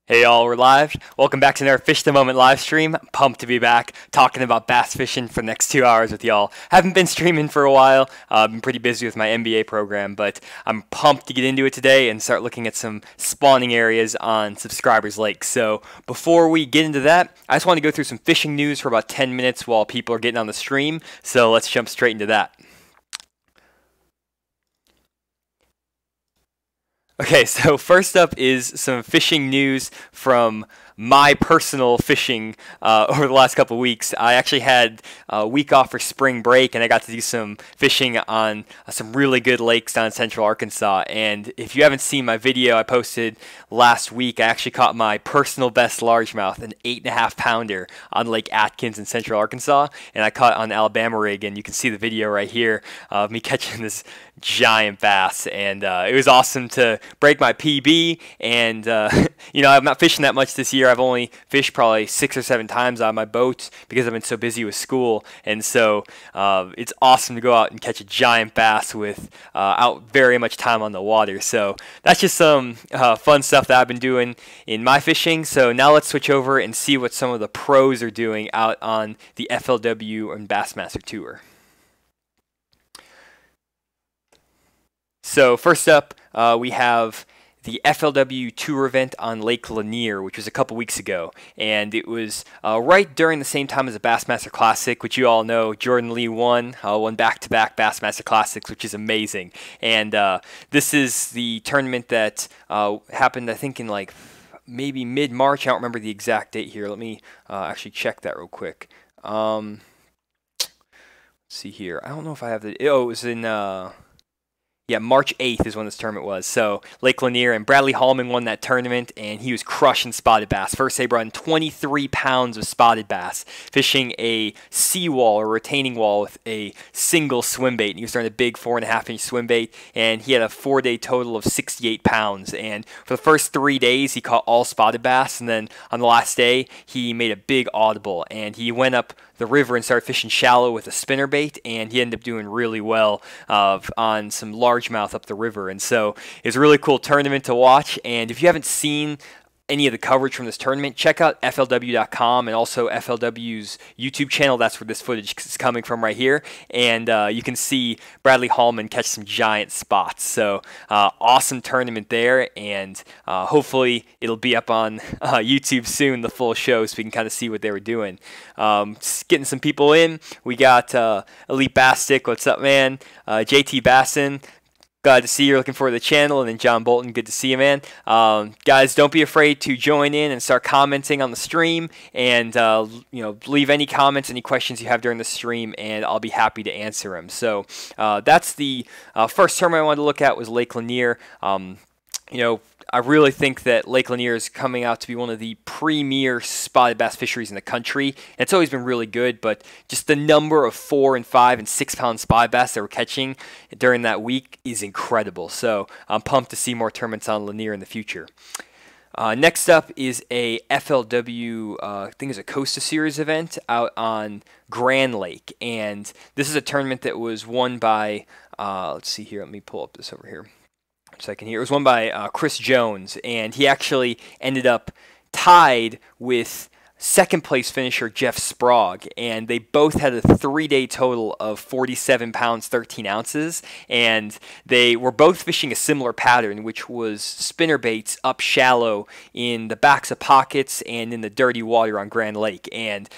Hey y'all, we're live. Welcome back to another Fish the Moment live stream. I'm pumped to be back talking about bass fishing for the next 2 hours with y'all. Haven't been streaming for a while. I've been pretty busy with my MBA program, but I'm pumped to get into it today and start looking at some spawning areas on Subscribers Lake. So before we get into that, I just want to go through some fishing news for about 10 minutes while people are getting on the stream. So let's jump straight into that. Okay, so first up is some fishing news from my personal fishing over the last couple weeks. I actually had a week off for spring break, and I got to do some fishing on some really good lakes down in central Arkansas. And if you haven't seen my video I posted last week, I actually caught my personal best largemouth, an 8.5 pounder on Lake Atkins in central Arkansas, and I caught it on Alabama rig, and you can see the video right here of me catching this giant bass, and it was awesome to break my PB. And you know, I'm not fishing that much this year. I've only fished probably 6 or 7 times on my boat because I've been so busy with school, and so it's awesome to go out and catch a giant bass with out very much time on the water. So that's just some fun stuff that I've been doing in my fishing. So now let's switch over and see what some of the pros are doing out on the FLW and Bassmaster Tour. So first up, we have the FLW Tour event on Lake Lanier, which was a couple weeks ago, and it was right during the same time as the Bassmaster Classic, which you all know Jordan Lee won back-to-back Bassmaster Classics, which is amazing. And this is the tournament that happened, I think, in like maybe mid-March. I don't remember the exact date here. Let me actually check that real quick. Let's see here. I don't know if I have the. Oh, it was in. Yeah, March 8th is when this tournament was. So Lake Lanier, and Bradley Hallman won that tournament, and he was crushing spotted bass. First, they brought in 23 pounds of spotted bass, fishing a seawall or retaining wall with a single swim bait. And he was throwing a big 4.5-inch swim bait, and he had a 4-day total of 68 pounds. And for the first 3 days, he caught all spotted bass, and then on the last day, he made a big audible, and he went up the river and started fishing shallow with a spinnerbait, and he ended up doing really well on some largemouth up the river. And so it's a really cool tournament to watch. And if you haven't seen any of the coverage from this tournament, check out FLW.com and also FLW's YouTube channel. That's where this footage is coming from right here. And you can see Bradley Hallman catch some giant spots. So awesome tournament there, and hopefully it'll be up on YouTube soon, the full show, so we can kind of see what they were doing. Getting some people in. We got Elite Bastic. What's up, man? JT Bassin. Glad to see you. Looking forward to the channel. And then John Bolton, good to see you, man. Guys, don't be afraid to join in and start commenting on the stream, and you know, leave any comments, any questions you have during the stream, and I'll be happy to answer them. So that's the first tournament I wanted to look at, was Lake Lanier. You know, I really think that Lake Lanier is coming out to be one of the premier spotted bass fisheries in the country. And it's always been really good, but just the number of 4 and 5 and 6 pound spotted bass that we're catching during that week is incredible. So I'm pumped to see more tournaments on Lanier in the future. Next up is a FLW, I think it's a Costa Series event out on Grand Lake. And this is a tournament that was won by, let's see here, let me pull up this over here. Second here. It was won by Chris Jones, and he actually ended up tied with second place finisher Jeff Sprague, and they both had a 3-day total of 47 pounds 13 ounces, and they were both fishing a similar pattern, which was spinner baits up shallow in the backs of pockets and in the dirty water on Grand Lake. And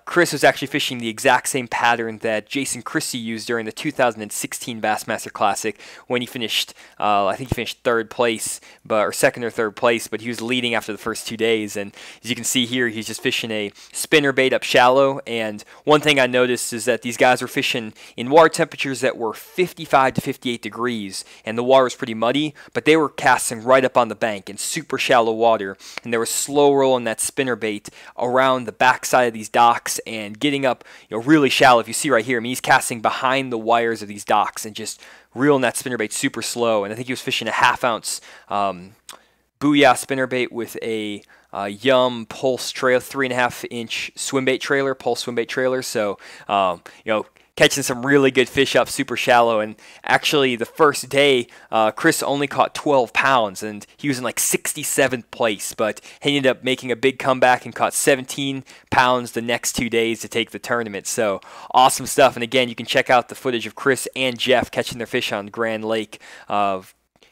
Chris was actually fishing the exact same pattern that Jason Christie used during the 2016 Bassmaster Classic when he finished, I think he finished third place, or second or third place, but he was leading after the first 2 days. And as you can see here, he's just fishing a spinner bait up shallow. And one thing I noticed is that these guys were fishing in water temperatures that were 55 to 58 degrees, and the water was pretty muddy, but they were casting right up on the bank in super shallow water, and they were slow rolling that spinner bait around the backside of these docks and getting up, you know, really shallow. If you see right here, I mean, he's casting behind the wires of these docks and just reeling that spinner bait super slow. And I think he was fishing a 1/2 ounce Booyah spinnerbait with a Yum Pulse trailer, 3.5-inch swim bait trailer, Pulse swim bait trailer. So, you know, catching some really good fish up super shallow. And actually, the first day, Chris only caught 12 pounds, and he was in like 67th place. But he ended up making a big comeback and caught 17 pounds the next 2 days to take the tournament. So awesome stuff. And again, you can check out the footage of Chris and Jeff catching their fish on Grand Lake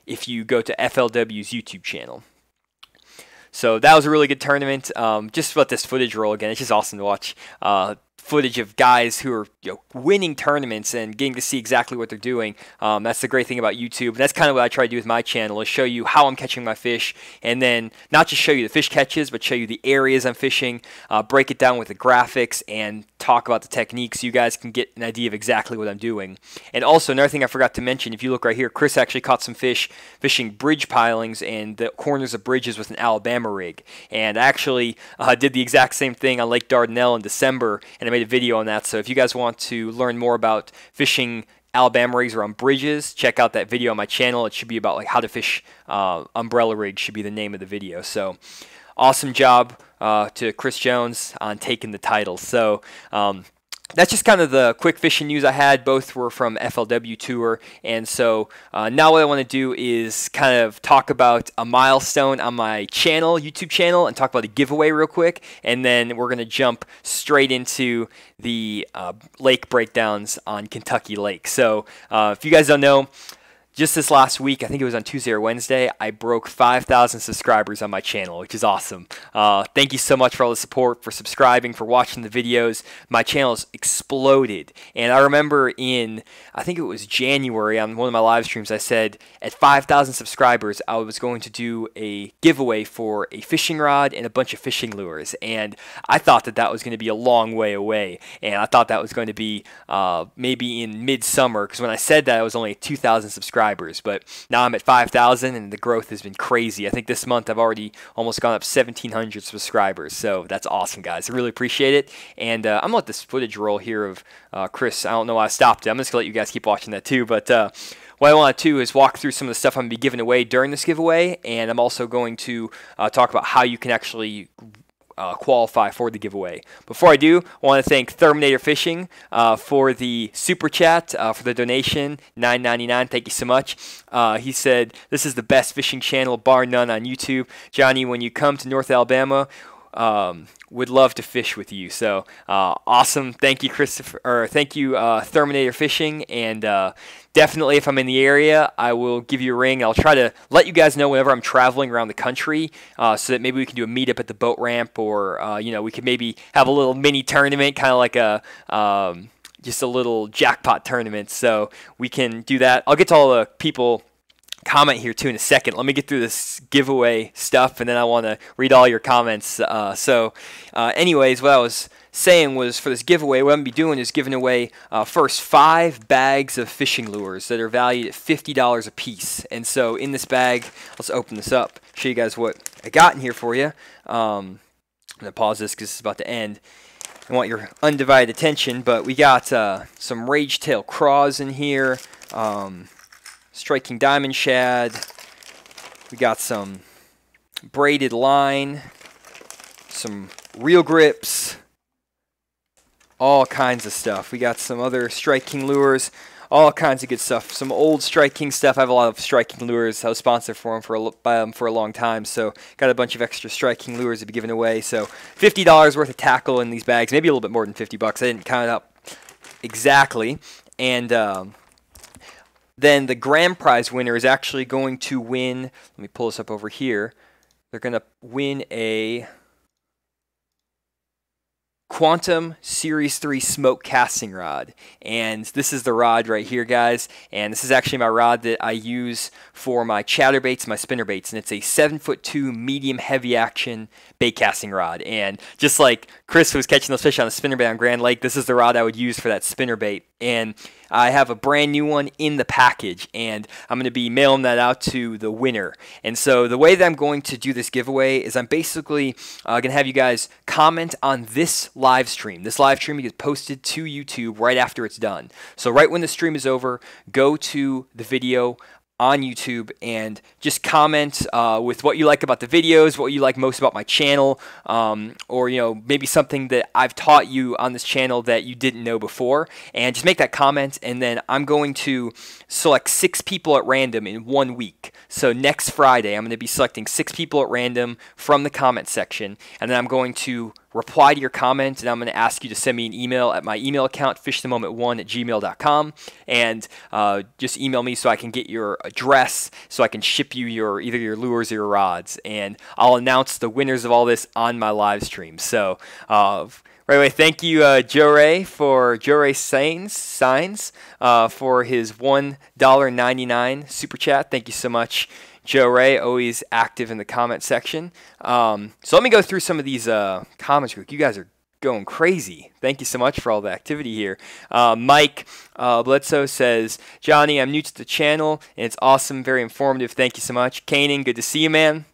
if you go to FLW's YouTube channel. So that was a really good tournament. Just let this footage roll again. It's just awesome to watch footage of guys who are winning tournaments and getting to see exactly what they're doing. That's the great thing about YouTube. And that's kind of what I try to do with my channel, is show you how I'm catching my fish, and then not just show you the fish catches, but show you the areas I'm fishing, break it down with the graphics, and talk about the techniques so you guys can get an idea of exactly what I'm doing. And also, another thing I forgot to mention, if you look right here, Chris actually caught some fish fishing bridge pilings and the corners of bridges with an Alabama rig. And I actually did the exact same thing on Lake Dardanelle in December, and I made a video on that. So if you guys want to learn more about fishing Alabama rigs around bridges, check out that video on my channel. It should be about like how to fish umbrella rigs, should be the name of the video. So awesome job to Chris Jones on taking the title. So that's just kind of the quick fishing news I had. Both were from FLW Tour. And so now what I want to do is kind of talk about a milestone on my channel, YouTube channel, and talk about a giveaway real quick. And then we're going to jump straight into the lake breakdowns on Kentucky Lake. So if you guys don't know, just this last week, I think it was on Tuesday or Wednesday, I broke 5,000 subscribers on my channel, which is awesome. Thank you so much for all the support, for subscribing, for watching the videos. My channel has exploded. And I remember I think it was January, on one of my live streams, I said at 5,000 subscribers, I was going to do a giveaway for a fishing rod and a bunch of fishing lures. And I thought that that was going to be a long way away. And I thought that was going to be maybe in midsummer, because when I said that, I was only at 2,000 subscribers. But now I'm at 5,000, and the growth has been crazy. I think this month I've already almost gone up 1,700 subscribers. So that's awesome, guys. I really appreciate it. And I'm going to let this footage roll here of Chris. I don't know why I stopped it. I'm just going to let you guys keep watching that too. But what I want to do is walk through some of the stuff I'm going to be giving away during this giveaway. And I'm also going to talk about how you can actually qualify for the giveaway. Before I do, I want to thank Terminator Fishing for the super chat, for the donation, $9.99. Thank you so much. He said, "This is the best fishing channel, bar none, on YouTube. Johnny, when you come to North Alabama, would love to fish with you." So awesome. Thank you, Christopher, or thank you, Terminator Fishing. And definitely, if I'm in the area, I will give you a ring. I'll try to let you guys know whenever I'm traveling around the country, so that maybe we can do a meetup at the boat ramp, or we could maybe have a little mini tournament, kind of like a just a little jackpot tournament. So we can do that. I'll get to all the people comment here too in a second. Let me get through this giveaway stuff, and then I want to read all your comments. Anyways, what I was saying was, for this giveaway, what I'm going to be doing is giving away first 5 bags of fishing lures that are valued at $50 a piece. And so in this bag, let's open this up, show you guys what I got in here for you. I'm going to pause this because it's about to end. I want your undivided attention, but we got some Rage Tail craws in here, Striking Diamond Shad, we got some braided line, some reel grips, all kinds of stuff. We got some other Strike King lures, all kinds of good stuff. Some old Strike King stuff. I have a lot of Strike King lures. I was sponsored by them for a long time, so got a bunch of extra Strike King lures to be given away. So $50 worth of tackle in these bags, maybe a little bit more than 50 bucks. I didn't count it up exactly. And then the grand prize winner is actually going to win, let me pull this up over here, they're going to win a Quantum Series 3 smoke casting rod. And this is the rod right here, guys. And this is actually my rod that I use for my chatterbaits, my spinnerbaits. And it's a 7'2" medium heavy action bait casting rod. And just like Chris was catching those fish on a spinnerbait on Grand Lake, this is the rod I would use for that spinnerbait. And I have a brand new one in the package, and I'm going to be mailing that out to the winner. And so the way that I'm going to do this giveaway is I'm basically going to have you guys comment on this live stream. This live stream gets posted to YouTube right after it's done. So right when the stream is over, go to the video on YouTube and just comment with what you like about the videos, what you like most about my channel, or maybe something that I've taught you on this channel that you didn't know before, and just make that comment, and then I'm going to select 6 people at random in 1 week. So next Friday I'm going to be selecting 6 people at random from the comment section, and then I'm going to reply to your comment, and I'm going to ask you to send me an email at my email account, fishthemoment1@gmail.com, and just email me so I can get your address so I can ship you either your lures or your rods, and I'll announce the winners of all this on my live stream. So right away, thank you, Joe Ray Signs for his $1.99 super chat. Thank you so much, Joe Ray, always active in the comment section. So let me go through some of these comments. You guys are going crazy. Thank you so much for all the activity here. Mike Bledsoe says, Johnny, I'm new to the channel, and it's awesome, very informative. Thank you so much. Kanan, good to see you, man.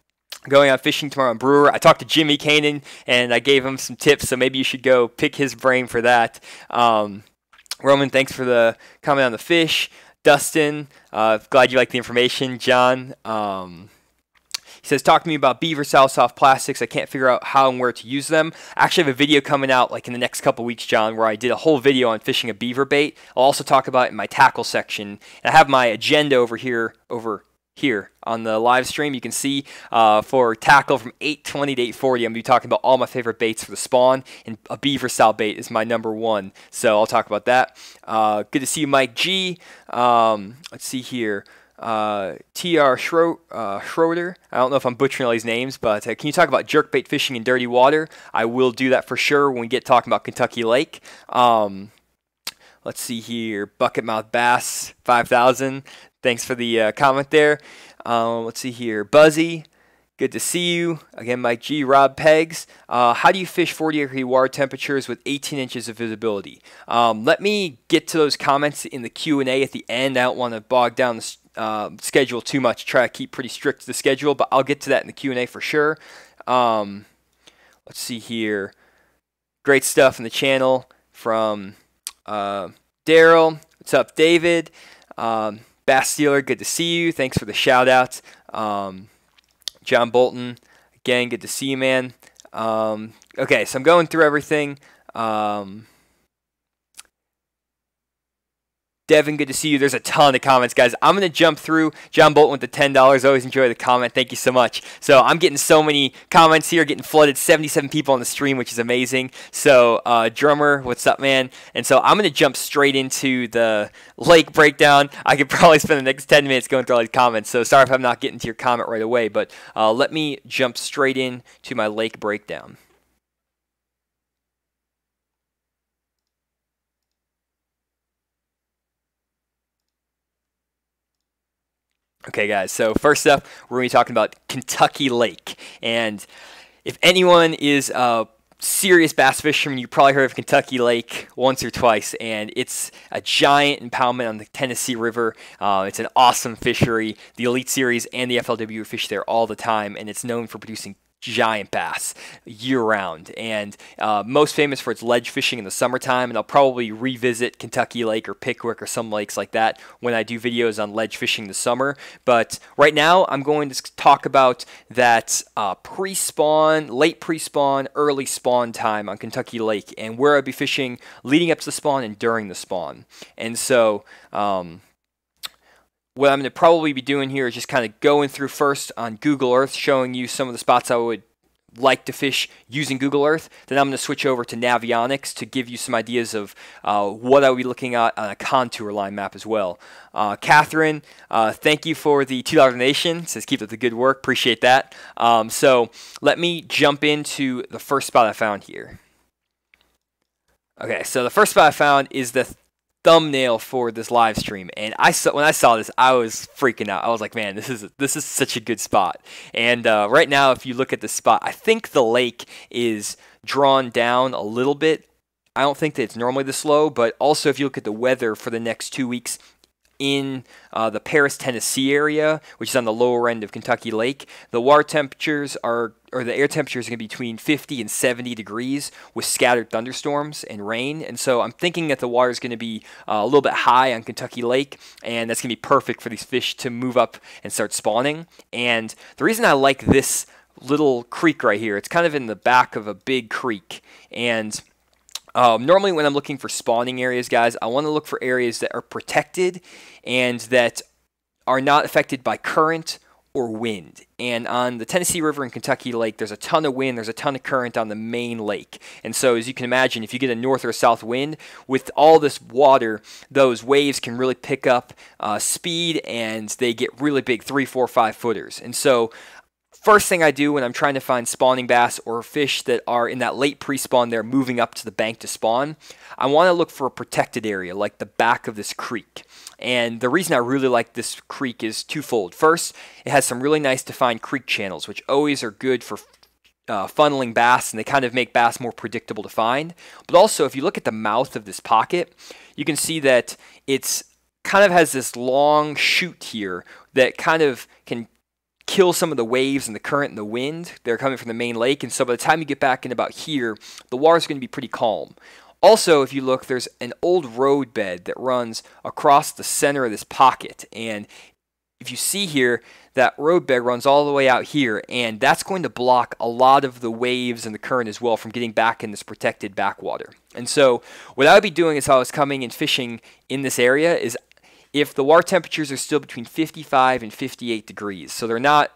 Going out fishing tomorrow on Brewer. I talked to Jimmy Kanan, and I gave him some tips, so maybe you should go pick his brain for that. Roman, thanks for the comment on the fish. Dustin, glad you like the information. John, he says, talk to me about beaver soft plastics. I can't figure out how and where to use them. I actually have a video coming out like in the next couple weeks, John, where I did a whole video on fishing a beaver bait. I'll also talk about it in my tackle section. And I have my agenda over here on the live stream. You can see for tackle from 820 to 840, I'm going to be talking about all my favorite baits for the spawn, and a beaver style bait is my #1. So I'll talk about that. Good to see you, Mike G. Let's see here. T.R. Schroeder. I don't know if I'm butchering all these names, but can you talk about jerkbait fishing in dirty water? I will do that for sure when we get talking about Kentucky Lake. Let's see here. Bucket Mouth Bass 5000. Thanks for the comment there. Let's see here. Buzzy, good to see you. Again, Mike G. Rob Pegs. How do you fish 40-degree water temperatures with 18 inches of visibility? Let me get to those comments in the Q&A at the end. I don't want to bog down the schedule too much. Try to keep pretty strict to the schedule, but I'll get to that in the Q&A for sure. Let's see here. Great stuff in the channel from Daryl. What's up, David? Bass Stealer, good to see you. Thanks for the shout outs. John Bolton, again, good to see you, man. Okay, so I'm going through everything. Devin, good to see you. There's a ton of comments, guys. I'm going to jump through. John Bolton with the $10. Always enjoy the comment. Thank you so much. So I'm getting so many comments here, getting flooded. 77 people on the stream, which is amazing. So Drummer, what's up, man? And so I'm going to jump straight into the lake breakdown. I could probably spend the next 10 minutes going through all these comments. So sorry if I'm not getting to your comment right away. But let me jump straight into my lake breakdown. Okay, guys, so first up, we're going to be talking about Kentucky Lake. And if anyone is a serious bass fisherman, you probably heard of Kentucky Lake once or twice, and it's a giant impoundment on the Tennessee River. It's an awesome fishery. The Elite Series and the FLW fish there all the time, and it's known for producing giant bass year-round, and most famous for its ledge fishing in the summertime. And I'll probably revisit Kentucky Lake or Pickwick or some lakes like that when I do videos on ledge fishing this summer. But right now I'm going to talk about that pre-spawn, late pre-spawn, early spawn time on Kentucky Lake, and where I'd be fishing leading up to the spawn and during the spawn. And so what I'm going to probably be doing here is just kind of going through first on Google Earth, showing you some of the spots I would like to fish using Google Earth. Then I'm going to switch over to Navionics to give you some ideas of what I will be looking at on a contour line map as well. Catherine, thank you for the $2 donation. Says keep up the good work. Appreciate that. So let me jump into the first spot I found here. Okay, so the first spot I found is the thumbnail for this live stream, and when I saw this, I was freaking out. I was like, man, this is such a good spot. And right now, if you look at the spot, I think the lake is drawn down a little bit. I don't think that it's normally this low, but also if you look at the weather for the next 2 weeks, in the Paris, Tennessee area, which is on the lower end of Kentucky Lake. The water temperatures the air temperature is going to be between 50 and 70 degrees with scattered thunderstorms and rain. And so I'm thinking that the water is going to be a little bit high on Kentucky Lake, and that's going to be perfect for these fish to move up and start spawning. And the reason I like this little creek right here, it's kind of in the back of a big creek. And normally when I'm looking for spawning areas, guys, I want to look for areas that are protected and that are not affected by current or wind. And on the Tennessee River and Kentucky Lake, there's a ton of wind, there's a ton of current on the main lake. And so as you can imagine, if you get a north or south wind, with all this water, those waves can really pick up speed, and they get really big, 3, 4, 5 footers. And so first thing I do when I'm trying to find spawning bass or fish that are in that late pre-spawn, they're moving up to the bank to spawn, I want to look for a protected area like the back of this creek. And the reason I really like this creek is twofold. First, it has some really nice defined creek channels, which always are good for funneling bass, and they kind of make bass more predictable to find. But also, if you look at the mouth of this pocket, you can see that it's kind of has this long chute here that kind of can kill some of the waves and the current and the wind. They're coming from the main lake, and so by the time you get back in about here, the water's going to be pretty calm. Also, if you look, there's an old road bed that runs across the center of this pocket, and if you see here, that road bed runs all the way out here, and that's going to block a lot of the waves and the current as well from getting back in this protected backwater. And so what I would be doing as I was coming and fishing in this area is, if the water temperatures are still between 55 and 58 degrees, so they're not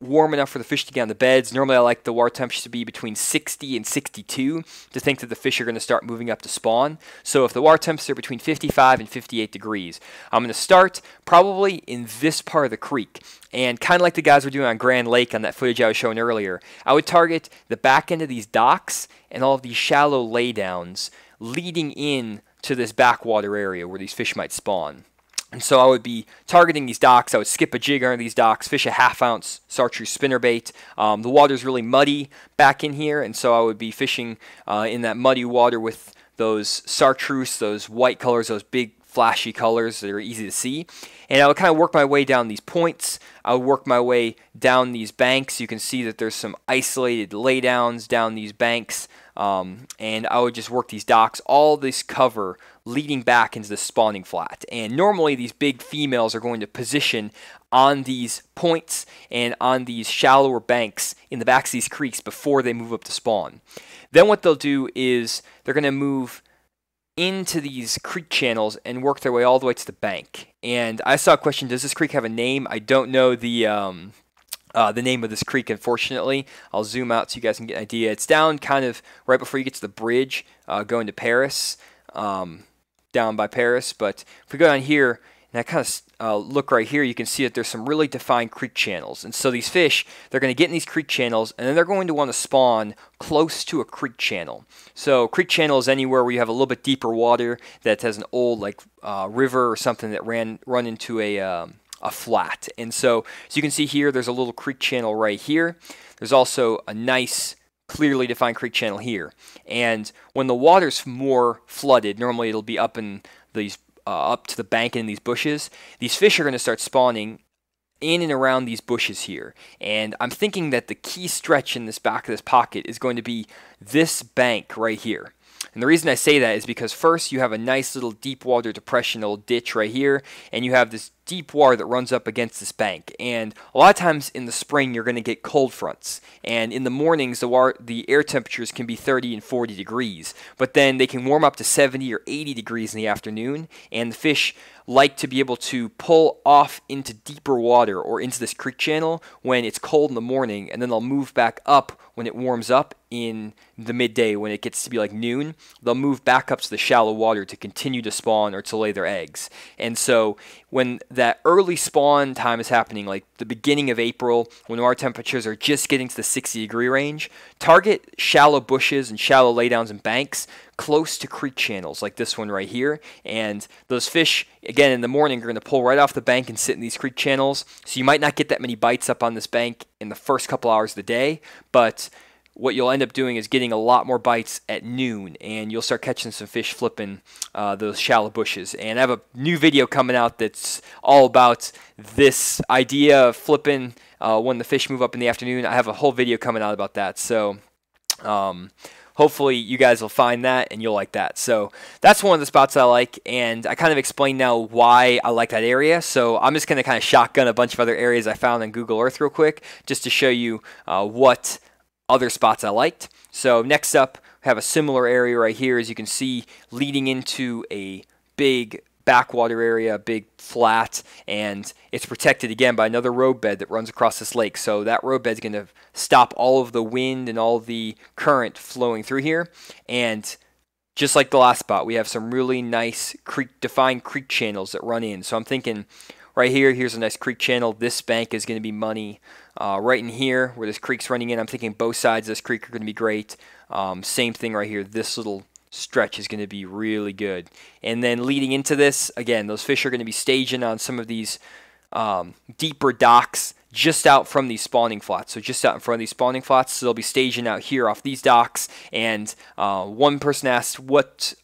warm enough for the fish to get on the beds. Normally I like the water temperatures to be between 60 and 62 to think that the fish are going to start moving up to spawn. So if the water temperatures are between 55 and 58 degrees, I'm going to start probably in this part of the creek. And kind of like the guys were doing on Grand Lake on that footage I was showing earlier, I would target the back end of these docks and all of these shallow laydowns leading in to this backwater area where these fish might spawn. And so I would be targeting these docks. I would skip a jig under these docks, fish a 1/2 ounce chartreuse spinnerbait. The water's really muddy back in here, and so I would be fishing in that muddy water with those chartreuse, those white colors, those big flashy colors that are easy to see. And I would kind of work my way down these points. I would work my way down these banks. You can see that there's some isolated laydowns down these banks. And I would just work these docks, all this cover leading back into the spawning flat. And normally these big females are going to position on these points and on these shallower banks in the backs of these creeks before they move up to spawn. Then what they'll do is they're going to move into these creek channels and work their way all the way to the bank. And I saw a question, does this creek have a name? I don't know the name of this creek, unfortunately. I'll zoom out so you guys can get an idea. It's down kind of right before you get to the bridge going to Paris, down by Paris. But if we go down here, and I kind of look right here, you can see that there's some really defined creek channels. And so these fish, they're going to get in these creek channels, and then they're going to want to spawn close to a creek channel. So creek channel is anywhere where you have a little bit deeper water that has an old like river or something that run into a flat. And so as you can see here, there's a little creek channel right here. There's also a nice clearly defined creek channel here. And when the water's more flooded, normally it'll be up in these up to the bank in these bushes, these fish are going to start spawning in and around these bushes here. And I'm thinking that the key stretch in this back of this pocket is going to be this bank right here. And the reason I say that is because first you have a nice little deep water depression, little ditch right here, and you have this deep water that runs up against this bank. And a lot of times in the spring you're going to get cold fronts, and in the mornings the air temperatures can be 30 and 40 degrees, but then they can warm up to 70 or 80 degrees in the afternoon, and the fish like to be able to pull off into deeper water or into this creek channel when it's cold in the morning, and then they'll move back up when it warms up in the midday. When it gets to be like noon, they'll move back up to the shallow water to continue to spawn or to lay their eggs. And so when that early spawn time is happening, like the beginning of April, when our temperatures are just getting to the 60-degree range, target shallow bushes and shallow laydowns and banks close to creek channels like this one right here. And those fish, again, in the morning are going to pull right off the bank and sit in these creek channels. So you might not get that many bites up on this bank in the first couple hours of the day, but what you'll end up doing is getting a lot more bites at noon, and you'll start catching some fish flipping those shallow bushes. And I have a new video coming out that's all about this idea of flipping when the fish move up in the afternoon. I have a whole video coming out about that. So hopefully you guys will find that and you'll like that. So that's one of the spots I like, and I kind of explained now why I like that area. So I'm just going to kind of shotgun a bunch of other areas I found on Google Earth real quick just to show you what other spots I liked. So next up, we have a similar area right here, as you can see, leading into a big backwater area, big flat, and it's protected again by another roadbed that runs across this lake. So that roadbed is going to stop all of the wind and all the current flowing through here. And just like the last spot, we have some really nice defined creek channels that run in. So I'm thinking right here, here's a nice creek channel. This bank is going to be money. Right in here where this creek's running in, I'm thinking both sides of this creek are going to be great. Same thing right here. This little stretch is going to be really good. And then leading into this, again, those fish are going to be staging on some of these deeper docks just out from these spawning flats. So just out in front of these spawning flats, so they'll be staging out here off these docks. And one person asked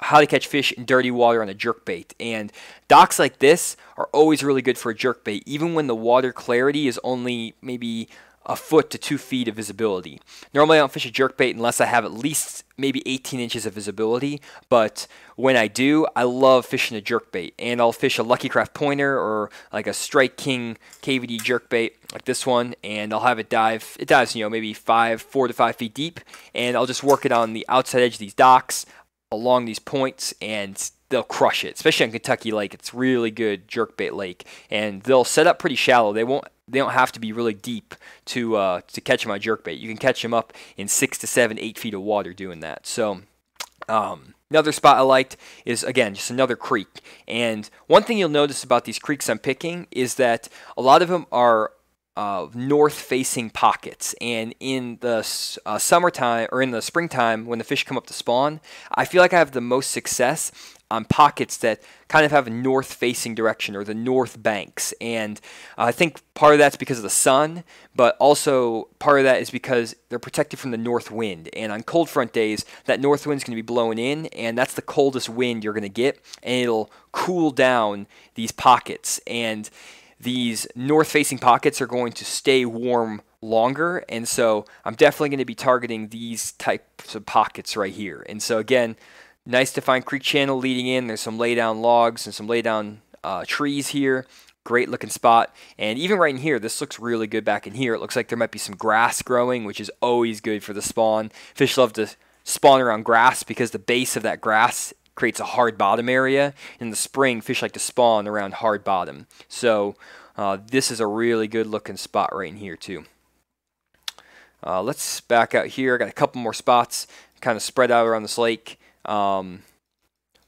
how to catch fish in dirty water on a jerkbait. And docks like this are always really good for a jerkbait, even when the water clarity is only maybe a foot to 2 feet of visibility. Normally I don't fish a jerkbait unless I have at least maybe 18 inches of visibility, but when I do, I love fishing a jerkbait, and I'll fish a Lucky Craft pointer or like a Strike King KVD jerkbait like this one, and I'll have it dive. It dives, maybe 4 to 5 feet deep, and I'll just work it on the outside edge of these docks along these points, and they'll crush it, especially on Kentucky Lake. It's really good jerkbait lake, and they'll set up pretty shallow. They don't have to be really deep to catch them on jerkbait. You can catch them up in 6 to 7, 8 feet of water doing that. So another spot I liked is, again, just another creek. And one thing you'll notice about these creeks I'm picking is that a lot of them are north-facing pockets, and in the summertime or in the springtime when the fish come up to spawn, I feel like I have the most success on pockets that kind of have a north-facing direction, or the north banks. And I think part of that's because of the sun, but also part of that is because they're protected from the north wind. And on cold front days, that north wind's going to be blowing in, and that's the coldest wind you're going to get, and it'll cool down these pockets. And these north-facing pockets are going to stay warm longer, and so I'm definitely going to be targeting these types of pockets right here. And so again, nice defined creek channel leading in. There's some lay-down logs and some lay-down trees here. Great looking spot. And even right in here, this looks really good back in here. It looks like there might be some grass growing, which is always good for the spawn. Fish love to spawn around grass because the base of that grass creates a hard bottom area. In the spring, fish like to spawn around hard bottom. So this is a really good looking spot right in here too. Let's back out here. I got a couple more spots kind of spread out around this lake. One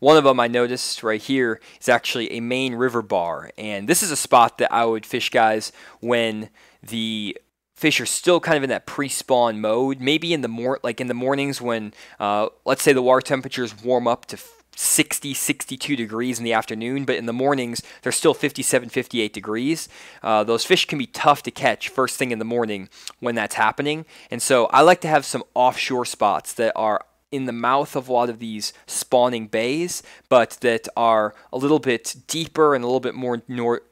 of them I noticed right here is actually a main river bar, and this is a spot that I would fish, guys, when the fish are still kind of in that pre-spawn mode. Maybe in the mornings when, let's say, the water temperatures warm up to 60, 62 degrees in the afternoon, but in the mornings they're still 57, 58 degrees. Those fish can be tough to catch first thing in the morning when that's happening, and so I like to have some offshore spots that are in the mouth of a lot of these spawning bays, but that are a little bit deeper and a little bit more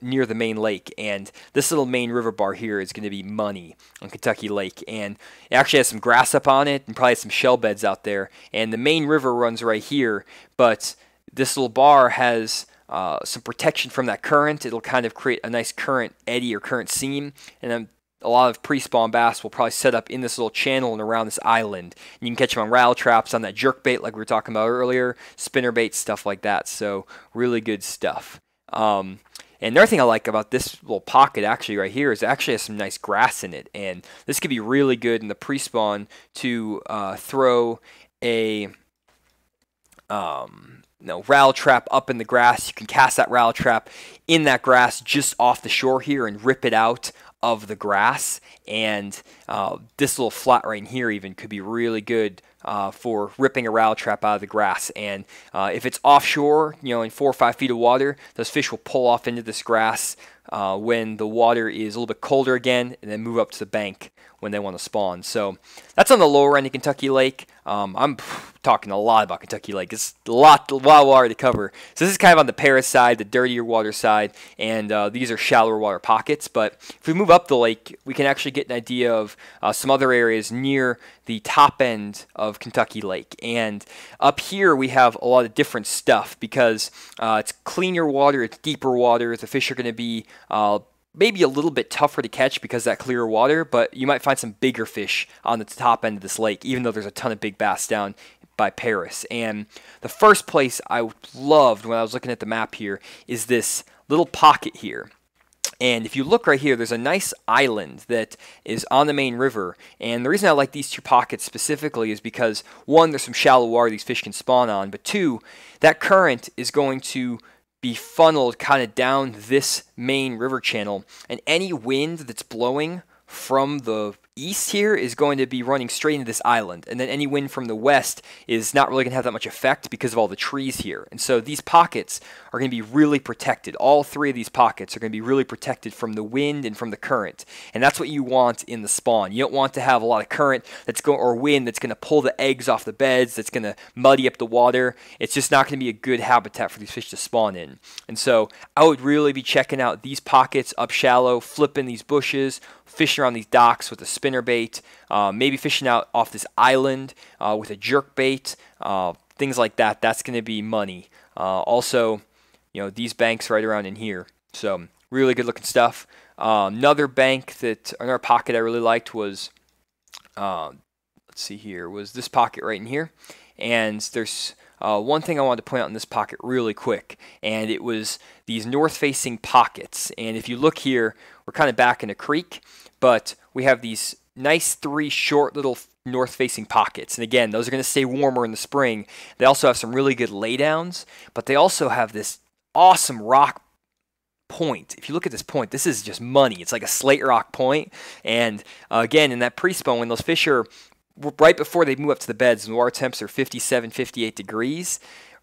near the main lake. And this little main river bar here is going to be money on Kentucky Lake, and it actually has some grass up on it and probably some shell beds out there. And the main river runs right here, but this little bar has some protection from that current. It'll kind of create a nice current eddy or current seam, and a lot of pre-spawn bass will probably set up in this little channel and around this island. And you can catch them on rattle traps, on that jerk bait like we were talking about earlier, spinner bait, stuff like that. So really good stuff. And another thing I like about this little pocket actually right here is it actually has some nice grass in it. And this could be really good in the pre-spawn to throw a rattle trap up in the grass. You can cast that rattle trap in that grass just off the shore here and rip it out of the grass. And this little flat right in here even could be really good for ripping a rattle trap out of the grass. And if it's offshore, in 4 or 5 feet of water, those fish will pull off into this grass when the water is a little bit colder again, and then move up to the bank when they want to spawn. So that's on the lower end of Kentucky Lake. I'm talking a lot about Kentucky Lake. It's a lot of water to cover. So this is kind of on the Paris side, the dirtier water side, and these are shallower water pockets. But if we move up the lake, we can actually get an idea of some other areas near the top end of Kentucky Lake. And up here we have a lot of different stuff because it's cleaner water, it's deeper water. The fish are going to be maybe a little bit tougher to catch because of that clearer water, but you might find some bigger fish on the top end of this lake, even though there's a ton of big bass down by Paris. And the first place I loved when I was looking at the map here is this little pocket here. And if you look right here, there's a nice island that is on the main river. And the reason I like these two pockets specifically is because, one, there's some shallow water these fish can spawn on, but two, that current is going to be funneled kind of down this main river channel, and any wind that's blowing from the east here is going to be running straight into this island, and then any wind from the west is not really going to have that much effect because of all the trees here. And so these pockets are going to be really protected. All three of these pockets are going to be really protected from the wind and from the current, and that's what you want in the spawn. You don't want to have a lot of current that's going, or wind that's going to pull the eggs off the beds, that's going to muddy up the water. It's just not going to be a good habitat for these fish to spawn in. And so I would really be checking out these pockets up shallow, flipping these bushes, fishing around these docks with a spinner bait, maybe fishing out off this island with a jerk bait, things like that. That's going to be money. Also, these banks right around in here. So really good looking stuff. Another pocket I really liked was, let's see here, was this pocket right in here. And there's one thing I wanted to point out in this pocket really quick, and it was these north-facing pockets. And if you look here, we're kind of back in a creek, but we have these nice three short little north-facing pockets. And again, those are going to stay warmer in the spring. They also have some really good laydowns, but they also have this awesome rock point. If you look at this point, this is just money. It's like a slate rock point. And again, in that pre-spawn, when those fish are right before they move up to the beds and the water temps are 57, 58 degrees,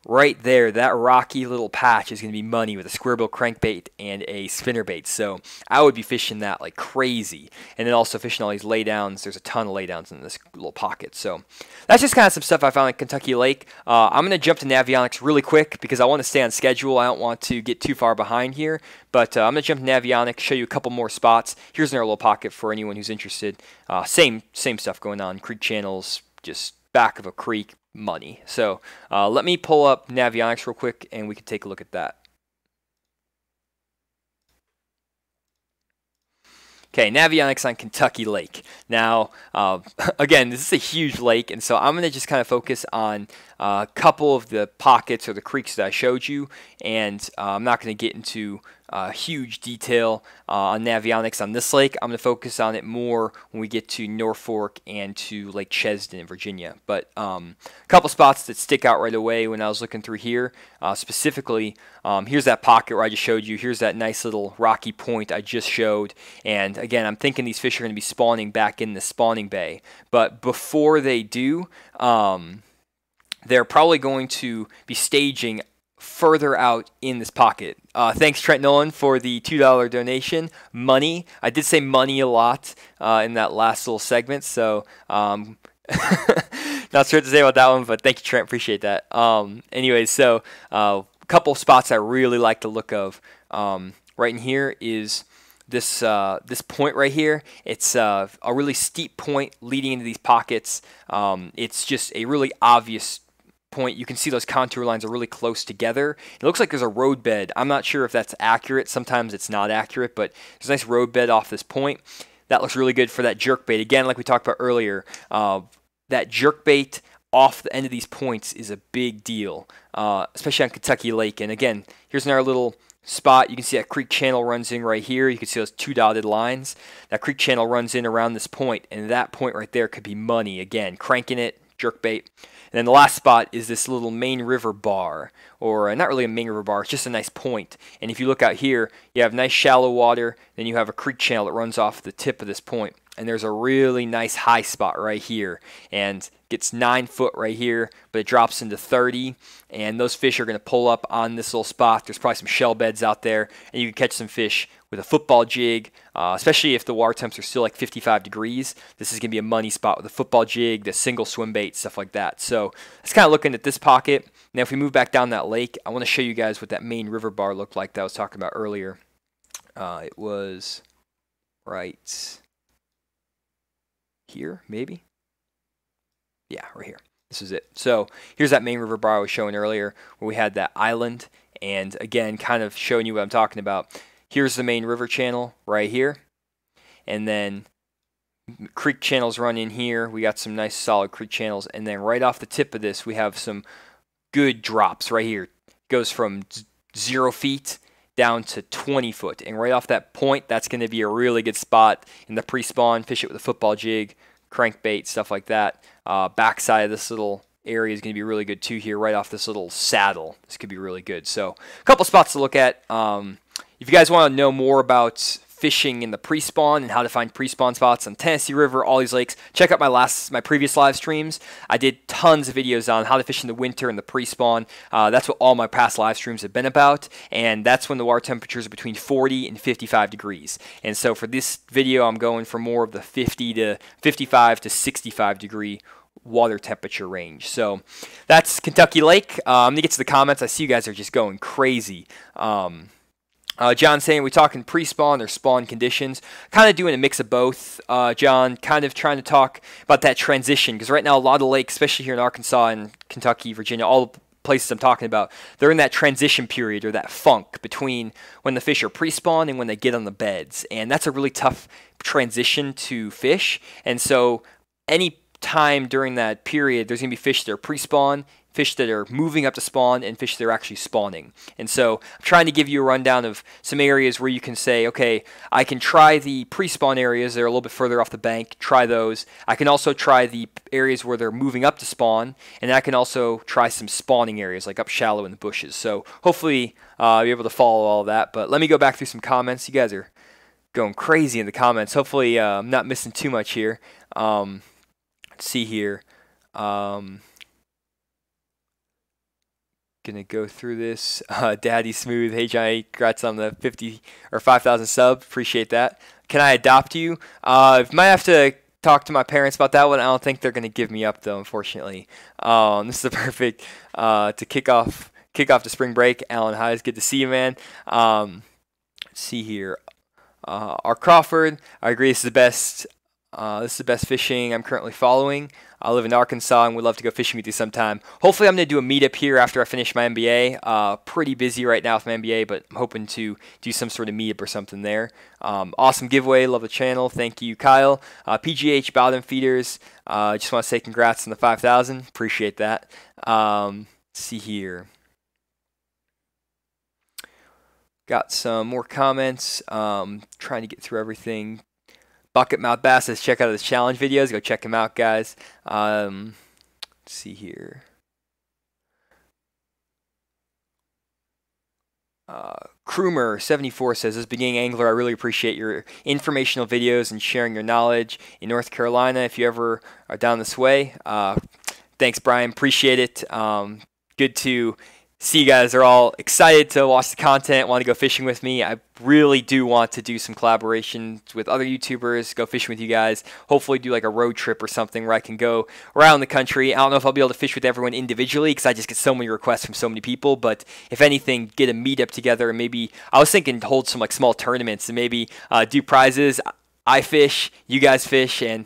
right there, that rocky little patch is going to be money with a square bill crankbait and a spinnerbait. So I would be fishing that like crazy. And then also fishing all these laydowns. There's a ton of laydowns in this little pocket. So that's just kind of some stuff I found at Kentucky Lake. I'm going to jump to Navionics really quick because I want to stay on schedule. I don't want to get too far behind here. But I'm going to jump to Navionics, show you a couple more spots. Here's another little pocket for anyone who's interested. Same stuff going on. Creek channels, just back of a creek, money. So let me pull up Navionics real quick and we can take a look at that. Okay, Navionics on Kentucky Lake. Now, again, this is a huge lake, and so I'm going to just kind of focus on a couple of the pockets or the creeks that I showed you, and I'm not going to get into huge detail on Navionics on this lake. I'm going to focus on it more when we get to Norfork and to Lake Chesdin in Virginia. But a couple spots that stick out right away when I was looking through here, specifically, here's that pocket where I just showed you. Here's that nice little rocky point I just showed. And again, I'm thinking these fish are going to be spawning back in the spawning bay. But before they do, they're probably going to be staging further out in this pocket. Thanks, Trent Nolan, for the $2 donation. Money. I did say money a lot in that last little segment, so not sure what to say about that one, but thank you, Trent. Appreciate that. Anyways, so a couple spots I really like the look of. Right in here is this this point right here. It's a really steep point leading into these pockets. It's just a really obvious point. You can see those contour lines are really close together. It looks like there's a road bed. I'm not sure if that's accurate. Sometimes it's not accurate, but there's a nice road bed off this point. That looks really good for that jerk bait. Again, like we talked about earlier, that jerk bait off the end of these points is a big deal, especially on Kentucky Lake. And again, here's another little spot. You can see that creek channel runs in right here. You can see those two dotted lines. That creek channel runs in around this point, and that point right there could be money. Again, cranking it, jerk bait. And then the last spot is this little main river bar, or not really a main river bar, it's just a nice point. And if you look out here, you have nice shallow water, then you have a creek channel that runs off the tip of this point. And there's a really nice high spot right here. And gets 9 foot right here, but it drops into 30, and those fish are going to pull up on this little spot. There's probably some shell beds out there, and you can catch some fish with a football jig, especially if the water temps are still like 55 degrees. This is going to be a money spot with a football jig, the single swim bait, stuff like that. So that's kind of looking at this pocket. Now if we move back down that lake, I want to show you guys what that main river bar looked like that I was talking about earlier. It was right here, maybe? Yeah, right here. This is it. So here's that main river bar I was showing earlier where we had that island, and again, kind of showing you what I'm talking about. Here's the main river channel right here, and then creek channels run in here. We got some nice solid creek channels, and then right off the tip of this, we have some good drops right here. It goes from 0 feet down to 20 foot, and right off that point, that's going to be a really good spot in the pre-spawn. Fish it with a football jig, crankbait, stuff like that. Backside of this little area is going to be really good too here, right off this little saddle. This could be really good. So a couple spots to look at. If you guys want to know more about fishing in the pre-spawn and how to find pre-spawn spots on Tennessee River, all these lakes, check out my previous live streams. I did tons of videos on how to fish in the winter and the pre-spawn. That's what all my past live streams have been about, and that's when the water temperatures are between 40 and 55 degrees. And so for this video, I'm going for more of the 55 to 65 degree water temperature range. So that's Kentucky Lake. I'm gonna get to the comments. I see you guys are just going crazy. John saying, we talking pre-spawn or spawn conditions? Kind of doing a mix of both, John. Kind of trying to talk about that transition, because right now a lot of the lakes, especially here in Arkansas and Kentucky, Virginia, all the places I'm talking about, they're in that transition period or that funk between when the fish are pre-spawn and when they get on the beds. And that's a really tough transition to fish. And so any time during that period, there's going to be fish that are pre-spawn, fish that are moving up to spawn, and fish that are actually spawning. And so I'm trying to give you a rundown of some areas where you can say, okay, I can try the pre-spawn areas that are a little bit further off the bank, try those. I can also try the areas where they're moving up to spawn, and I can also try some spawning areas like up shallow in the bushes. So hopefully you'll be able to follow all of that. But let me go back through some comments. You guys are going crazy in the comments. Hopefully I'm not missing too much here. Let's see here. Gonna go through this. Daddy Smooth, hey Johnny, congrats on the 50 or 5,000 sub. Appreciate that. Can I adopt you? Might have to talk to my parents about that one. I don't think they're gonna give me up though, unfortunately. This is the perfect to kick off the spring break. Alan Highs, good to see you, man. Let's see here. R. Crawford, I agree. This is the best. This is the best fishing I'm currently following. I live in Arkansas and would love to go fishing with you sometime. Hopefully I'm going to do a meetup here after I finish my MBA. Pretty busy right now with my MBA, but I'm hoping to do some sort of meetup or something there. Awesome giveaway. Love the channel. Thank you, Kyle. PGH Bowden Feeders. Just want to say congrats on the 5,000. Appreciate that. Let's see here. Got some more comments. Trying to get through everything. Bucket Mouth Bass says, check out his challenge videos. Go check him out, guys. Let's see here. Kroomer74 says, as a beginning angler, I really appreciate your informational videos and sharing your knowledge in North Carolina. If you ever are down this way, thanks, Brian. Appreciate it. Good to see you guys are all excited to watch the content, want to go fishing with me. I really do want to do some collaborations with other YouTubers, go fishing with you guys, hopefully do like a road trip or something where I can go around the country. I don't know if I'll be able to fish with everyone individually because I just get so many requests from so many people, but if anything, get a meetup together and maybe, I was thinking hold some like small tournaments and maybe do prizes. I fish, you guys fish, and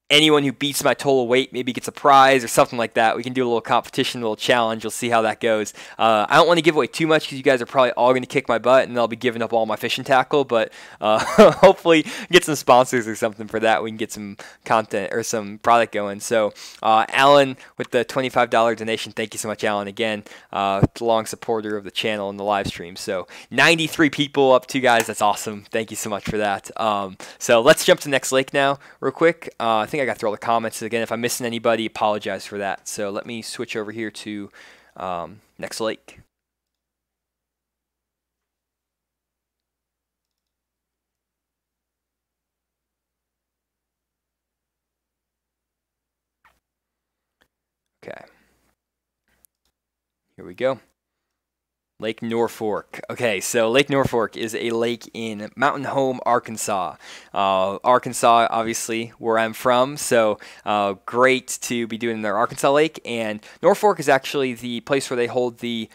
anyone who beats my total weight maybe gets a prize or something like that. We can do a little competition, a little challenge. You'll see how that goes. I don't want to give away too much because you guys are probably all going to kick my butt and I'll be giving up all my fishing tackle, but hopefully get some sponsors or something for that. We can get some content or some product going. So Alan with the $25 donation, thank you so much, Alan, again. Long supporter of the channel and the live stream. So 93 people up to, guys. That's awesome. Thank you so much for that. So let's jump to the next lake now real quick. I think I got through all the comments. Again, if I'm missing anybody, apologize for that. So let me switch over here to next lake. Okay, here we go. Lake Norfork. Okay, so Lake Norfork is a lake in Mountain Home, Arkansas. Arkansas, obviously, where I'm from, so great to be doing their Arkansas Lake. And Norfork is actually the place where they hold the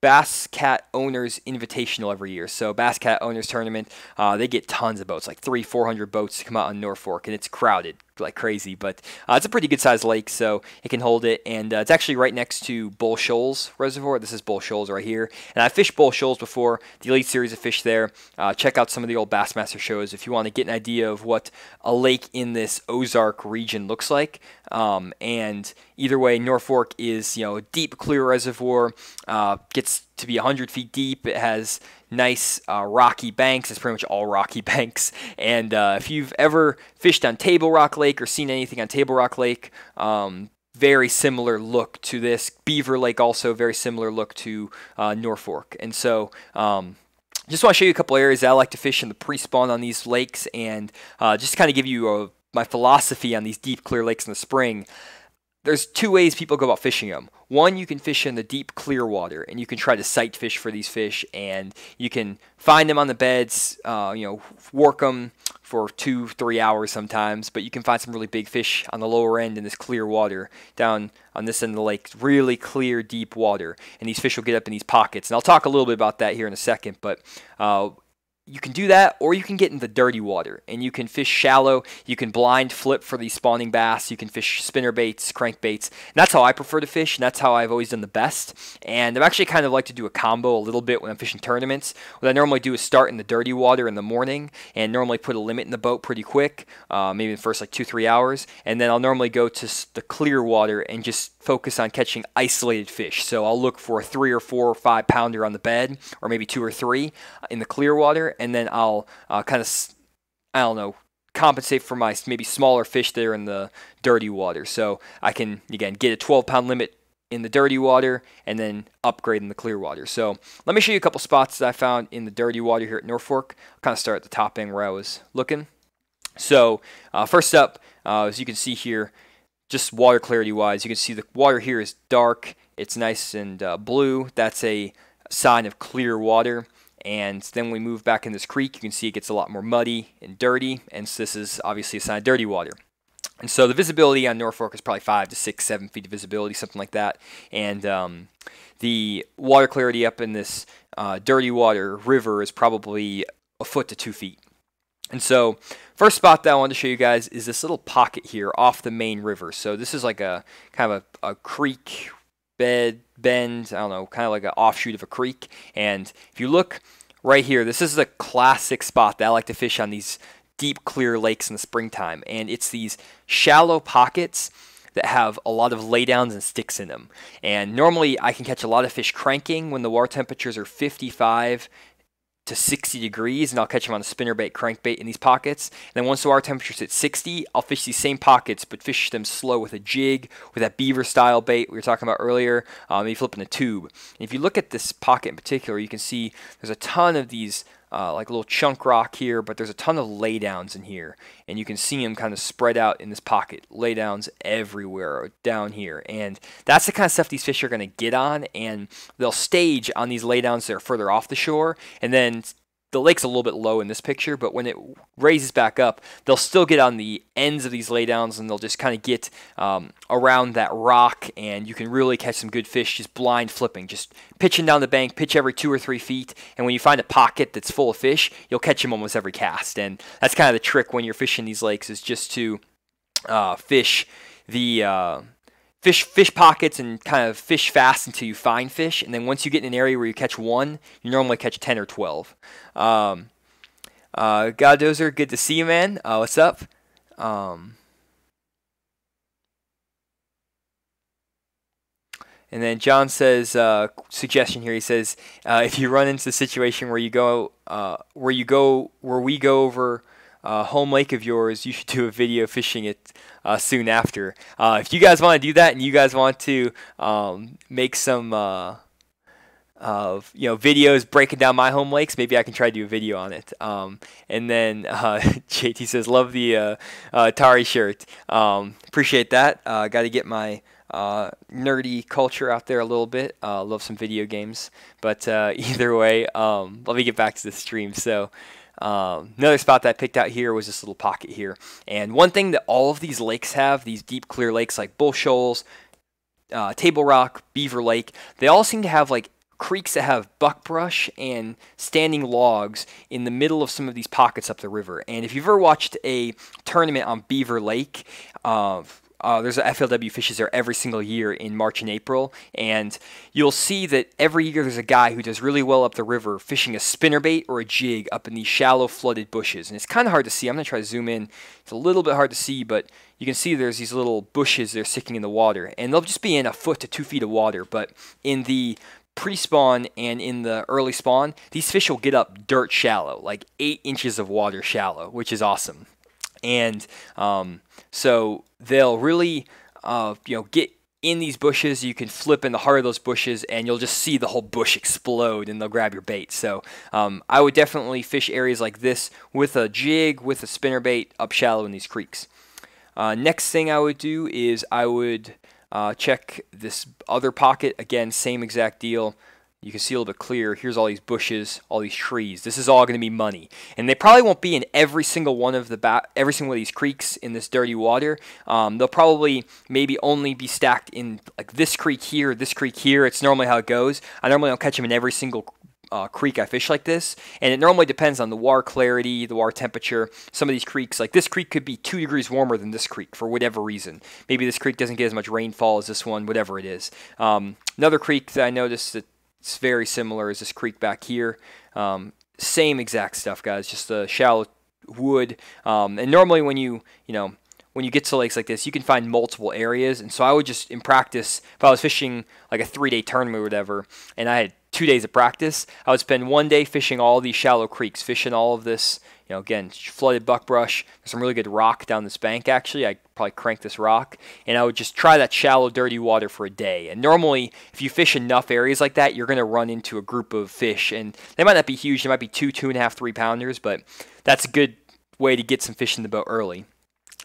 Bass Cat Owners Invitational every year. So Bass Cat Owners Tournament, they get tons of boats, like 300-400 boats to come out on Norfork, and it's crowded like crazy. But it's a pretty good sized lake, so it can hold it. And it's actually right next to Bull Shoals Reservoir. This is Bull Shoals right here. And I fished Bull Shoals before, the Elite Series of fish there. Check out some of the old Bassmaster shows if you want to get an idea of what a lake in this Ozark region looks like. And either way, Norfork is, you know, a deep, clear reservoir. Gets to be 100 feet deep. It has nice rocky banks. It's pretty much all rocky banks. And if you've ever fished on Table Rock Lake or seen anything on Table Rock Lake, very similar look to this. Beaver Lake also very similar look to Norfork. And so just want to show you a couple areas that I like to fish in the pre-spawn on these lakes, and just kind of give you my philosophy on these deep, clear lakes in the spring. There's two ways people go about fishing them. One, you can fish in the deep, clear water, and you can try to sight fish for these fish, and you can find them on the beds, you know, work them for 2-3 hours sometimes, but you can find some really big fish on the lower end in this clear water down on this end of the lake. Really clear, deep water, and these fish will get up in these pockets. And I'll talk a little bit about that here in a second, but you can do that, or you can get in the dirty water, and you can fish shallow. You can blind flip for these spawning bass. You can fish spinner baits, crankbaits. And that's how I prefer to fish, and that's how I've always done the best. And I'm actually kind of like to do a combo a little bit when I'm fishing tournaments. What I normally do is start in the dirty water in the morning, and normally put a limit in the boat pretty quick, maybe in the first like 2-3 hours. And then I'll normally go to the clear water and just focus on catching isolated fish. So I'll look for a 3 or 4 or 5 pounder on the bed, or maybe 2 or 3 in the clear water, and then I'll kind of, I don't know, compensate for my maybe smaller fish there in the dirty water. So I can, again, get a 12-pound limit in the dirty water and then upgrade in the clear water. So let me show you a couple spots that I found in the dirty water here at Norfork. I'll kind of start at the top end where I was looking. So first up, as you can see here, just water clarity wise, you can see the water here is dark. It's nice and blue. That's a sign of clear water. And then we move back in this creek, you can see it gets a lot more muddy and dirty, and so this is obviously a sign of dirty water. And so the visibility on Norfork is probably 5 to 6, 7 feet of visibility, something like that. And the water clarity up in this dirty water river is probably 1 foot to 2 feet. And so first spot that I wanted to show you guys is this little pocket here off the main river. So this is like a kind of a creek bend, I don't know, kind of like an offshoot of a creek. And if you look right here, this is a classic spot that I like to fish on these deep, clear lakes in the springtime. And it's these shallow pockets that have a lot of laydowns and sticks in them. And normally I can catch a lot of fish cranking when the water temperatures are 55 to 60 degrees, and I'll catch them on a spinnerbait, crankbait in these pockets. And then once the water temperature's at 60, I'll fish these same pockets, but fish them slow with a jig, with that beaver style bait we were talking about earlier, maybe flipping a tube. And if you look at this pocket in particular, you can see there's a ton of these like a little chunk rock here, but there's a ton of laydowns in here, and you can see them kind of spread out in this pocket, laydowns everywhere down here. And that's the kind of stuff these fish are going to get on, and they'll stage on these laydowns that are further off the shore, and then the lake's a little bit low in this picture, but when it raises back up, they'll still get on the ends of these laydowns, and they'll just kind of get around that rock, and you can really catch some good fish just blind flipping, just pitching down the bank, pitch every 2 or 3 feet, and when you find a pocket that's full of fish, you'll catch them almost every cast. And that's kind of the trick when you're fishing these lakes, is just to fish the fish pockets and kind of fish fast until you find fish, and then once you get in an area where you catch one, you normally catch 10 or 12. Goddozer, good to see you, man. What's up? And then John says, suggestion here. He says, if you run into the situation where we go over home lake of yours, you should do a video fishing it soon after. If you guys want to do that, and you guys want to make some videos breaking down my home lakes, maybe I can try to do a video on it. And then JT says, love the Atari shirt. Appreciate that. Got to get my nerdy culture out there a little bit. Love some video games. But either way, let me get back to the stream. So another spot that I picked out here was this little pocket here. And one thing that all of these lakes have, these deep clear lakes like Bull Shoals, Table Rock, Beaver Lake, they all seem to have like creeks that have buckbrush and standing logs in the middle of some of these pockets up the river. And if you've ever watched a tournament on Beaver Lake, there's a FLW fishes there every single year in March and April, and you'll see that every year there's a guy who does really well up the river fishing a spinnerbait or a jig up in these shallow flooded bushes. And it's kind of hard to see. I'm going to try to zoom in. It's a little bit hard to see, but you can see there's these little bushes that are sticking in the water, and they'll just be in 1 foot to 2 feet of water. But in the pre-spawn and in the early spawn, these fish will get up dirt shallow, like 8 inches of water shallow, which is awesome. And so they'll really get in these bushes. You can flip in the heart of those bushes and you'll just see the whole bush explode and they'll grab your bait. So I would definitely fish areas like this with a jig, with a spinnerbait up shallow in these creeks. Next thing I would do is I would check this other pocket. Again, same exact deal. You can see a little bit clearer. Here's all these bushes, all these trees. This is all going to be money, and they probably won't be in every single one of these creeks in this dirty water. They'll probably maybe only be stacked in like this creek here, this creek here. It's normally how it goes. I normally don't catch them in every single creek I fish like this, and it normally depends on the water clarity, the water temperature. Some of these creeks, like this creek, could be 2 degrees warmer than this creek for whatever reason. Maybe this creek doesn't get as much rainfall as this one, whatever it is. Another creek that I noticed that it's very similar is this creek back here. Same exact stuff, guys, just a shallow wood. And normally when you get to lakes like this, you can find multiple areas. And so I would just, in practice, if I was fishing like a 3-day tournament or whatever, and I had 2 days of practice, I would spend 1 day fishing all these shallow creeks, fishing all of this, again, flooded buckbrush. There's some really good rock down this bank, actually. I probably crank this rock, and I would just try that shallow, dirty water for a day. And normally, if you fish enough areas like that, you're going to run into a group of fish, and they might not be huge. They might be 2.5, 3-pounders, but that's a good way to get some fish in the boat early.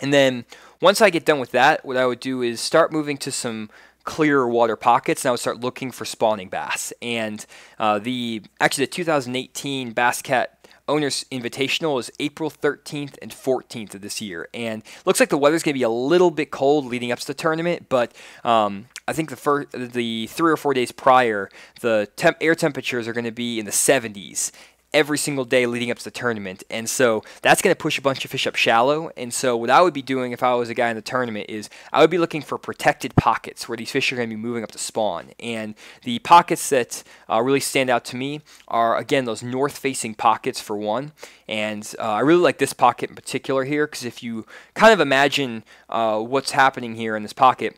And then once I get done with that, what I would do is start moving to some clearer water pockets, and I would start looking for spawning bass. And the 2018 Bass Cat Owners Invitational is April 13th and 14th of this year, and looks like the weather's going to be a little bit cold leading up to the tournament, but I think the 3 or 4 days prior, the air temperatures are going to be in the 70s every single day leading up to the tournament, and so that's going to push a bunch of fish up shallow. And so what I would be doing if I was a guy in the tournament is I would be looking for protected pockets where these fish are going to be moving up to spawn. And the pockets that really stand out to me are, again, those north-facing pockets for one. And I really like this pocket in particular here, because if you kind of imagine what's happening here in this pocket,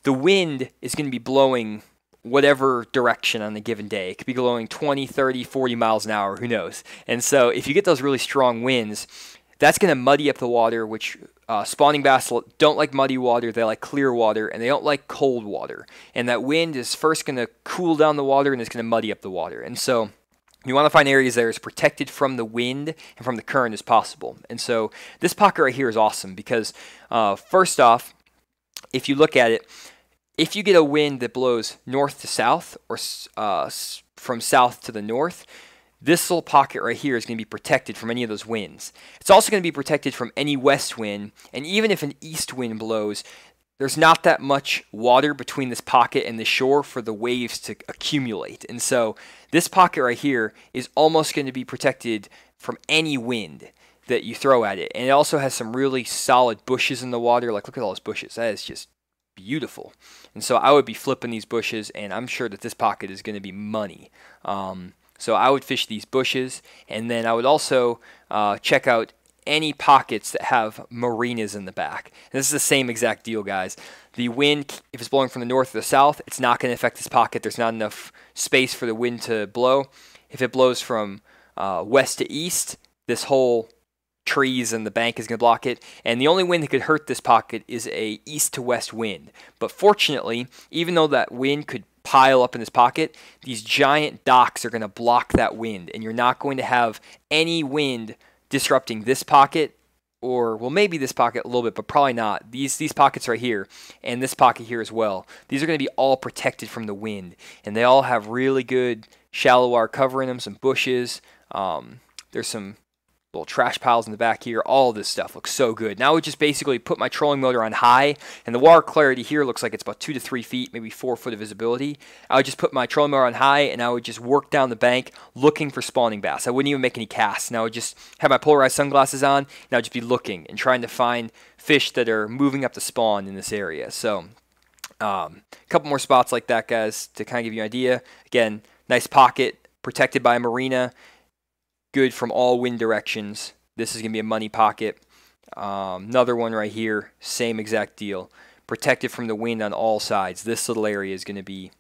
the wind is going to be blowing whatever direction on a given day. It could be blowing 20, 30, 40 miles an hour, who knows. And so if you get those really strong winds, that's going to muddy up the water, which spawning bass don't like muddy water. They like clear water, and they don't like cold water. And that wind is first going to cool down the water, and it's going to muddy up the water. And so you want to find areas that are as protected from the wind and from the current as possible. And so this pocket right here is awesome because, first off, if you look at it, if you get a wind that blows north to south or from south to the north, this little pocket right here is going to be protected from any of those winds. It's also going to be protected from any west wind, and even if an east wind blows, there's not that much water between this pocket and the shore for the waves to accumulate. And so this pocket right here is almost going to be protected from any wind that you throw at it. And it also has some really solid bushes in the water. Like, look at all those bushes. That is just beautiful. And so I would be flipping these bushes, and I'm sure that this pocket is going to be money. So I would fish these bushes, and then I would also check out any pockets that have marinas in the back. And this is the same exact deal, guys. The wind, if it's blowing from the north or the south, it's not going to affect this pocket. There's not enough space for the wind to blow. If it blows from west to east, this whole trees and the bank is going to block it, and the only wind that could hurt this pocket is a east to west wind. But fortunately, even though that wind could pile up in this pocket, these giant docks are going to block that wind, and you're not going to have any wind disrupting this pocket or well, maybe this pocket a little bit, but probably not. These pockets right here and this pocket here as well. These are going to be all protected from the wind, and they all have really good shallow water covering them. Some bushes. There's some little trash piles in the back here. All of this stuff looks so good. Now I would just basically put my trolling motor on high, and the water clarity here looks like it's about 2 to 3 feet, maybe 4 foot of visibility. I would just put my trolling motor on high, and I would just work down the bank looking for spawning bass. I wouldn't even make any casts. And I would just have my polarized sunglasses on, and I would just be looking and trying to find fish that are moving up to spawn in this area. So a couple more spots like that, guys, to kind of give you an idea. Again, nice pocket, protected by a marina. Good from all wind directions. This is going to be a money pocket. Another one right here, same exact deal. Protected from the wind on all sides. This little area is going to be,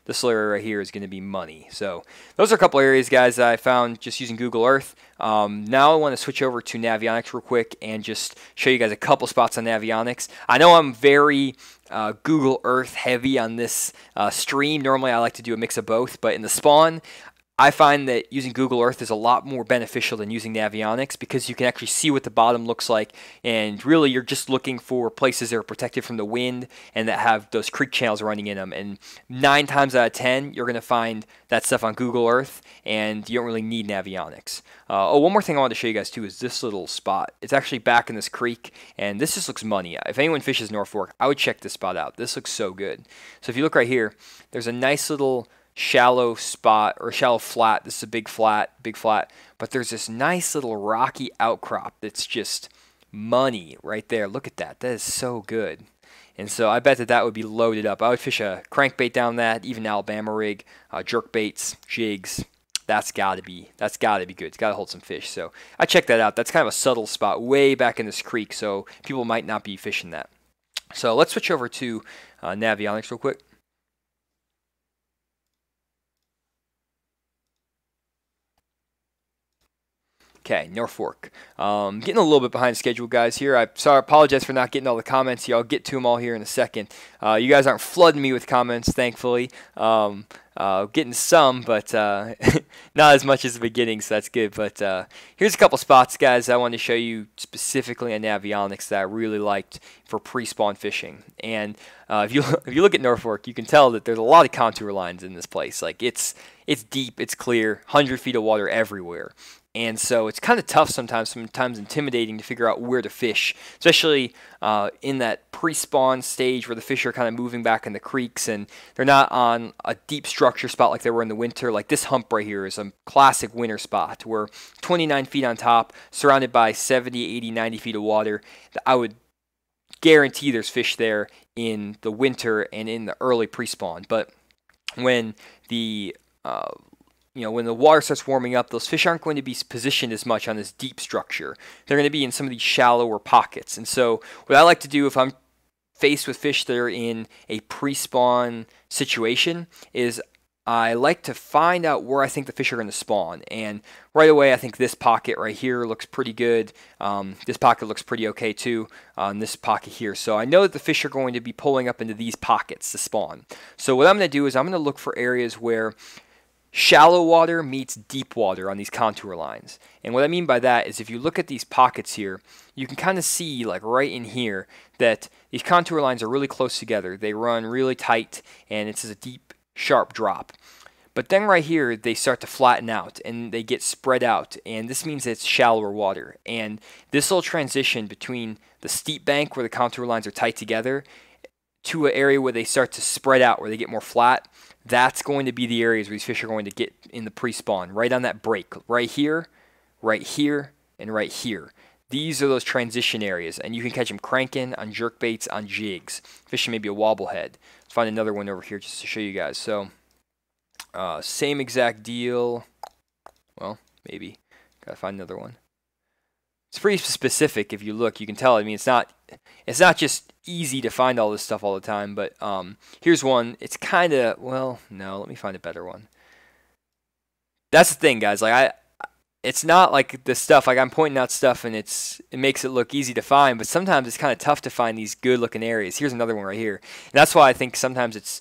this little area right here is going to be money. So those are a couple areas, guys, that I found just using Google Earth. Now I want to switch over to Navionics real quick and just show you guys a couple spots on Navionics. I know I'm very Google Earth heavy on this stream. Normally I like to do a mix of both, but in the spawn, I find that using Google Earth is a lot more beneficial than using Navionics because you can actually see what the bottom looks like, and really you're just looking for places that are protected from the wind and that have those creek channels running in them. And 9 times out of 10, you're going to find that stuff on Google Earth, and you don't really need Navionics. One more thing I wanted to show you guys too is this little spot. It's actually back in this creek, and this just looks money. If anyone fishes Norfork, I would check this spot out. This looks so good. So if you look right here, there's a nice little shallow spot or shallow flat. This is a big flat, but there's this nice little rocky outcrop that's just money right there. Look at that. That is so good. And so I bet that that would be loaded up. I would fish a crankbait down that, even Alabama rig, jerk baits, jigs. That's gotta be good. It's gotta hold some fish. So I checked that out. That's kind of a subtle spot way back in this creek, so people might not be fishing that. So let's switch over to Navionics real quick. Okay, Norfork. Getting a little bit behind schedule, guys, here. I apologize for not getting all the comments here. I'll get to them all here in a second. You guys aren't flooding me with comments, thankfully. Getting some, but not as much as the beginning, so that's good. But here's a couple spots, guys, I wanted to show you specifically on Navionics that I really liked for pre-spawn fishing. And if you look at Norfork, you can tell that there's a lot of contour lines in this place. Like it's deep, it's clear, 100 feet of water everywhere. And so it's kind of tough sometimes intimidating to figure out where to fish, especially in that pre-spawn stage where the fish are kind of moving back in the creeks and they're not on a deep structure spot like they were in the winter. Like this hump right here is a classic winter spot. We're 29 feet on top, surrounded by 70, 80, 90 feet of water. I would guarantee there's fish there in the winter and in the early pre-spawn. But when the when the water starts warming up, those fish aren't going to be positioned as much on this deep structure. They're going to be in some of these shallower pockets. And so what I like to do if I'm faced with fish that are in a pre-spawn situation is I like to find out where I think the fish are going to spawn. And right away, I think this pocket right here looks pretty good. This pocket looks pretty okay too on this pocket here. So I know that the fish are going to be pulling up into these pockets to spawn. So what I'm going to do is I'm going to look for areas where shallow water meets deep water on these contour lines. And what I mean by that is if you look at these pockets here, you can kind of see like right in here that these contour lines are really close together. They run really tight and it's a deep, sharp drop. But then right here, they start to flatten out and they get spread out. And this means that it's shallower water. And this little transition between the steep bank where the contour lines are tight together to an area where they start to spread out, where they get more flat, that's going to be the areas where these fish are going to get in the pre-spawn, right on that break, right here, and right here. These are those transition areas, and you can catch them cranking on jerk baits, on jigs, fishing maybe a wobblehead. Let's find another one over here just to show you guys. So, same exact deal. Well, maybe. Gotta find another one. It's pretty specific if you look. You can tell. I mean, it's not just easy to find all this stuff all the time, but here's one. It's kind of, well, no, let me find a better one. That's the thing, guys. Like it's not like the stuff, like I'm pointing out stuff and it makes it look easy to find, but sometimes it's kind of tough to find these good looking areas. Here's another one right here. And that's why I think sometimes it's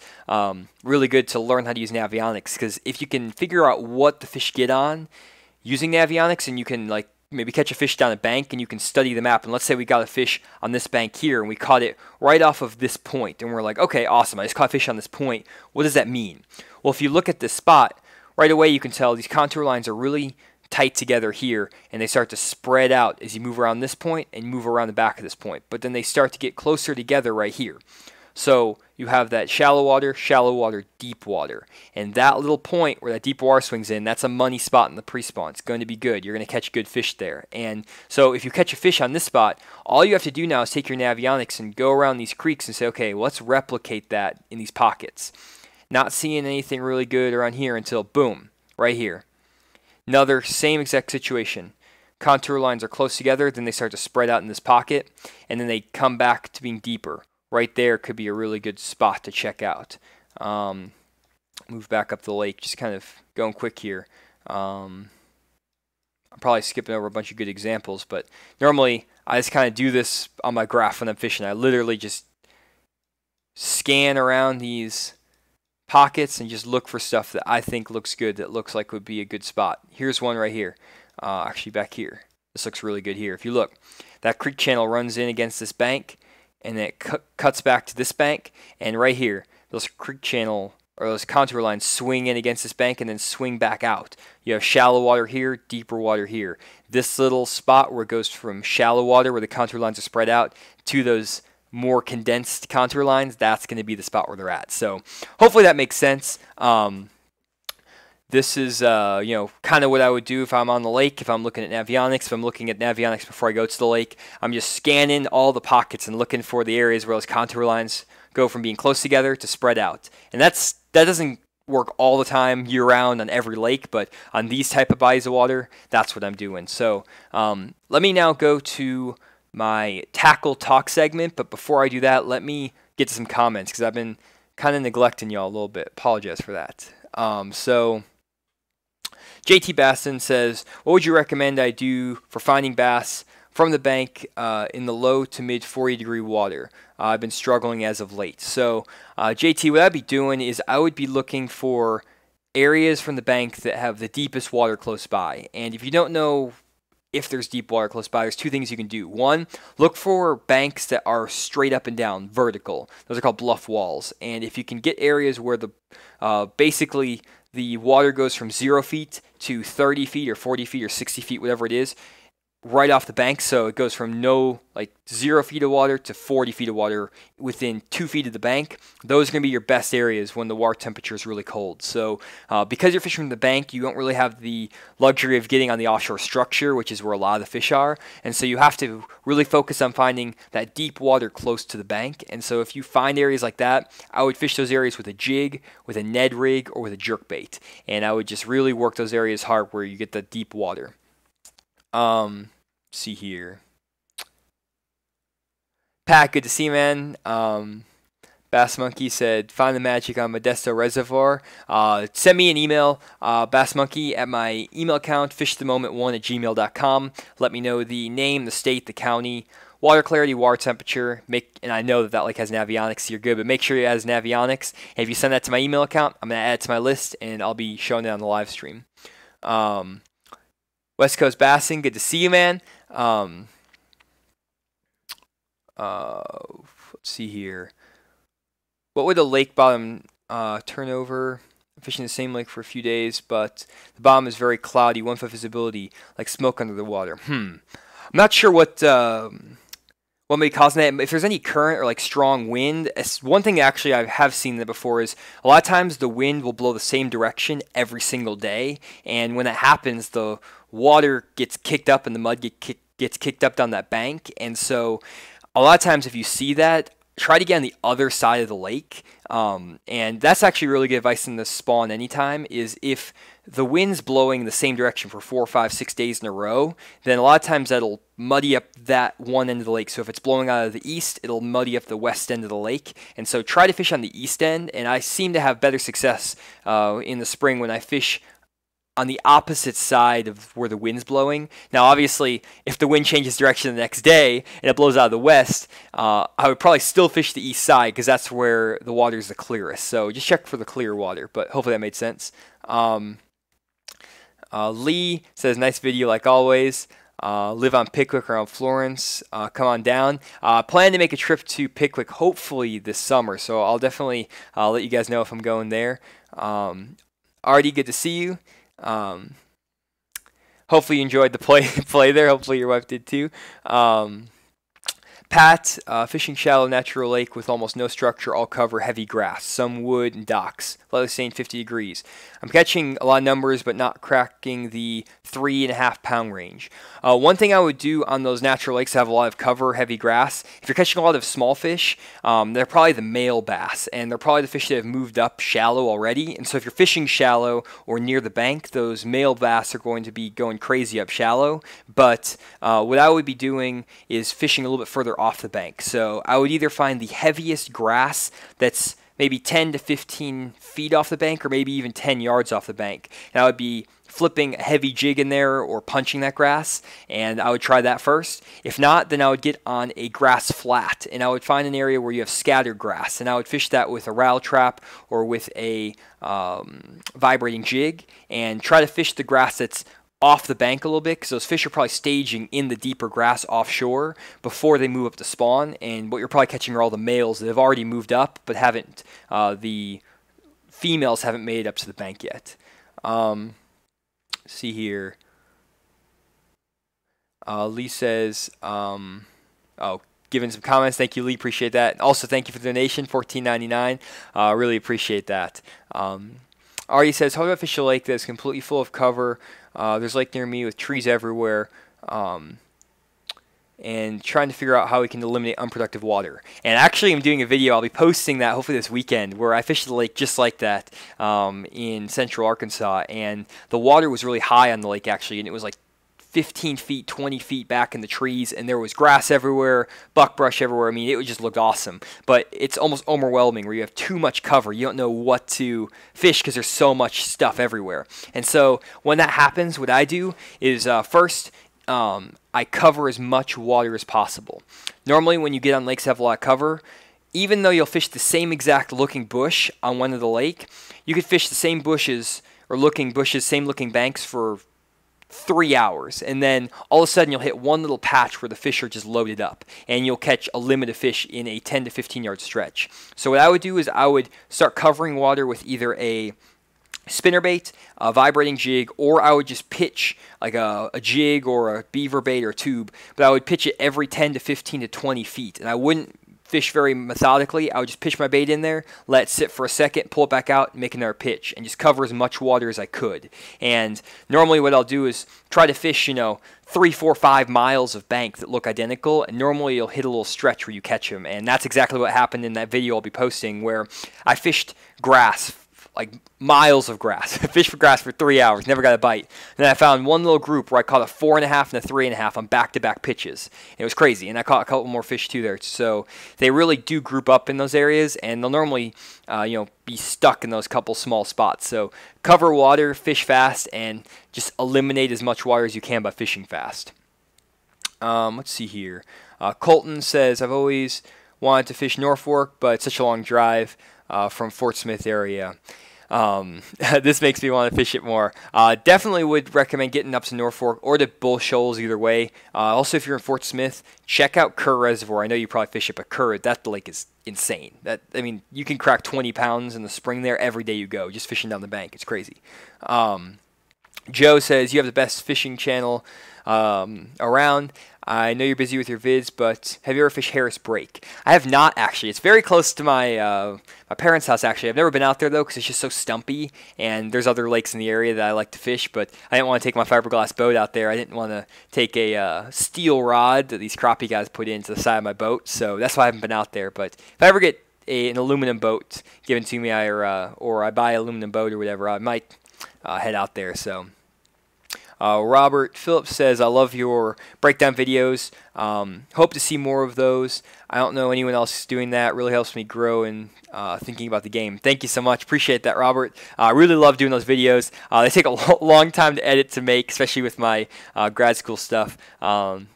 really good to learn how to use Navionics, because if you can figure out what the fish get on using Navionics, and you can like maybe catch a fish down a bank, and you can study the map. And let's say we got a fish on this bank here, and we caught it right off of this point. And we're like, okay, awesome, I just caught a fish on this point. What does that mean? Well, if you look at this spot, right away you can tell these contour lines are really tight together here, and they start to spread out as you move around this point and move around the back of this point. But then they start to get closer together right here. So you have that shallow water, deep water. And that little point where that deep water swings in, that's a money spot in the pre-spawn. It's going to be good. You're going to catch good fish there. And so if you catch a fish on this spot, all you have to do now is take your navionics and go around these creeks and say, okay, well, let's replicate that in these pockets. Not seeing anything really good around here until, boom, right here. Another same exact situation. Contour lines are close together, then they start to spread out in this pocket, and then they come back to being deeper. Right there could be a really good spot to check out. Move back up the lake, just kind of going quick here. I'm probably skipping over a bunch of good examples, but normally I just kind of do this on my graph when I'm fishing. I literally just scan around these pockets and just look for stuff that I think looks good, that looks like would be a good spot. Here's one right here, actually back here. This looks really good here. If you look, that creek channel runs in against this bank, and then it cuts back to this bank, and right here, those creek channel or those contour lines swing in against this bank and then swing back out. You have shallow water here, deeper water here. This little spot where it goes from shallow water where the contour lines are spread out to those more condensed contour lines, that's going to be the spot where they're at. So hopefully that makes sense. This is, kind of what I would do if I'm on the lake, if I'm looking at navionics. If I'm looking at navionics before I go to the lake, I'm just scanning all the pockets and looking for the areas where those contour lines go from being close together to spread out. And that doesn't work all the time, year-round, on every lake, but on these type of bodies of water, that's what I'm doing. So let me now go to my tackle talk segment, but before I do that, let me get to some comments, because I've been kind of neglecting y'all a little bit. Apologize for that. So JT Basson says, what would you recommend I do for finding bass from the bank in the low to mid 40-degree water? I've been struggling as of late. So JT, what I'd be doing is I would be looking for areas from the bank that have the deepest water close by. And if you don't know if there's deep water close by, there's two things you can do. One, look for banks that are straight up and down, vertical. Those are called bluff walls. And if you can get areas where the basically the water goes from 0 feet to 30 feet or 40 feet or 60 feet, whatever it is, right off the bank. So it goes from 0 feet of water to 40 feet of water within 2 feet of the bank. Those are going to be your best areas when the water temperature is really cold. So because you're fishing from the bank, you don't really have the luxury of getting on the offshore structure, which is where a lot of the fish are. And so you have to really focus on finding that deep water close to the bank. And so if you find areas like that, I would fish those areas with a jig, with a Ned rig, or with a jerkbait. And I would just really work those areas hard where you get the deep water. See here. Pat, good to see you, man. Bass Monkey said, find the magic on Modesto Reservoir. Send me an email, bassmonkey, at my email account, fishthemoment1@gmail.com. Let me know the name, the state, the county, water clarity, water temperature. And I know that lake has navionics, so you're good, but make sure it has navionics. And if you send that to my email account, I'm going to add it to my list, and I'll be showing it on the live stream. West Coast Bassing, good to see you, man. Let's see here. What would a lake bottom turnover? I'm fishing the same lake for a few days, but the bottom is very cloudy, 1 foot visibility, like smoke under the water. I'm not sure what may be causing that. If there's any current or like strong wind, one thing actually I have seen that before is a lot of times the wind will blow the same direction every single day, and when that happens, the water gets kicked up and the mud gets kicked up down that bank. And so a lot of times if you see that, try to get on the other side of the lake. And that's actually really good advice in the spawn anytime, is if the wind's blowing the same direction for 4, 5, 6 days in a row, then a lot of times that'll muddy up that one end of the lake. So if it's blowing out of the east, it'll muddy up the west end of the lake. And so try to fish on the east end, and I seem to have better success in the spring when I fish on the opposite side of where the wind's blowing. Now, obviously, if the wind changes direction the next day and it blows out of the west, I would probably still fish the east side because that's where the water is the clearest. So just check for the clear water, but hopefully that made sense. Lee says, nice video like always. live on Pickwick around Florence, come on down. Plan to make a trip to Pickwick hopefully this summer, so I'll definitely let you guys know if I'm going there. Artie, good to see you. Hopefully you enjoyed the play there. Hopefully your wife did too. Pat, fishing shallow natural lake with almost no structure, all cover, heavy grass, some wood and docks. Leather stain 50 degrees. I'm catching a lot of numbers, but not cracking the 3.5 pound range. One thing I would do on those natural lakes that have a lot of cover, heavy grass, if you're catching a lot of small fish, they're probably the male bass, and they're probably the fish that have moved up shallow already. And so if you're fishing shallow or near the bank, those male bass are going to be going crazy up shallow. But what I would be doing is fishing a little bit further off the bank. So I would either find the heaviest grass that's maybe 10 to 15 feet off the bank, or maybe even 10 yards off the bank. And I would be flipping a heavy jig in there or punching that grass, and I would try that first. If not, then I would get on a grass flat, and I would find an area where you have scattered grass, and I would fish that with a rattle trap or with a vibrating jig, and try to fish the grass that's off the bank a little bit, because those fish are probably staging in the deeper grass offshore before they move up to spawn, and what you're probably catching are all the males that have already moved up but haven't, the females haven't made it up to the bank yet. See here. Lee says, giving some comments. Thank you, Lee. Appreciate that. Also, thank you for the donation, $14.99. Really appreciate that. Artie says, how do I fish a lake that's completely full of cover? There's a lake near me with trees everywhere, and trying to figure out how we can eliminate unproductive water. And actually, I'm doing a video. I'll be posting that hopefully this weekend, where I fished the lake just like that in central Arkansas, and the water was really high on the lake actually, and it was like 15 feet, 20 feet back in the trees, and there was grass everywhere, buckbrush everywhere. I mean, it just looked awesome. But it's almost overwhelming where you have too much cover. You don't know what to fish because there's so much stuff everywhere. And so when that happens, what I do is first, I cover as much water as possible. Normally when you get on lakes that have a lot of cover, even though you'll fish the same exact looking bush on one of the lake, you could fish the same bushes or looking bushes, same looking banks for 3 hours, and then all of a sudden you'll hit one little patch where the fish are just loaded up, and you'll catch a limit of fish in a 10 to 15 yard stretch. So what I would do is I would start covering water with either a spinnerbait, a vibrating jig, or I would just pitch like a jig or a beaver bait or a tube, but I would pitch it every 10 to 15 to 20 feet, and I wouldn't fish very methodically. I would just pitch my bait in there, let it sit for a second, pull it back out, and make another pitch, and just cover as much water as I could. And normally what I'll do is try to fish, 3, 4, 5 miles of bank that look identical, and normally you'll hit a little stretch where you catch them, and that's exactly what happened in that video I'll be posting, where I fished grass, like miles of grass. I fished for grass for 3 hours, never got a bite. Then I found one little group where I caught a 4.5 and a 3.5 on back-to-back pitches. It was crazy, and I caught a couple more fish too there. So they really do group up in those areas, and they'll normally, be stuck in those couple small spots. So cover water, fish fast, and just eliminate as much water as you can by fishing fast. Let's see here. Colton says, I've always wanted to fish Norfork, but it's such a long drive from Fort Smith area. This makes me want to fish it more. Definitely would recommend getting up to Norfork or to Bull Shoals either way. Also, if you're in Fort Smith, check out Kerr Reservoir. I know you probably fish it, but Kerr, that lake is insane. You can crack 20 pounds in the spring there every day you go, just fishing down the bank. It's crazy. Joe says, you have the best fishing channel around. I know you're busy with your vids, but have you ever fished Harris Break? I have not, actually. It's very close to my my parents' house, actually. I've never been out there, though, because it's just so stumpy, and there's other lakes in the area that I like to fish, but I didn't want to take my fiberglass boat out there. I didn't want to take a steel rod that these crappie guys put into the side of my boat, so that's why I haven't been out there. But if I ever get an aluminum boat given to me, or I buy an aluminum boat or whatever, I might head out there, so... Robert Phillips says, I love your breakdown videos. Hope to see more of those. I don't know anyone else doing that. Really helps me grow in thinking about the game. Thank you so much. Appreciate that, Robert. I really love doing those videos. They take a long time to edit, to make, especially with my grad school stuff.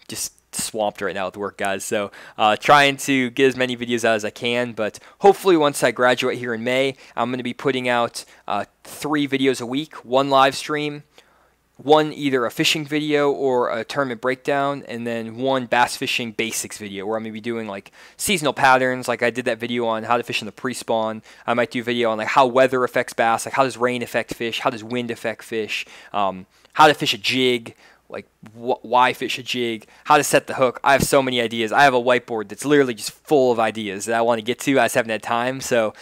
Just swamped right now with work, guys. So trying to get as many videos out as I can, but hopefully once I graduate here in May, I'm going to be putting out 3 videos a week, 1 live stream, one either a fishing video or a tournament breakdown, and then one bass fishing basics video where I'm going to be doing like seasonal patterns. Like I did that video on how to fish in the pre-spawn. I might do a video on like how weather affects bass, like how does rain affect fish, how does wind affect fish, how to fish a jig, like why fish a jig, how to set the hook. I have so many ideas. I have a whiteboard that's literally just full of ideas that I want to get to. I just haven't had time. So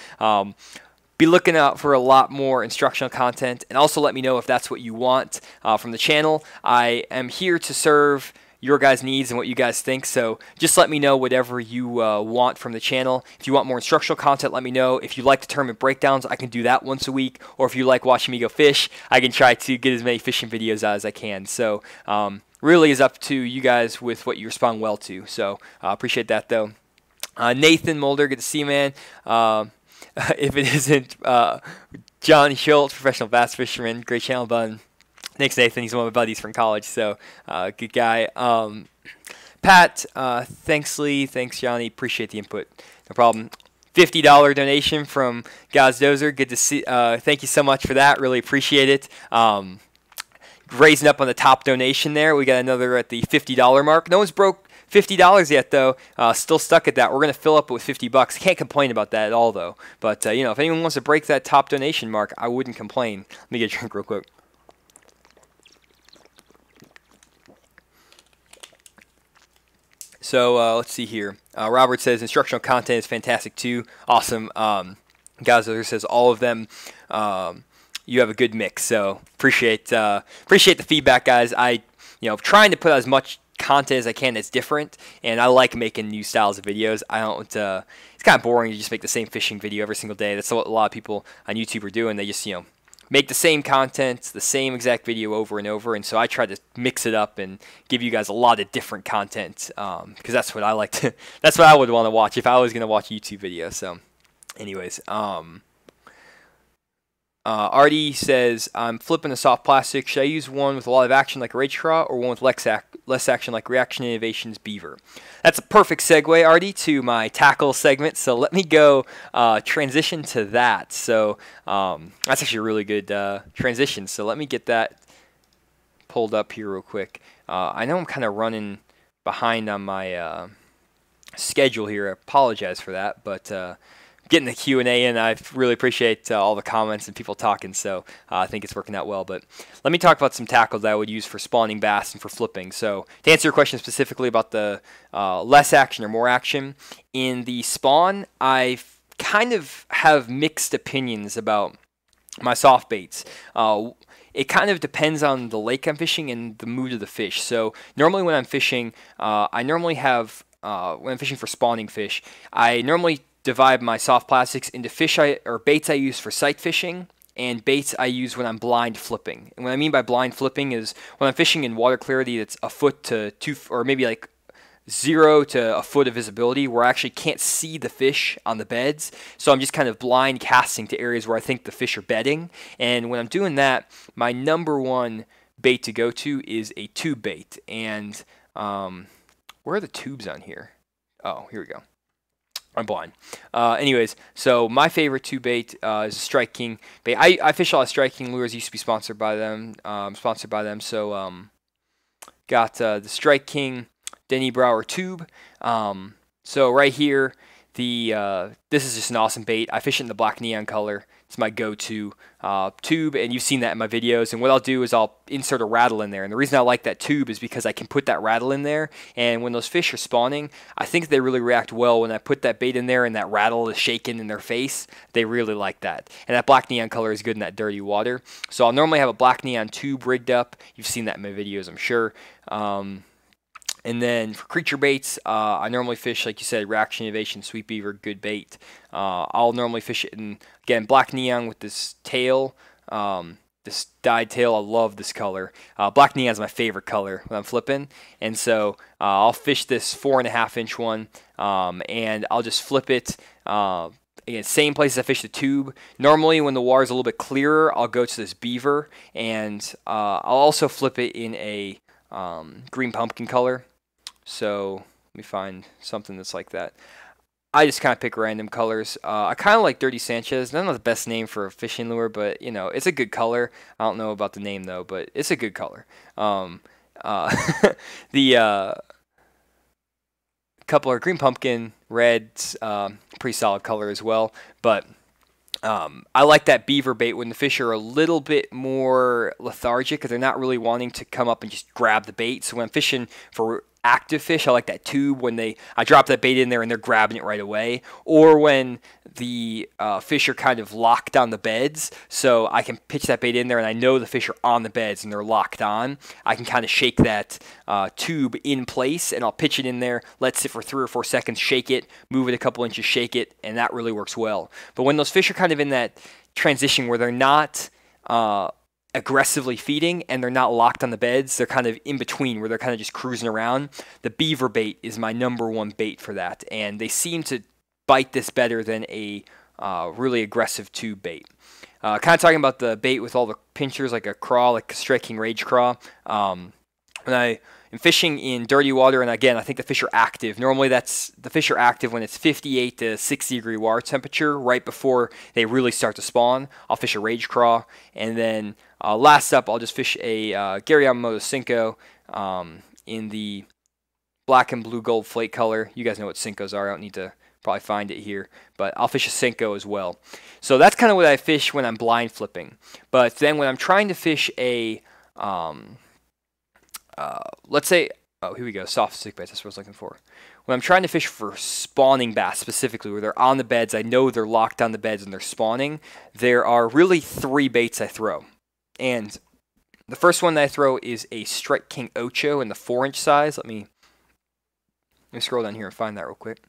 be looking out for a lot more instructional content, and also let me know if that's what you want from the channel. I am here to serve your guys' needs and what you guys think, so just let me know whatever you want from the channel. If you want more instructional content, let me know. If you like the tournament breakdowns, I can do that once a week, or if you like watching me go fish, I can try to get as many fishing videos out as I can. So really is up to you guys with what you respond well to, so appreciate that though. Nathan Mulder, good to see you, man. If it isn't John Schultz, professional bass fisherman, great channel, bud. Thanks, Nathan. He's one of my buddies from college, so good guy. Pat, thanks, Lee. Thanks, Johnny. Appreciate the input. No problem. $50 donation from Gazdozer. Good to see. Thank you so much for that. Really appreciate it. Raising up on the top donation there. We got another at the $50 mark. No one's broke $50 yet though. Still stuck at that. We're gonna fill up with $50. Can't complain about that at all though. But you know, if anyone wants to break that top donation mark, I wouldn't complain. Let me get a drink real quick. So let's see here. Robert says instructional content is fantastic too. Awesome. Gazer says all of them. You have a good mix. So appreciate the feedback, guys. Trying to put out as much content as I can that's different, and I like making new styles of videos. I don't it's kind of boring to just make the same fishing video every single day. That's what a lot of people on YouTube are doing. They just make the same content, the same exact video over and over, and so I try to mix it up and give you guys a lot of different content because that's what I like to that's what I would want to watch if I was going to watch a YouTube video. So anyways, Artie says, I'm flipping a soft plastic. Should I use one with a lot of action like a Rage Craw or one with less action like Reaction Innovations Beaver? That's a perfect segue, Artie, to my tackle segment. So let me go transition to that. So that's actually a really good transition. So let me get that pulled up here real quick. I know I'm kind of running behind on my schedule here. I apologize for that, but getting the Q&A in. I really appreciate all the comments and people talking, so I think it's working out well. But let me talk about some tackles that I would use for spawning bass and for flipping. So to answer your question specifically about the less action or more action, in the spawn, I kind of have mixed opinions about my soft baits. It kind of depends on the lake I'm fishing and the mood of the fish. So normally when I'm fishing, I normally have, when I'm fishing for spawning fish, I normally divide my soft plastics into baits I use for sight fishing and baits I use when I'm blind flipping. And what I mean by blind flipping is when I'm fishing in water clarity that's a foot to 2, or maybe like 0 to a foot of visibility where I actually can't see the fish on the beds. So I'm just kind of blind casting to areas where I think the fish are bedding. And when I'm doing that, my number one bait to go to is a tube bait. And where are the tubes on here? Oh, here we go. I'm blind. Anyways, so my favorite tube bait is a Strike King bait. I fish a lot of Strike King lures. Used to be sponsored by them. So got the Strike King Denny Brower tube. So right here, this is just an awesome bait. I fish it in the black neon color. It's my go-to tube, and you've seen that in my videos. And what I'll do is I'll insert a rattle in there. And the reason I like that tube is because I can put that rattle in there, and when those fish are spawning, I think they really react well when I put that bait in there and that rattle is shaking in their face. They really like that. And that black neon color is good in that dirty water. So I'll normally have a black neon tube rigged up. You've seen that in my videos, I'm sure. And then for creature baits, I normally fish, like you said, Reaction Innovation, Sweet Beaver, good bait. I'll normally fish it in, again, black neon with this tail, this dyed tail. I love this color. Black neon is my favorite color when I'm flipping. And so I'll fish this 4.5-inch one, and I'll just flip it. Again, same place I fish the tube. Normally, when the water is a little bit clearer, I'll go to this beaver, and I'll also flip it in a green pumpkin color. So let me find something that's like that. I just kind of pick random colors. I kind of like Dirty Sanchez. Not the best name for a fishing lure, but you know, it's a good color. I don't know about the name though, but it's a good color. Uh, the couple are green pumpkin, reds, pretty solid color as well. But I like that beaver bait when the fish are a little bit more lethargic because they're not really wanting to come up and just grab the bait. So when I'm fishing for active fish, I like that tube when I drop that bait in there and they're grabbing it right away. Or when the fish are kind of locked on the beds, so I can pitch that bait in there and I know the fish are on the beds and they're locked on. I can kind of shake that tube in place and I'll pitch it in there, let it sit for 3 or 4 seconds, shake it, move it a couple inches, shake it, and that really works well. But when those fish are kind of in that transition where they're not aggressively feeding and they're not locked on the beds, they're kind of in between where they're kind of just cruising around, the beaver bait is my #1 bait for that, and they seem to bite this better than a really aggressive tube bait. Kind of talking about the bait with all the pinchers, like a craw, like a striking rage craw. When I am fishing in dirty water, and again, I think the fish are active. Normally, the fish are active when it's 58 to 60 degree water temperature, right before they really start to spawn. I'll fish a rage craw, and then last up, I'll just fish a Gary Yamamoto Cinco in the black and blue gold flake color. You guys know what Cincos are. I don't need to probably find it here, but I'll fish a Cinco as well. So that's kind of what I fish when I'm blind flipping. But then when I'm trying to fish a let's say, oh, here we go, soft stick baits, that's what I was looking for. When I'm trying to fish for spawning bass specifically, where they're on the beds, I know they're locked on the beds and they're spawning, there are really 3 baits I throw. And the first one that I throw is a Strike King Ocho in the 4-inch size. Let me scroll down here and find that real quick.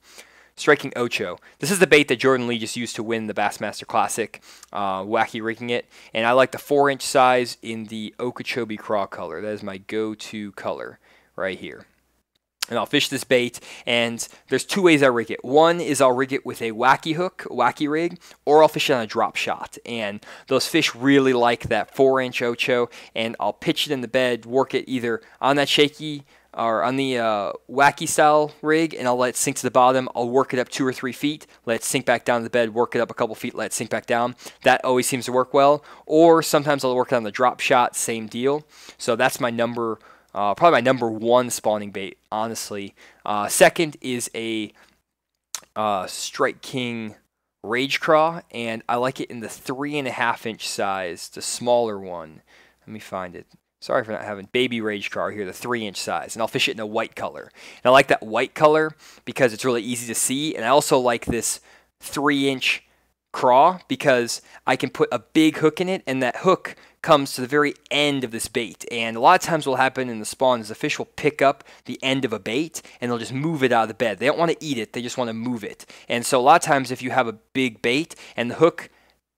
Strike King Ocho. This is the bait that Jordan Lee just used to win the Bassmaster Classic, wacky rigging it. And I like the 4-inch size in the Okeechobee Craw color. That is my go-to color right here. And I'll fish this bait, and there's 2 ways I rig it. One is I'll rig it with a wacky hook, wacky rig, or I'll fish it on a drop shot. And those fish really like that 4-inch Ocho, and I'll pitch it in the bed, work it either on that shaky or on the wacky style rig, and I'll let it sink to the bottom. I'll work it up 2 or 3 feet, let it sink back down to the bed, work it up a couple feet, let it sink back down. That always seems to work well. Or sometimes I'll work it on the drop shot, same deal. So that's my probably my #1 spawning bait, honestly. Second is a Strike King Rage Craw, and I like it in the 3.5-inch size, the smaller one. Let me find it. Sorry for not having baby Rage Craw here, the 3-inch size, and I'll fish it in a white color. And I like that white color because it's really easy to see, and I also like this 3-inch craw because I can put a big hook in it, and that hook comes to the very end of this bait. And a lot of times what will happen in the spawn is the fish will pick up the end of a bait and they'll just move it out of the bed. They don't want to eat it, they just want to move it. And so a lot of times if you have a big bait and the hook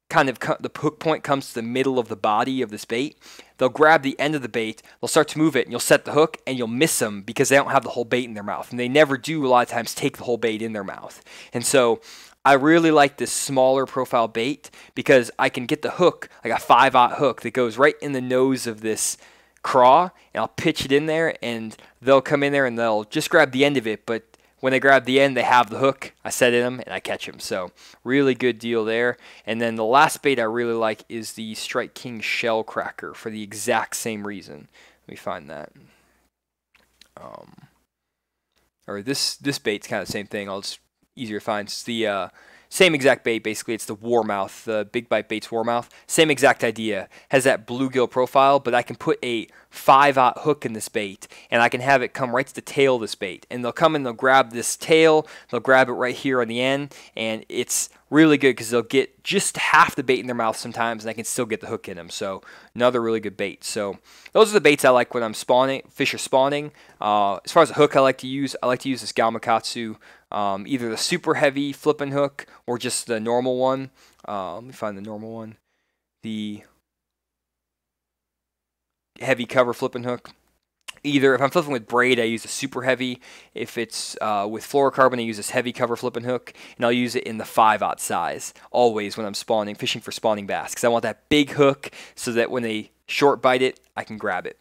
the hook point comes to the middle of the body of this bait, they'll grab the end of the bait, they'll start to move it, and you'll set the hook, and you'll miss them because they don't have the whole bait in their mouth. And they never do, a lot of times, take the whole bait in their mouth. And so I really like this smaller profile bait because I can get the hook, like a 5/0 hook that goes right in the nose of this craw, and I'll pitch it in there, and they'll come in there, and they'll just grab the end of it, but when they grab the end, they have the hook. I set in them, and I catch them. So really good deal there. And then the last bait I really like is the Strike King Shell Cracker for the exact same reason. Let me find that. Or this bait's kind of the same thing. It's easier to find. It's the same exact bait, basically. It's the Warmouth, the Big Bite Baits Warmouth. Same exact idea. Has that bluegill profile, but I can put a 5/0 hook in this bait, and I can have it come right to the tail of this bait. And they'll come and they'll grab this tail, they'll grab it right here on the end, and it's really good because they'll get just half the bait in their mouth sometimes, and I can still get the hook in them. So another really good bait. So those are the baits I like when I'm spawning, fish are spawning. As far as a hook I like to use this Gamakatsu, either the super heavy flipping hook or just the normal one. Let me find the normal one. The heavy cover flipping hook. Either if I'm flipping with braid, I use a super heavy. If it's with fluorocarbon, I use this heavy cover flipping hook, and I'll use it in the 5/0 size always when I'm spawning, fishing for spawning bass, because I want that big hook so that when they short bite it, I can grab it.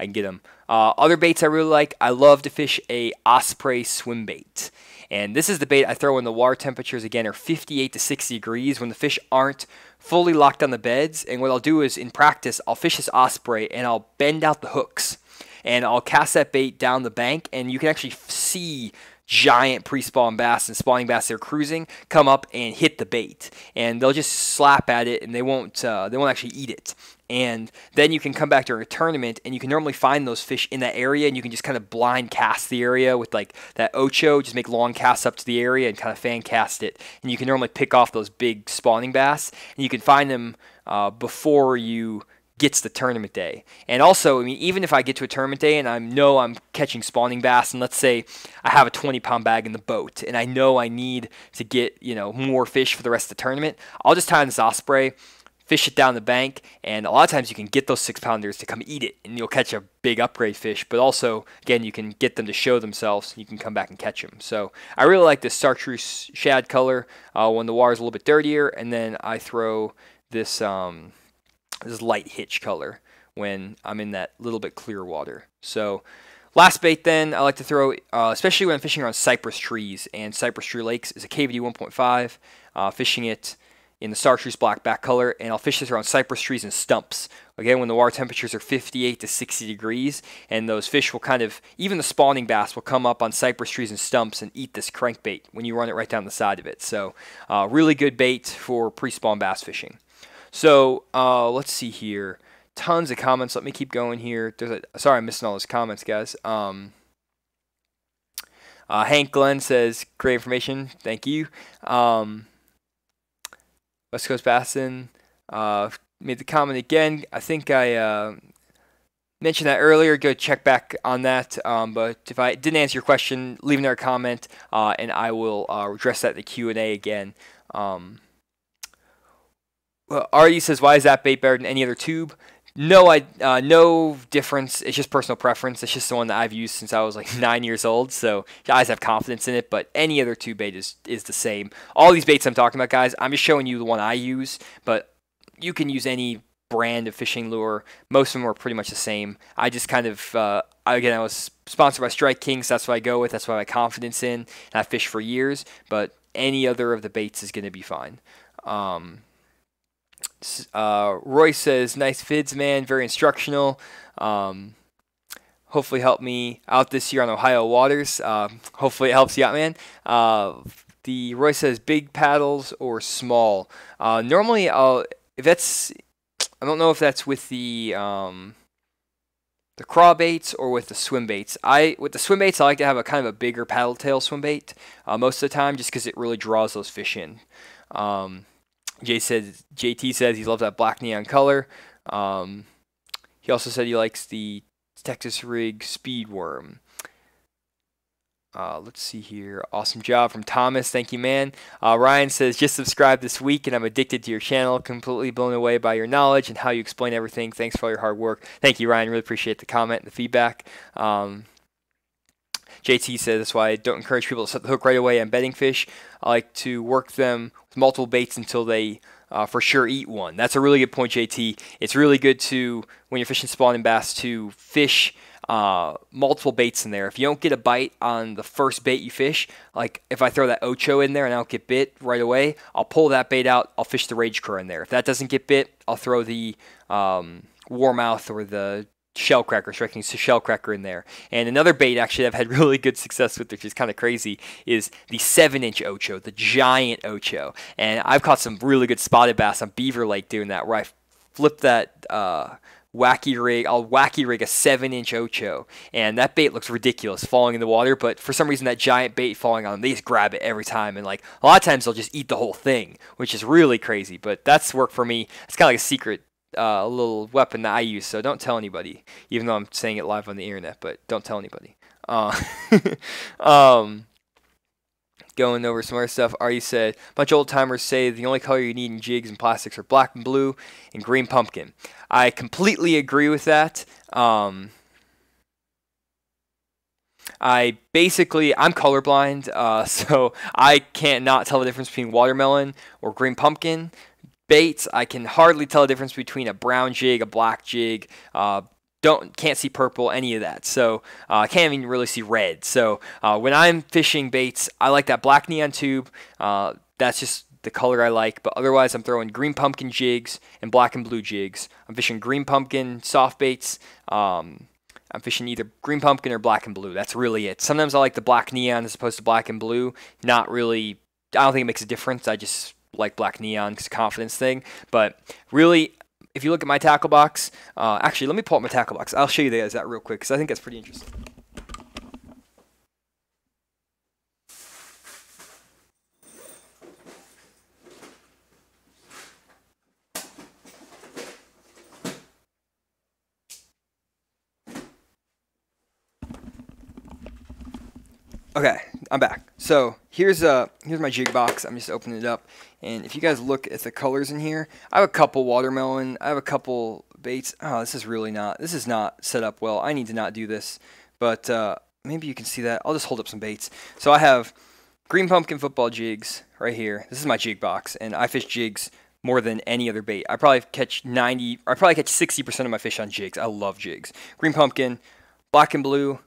I can get them. Other baits I really like, I love to fish a osprey swim bait. And this is the bait I throw when the water temperatures, again, are 58 to 60 degrees, when the fish aren't fully locked on the beds. And what I'll do is, in practice, I'll fish this osprey and I'll bend out the hooks. And I'll cast that bait down the bank, and you can actually see giant pre-spawn bass and spawning bass that are cruising come up and hit the bait, and they'll just slap at it, and they won't actually eat it. And then you can come back during a tournament, and you can normally find those fish in that area, and you can just kind of blind cast the area with like that ocho, just make long casts up to the area and kind of fan cast it, and you can normally pick off those big spawning bass, and you can find them before you gets the tournament day. And also, I mean, even if I get to a tournament day and I know I'm catching spawning bass, and let's say I have a 20-pound bag in the boat and I know I need to get, more fish for the rest of the tournament, I'll just tie on this osprey, fish it down the bank, and a lot of times you can get those 6-pounders to come eat it, and you'll catch a big upgrade fish. But also, again, you can get them to show themselves, and you can come back and catch them. So I really like this chartreuse shad color when the water's a little bit dirtier, and then I throw this this light hitch color when I'm in that little bit clearer water. So last bait then I like to throw, especially when I'm fishing around cypress trees, and cypress tree lakes, is a KVD 1.5, fishing it in the chartreuse black back color, and I'll fish this around cypress trees and stumps. Again, when the water temperatures are 58 to 60 degrees, and those fish will even the spawning bass will come up on cypress trees and stumps and eat this crankbait when you run it right down the side of it. So really good bait for pre-spawn bass fishing. So let's see here. Tons of comments. Let me keep going here. Sorry, I'm missing all those comments, guys. Hank Glenn says, great information. Thank you. West Coast Bassin made the comment again. I think I mentioned that earlier. Go check back on that. But if I didn't answer your question, leave another comment, and I will address that in the Q&A again. Artie says, why is that bait better than any other tube? No, no difference. It's just personal preference. It's just the one that I've used since I was like 9 years old. So I always have confidence in it. But any other tube bait is the same. All these baits I'm talking about, guys, I'm just showing you the one I use. But you can use any brand of fishing lure. Most of them are pretty much the same. I just kind of, again, I was sponsored by Strike King, so that's what I go with. That's what I have confidence in. And I fished for years. But any other of the baits is going to be fine. Roy says, nice vids, man, very instructional. Hopefully help me out this year on Ohio waters. Hopefully it helps you out, man. The Roy says, big paddles or small. Normally, if that's, I don't know if that's with the craw baits or with the swim baits. With the swim baits, I like to have a kind of a bigger paddle tail swim bait most of the time, just because it really draws those fish in. JT says he loves that black neon color. He also said he likes the Texas Rig Speedworm. Let's see here. Awesome job from Thomas. Thank you, man. Ryan says, just subscribed this week, and I'm addicted to your channel. Completely blown away by your knowledge and how you explain everything. Thanks for all your hard work. Thank you, Ryan. Really appreciate the comment and the feedback. JT says, that's why I don't encourage people to set the hook right away on bedding fish. I like to work them with multiple baits until they for sure eat one. That's a really good point, JT. It's really good to, when you're fishing spawning bass, to fish multiple baits in there. If you don't get a bite on the first bait you fish, like if I throw that ocho in there and I don't get bit right away, I'll pull that bait out, I'll fish the rage cur in there. If that doesn't get bit, I'll throw the warmouth or the shell cracker, striking shell cracker in there. And another bait actually I've had really good success with, which is kind of crazy, is the 7-inch ocho, the giant ocho. And I've caught some really good spotted bass on Beaver Lake doing that, where I flip that wacky rig. I'll wacky rig a 7-inch ocho, and that bait looks ridiculous falling in the water, but for some reason that giant bait falling on them, they just grab it every time, and like a lot of times they'll just eat the whole thing, which is really crazy. But that's worked for me. It's kind of like a secret a little weapon that I use, so don't tell anybody, even though I'm saying it live on the internet, but don't tell anybody. Going over some other stuff, Artie said, a bunch of old timers say the only color you need in jigs and plastics are black and blue and green pumpkin. I completely agree with that. I'm colorblind, so I can't not tell the difference between watermelon or green pumpkin. Baits, I can hardly tell the difference between a brown jig, a black jig, can't see purple, any of that. So I can't even really see red. So when I'm fishing baits, I like that black neon tube. That's just the color I like. But otherwise, I'm throwing green pumpkin jigs and black and blue jigs. I'm fishing green pumpkin soft baits. I'm fishing either green pumpkin or black and blue. That's really it. Sometimes I like the black neon as opposed to black and blue. Not really. I don't think it makes a difference. I just like black neon because it's a confidence thing. But really, if you look at my tackle box, actually, let me pull up my tackle box. I'll show you guys that real quick because I think that's pretty interesting. Okay, I'm back. So here's my jig box. I'm just opening it up, and if you guys look at the colors in here, I have a couple watermelon. I have a couple baits. Oh, this is not set up well. I need to not do this, but maybe you can see that. I'll just hold up some baits. So I have green pumpkin football jigs right here. This is my jig box, and I fish jigs more than any other bait. I probably catch 60% of my fish on jigs. I love jigs. Green pumpkin, black and blue,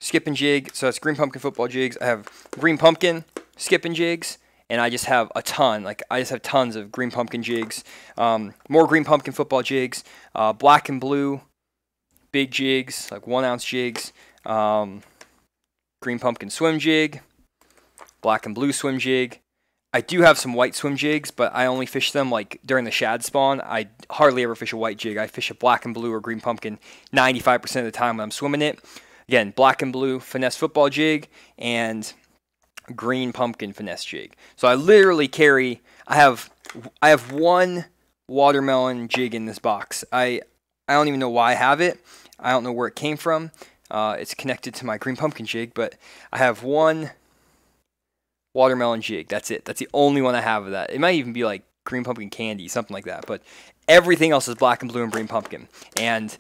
skip and jig. So it's green pumpkin football jigs. I have green pumpkin, skip and jigs, and I just have a ton. Like, I just have tons of green pumpkin jigs. More green pumpkin football jigs. Black and blue big jigs, like 1 ounce jigs. Green pumpkin swim jig. Black and blue swim jig. I do have some white swim jigs, but I only fish them like during the shad spawn. I hardly ever fish a white jig. I fish a black and blue or green pumpkin 95% of the time when I'm swimming it. Again, black and blue finesse football jig and green pumpkin finesse jig. So I literally carry, I have one watermelon jig in this box. I don't even know why I have it. I don't know where it came from. It's connected to my green pumpkin jig, but I have one watermelon jig. That's it. That's the only one I have of that. It might even be like green pumpkin candy, something like that. But everything else is black and blue and green pumpkin. And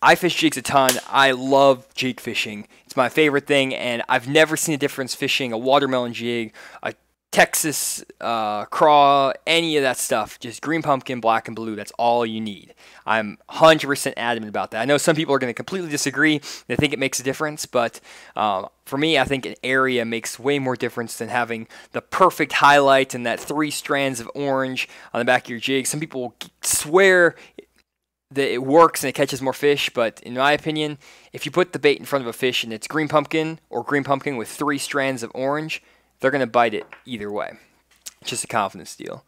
I fish jigs a ton. I love jig fishing. It's my favorite thing, and I've never seen a difference fishing a watermelon jig, a Texas craw, any of that stuff. Just green pumpkin, black and blue. That's all you need. I'm 100% adamant about that. I know some people are going to completely disagree. They think it makes a difference, but for me, I think an area makes way more difference than having the perfect highlight and that 3 strands of orange on the back of your jig. Some people swear that it works and it catches more fish, but in my opinion, if you put the bait in front of a fish and it's green pumpkin or green pumpkin with 3 strands of orange, they're going to bite it either way. It's just a confidence deal.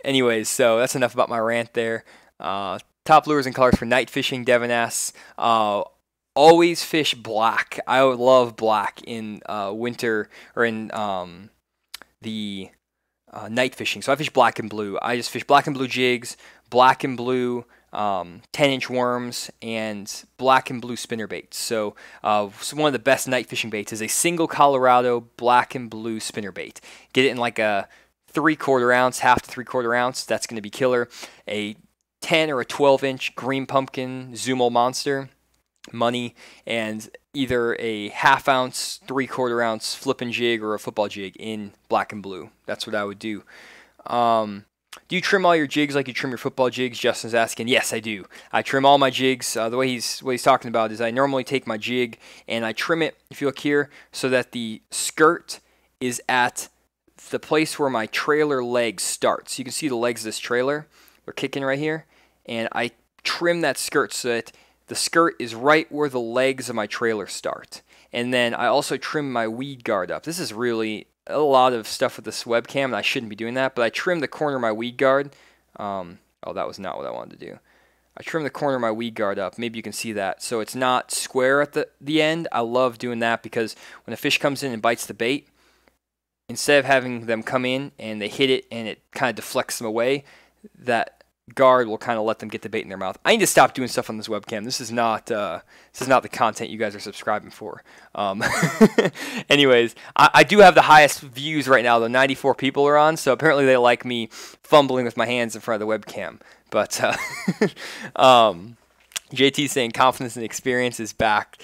Anyways, so that's enough about my rant there. Top lures and colors for night fishing, Devin asks. Always fish black. I would love black in winter or in the night fishing. So I fish black and blue. I just fish black and blue jigs, black and blue 10-inch worms, and black and blue spinner baits. So one of the best night fishing baits is a single Colorado black and blue spinner bait. Get it in like a 3/4 ounce, half to 3/4 ounce. That's going to be killer. A 10 or a 12-inch green pumpkin Zumal monster, money, and either a 1/2 ounce, 3/4 ounce flipping jig or a football jig in black and blue. That's what I would do. Do you trim all your jigs like you trim your football jigs? Justin's asking. Yes, I do. I trim all my jigs. The way he's talking about is I normally take my jig and I trim it, if you look here, so that the skirt is at the place where my trailer leg starts. You can see the legs of this trailer. They're kicking right here. And I trim that skirt so that the skirt is right where the legs of my trailer start. And then I also trim my weed guard up. This is really a lot of stuff with this webcam, and I shouldn't be doing that, but I trim the corner of my weed guard. Oh, that was not what I wanted to do. I trim the corner of my weed guard up. Maybe you can see that. So it's not square at the end. I love doing that because when a fish comes in and bites the bait, instead of having them come in and they hit it and it kind of deflects them away, that guard will kind of let them get the bait in their mouth. I need to stop doing stuff on this webcam. This is not the content you guys are subscribing for. Anyways, I do have the highest views right now, though 94 people are on, so apparently they like me fumbling with my hands in front of the webcam. But JT saying confidence and experience is back.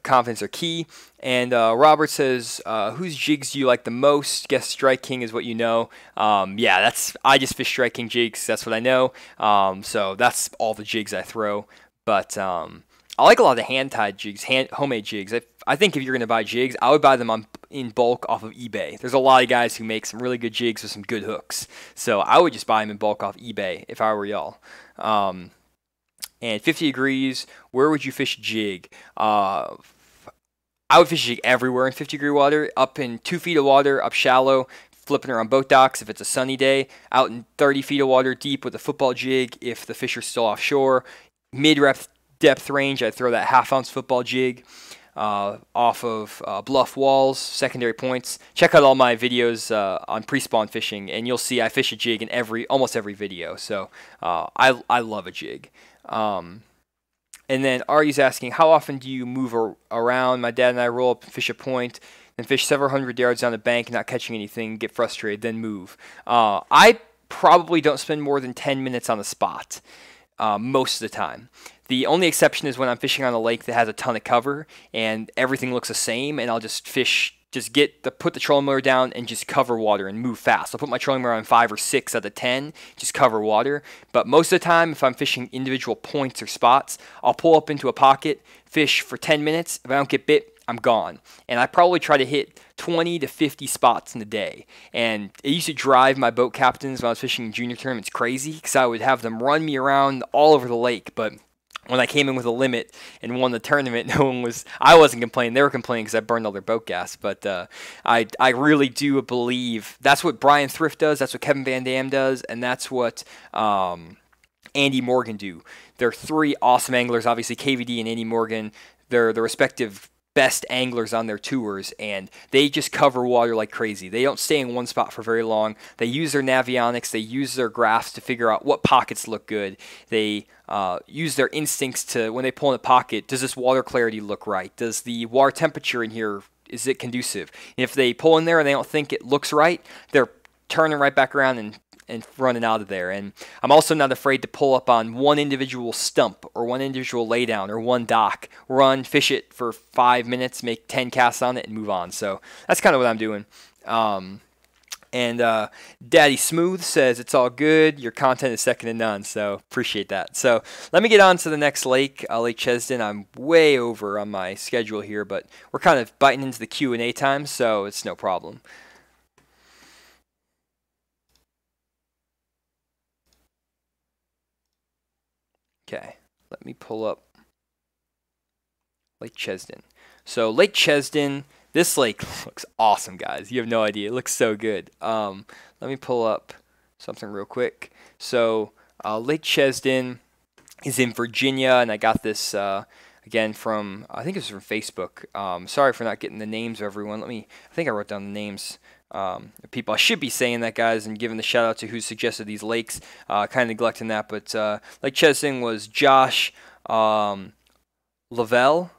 confidence are key. And Robert says, whose jigs do you like the most? Guess Strike King is what you know. Yeah, I just fish Strike King jigs. That's what I know. So that's all the jigs I throw. But I like a lot of the hand-tied jigs, homemade jigs. I think if you're going to buy jigs, I would buy them in bulk off of eBay. There's a lot of guys who make some really good jigs with some good hooks. So I would just buy them in bulk off eBay if I were y'all. And 50 degrees, where would you fish a jig? I would fish a jig everywhere in 50-degree water, up in 2 feet of water, up shallow, flipping around boat docks if it's a sunny day, out in 30 feet of water deep with a football jig if the fish are still offshore. Mid-depth range, I'd throw that half-ounce football jig off of bluff walls, secondary points. Check out all my videos on pre-spawn fishing, and you'll see I fish a jig in almost every video. So I love a jig. And then Ari's asking, how often do you move around? My dad and I roll up and fish a point, then fish several hundred yards down the bank, not catching anything, get frustrated, then move. I probably don't spend more than 10 minutes on the spot most of the time. The only exception is when I'm fishing on a lake that has a ton of cover and everything looks the same, and I'll just put the trolling motor down and just cover water and move fast. I'll put my trolling motor on 5 or 6 out of 10, just cover water. But most of the time, if I'm fishing individual points or spots, I'll pull up into a pocket, fish for 10 minutes. If I don't get bit, I'm gone. And I probably try to hit 20 to 50 spots in a day. And it used to drive my boat captains when I was fishing junior tournaments crazy, because I would have them run me around all over the lake. But when I came in with a limit and won the tournament, I wasn't complaining. They were complaining because I burned all their boat gas. But I really do believe that's what Brian Thrift does. That's what Kevin Van Dam does. And that's what Andy Morgan do. They're 3 awesome anglers. Obviously, KVD and Andy Morgan, they're the respective best anglers on their tours, and they just cover water like crazy. They don't stay in one spot for very long. They use their navionics, they use their graphs to figure out what pockets look good. They use their instincts to, when they pull in a pocket, does this water clarity look right? Does the water temperature in here, is it conducive? And if they pull in there and they don't think it looks right, they're turning right back around and running out of there. And I'm also not afraid to pull up on one individual stump or one individual laydown or one dock, run, fish it for 5 minutes, make 10 casts on it, and move on. So that's kind of what I'm doing. And Daddy Smooth says, it's all good. Your content is second to none, so appreciate that. So let me get on to the next lake, Lake Chesdin. I'm way over on my schedule here, but we're kind of biting into the Q&A time, so it's no problem. Okay, let me pull up Lake Chesdin. So Lake Chesdin, this lake looks awesome, guys. You have no idea. It looks so good. Let me pull up something real quick. So Lake Chesdin is in Virginia, and I got this again from, I think it was from Facebook. Sorry for not getting the names of everyone. I think I wrote down the names. People, I should be saying that, guys, and giving the shout out to who suggested these lakes. Kind of neglecting that, but Lake Chesdin was Josh Lavelle,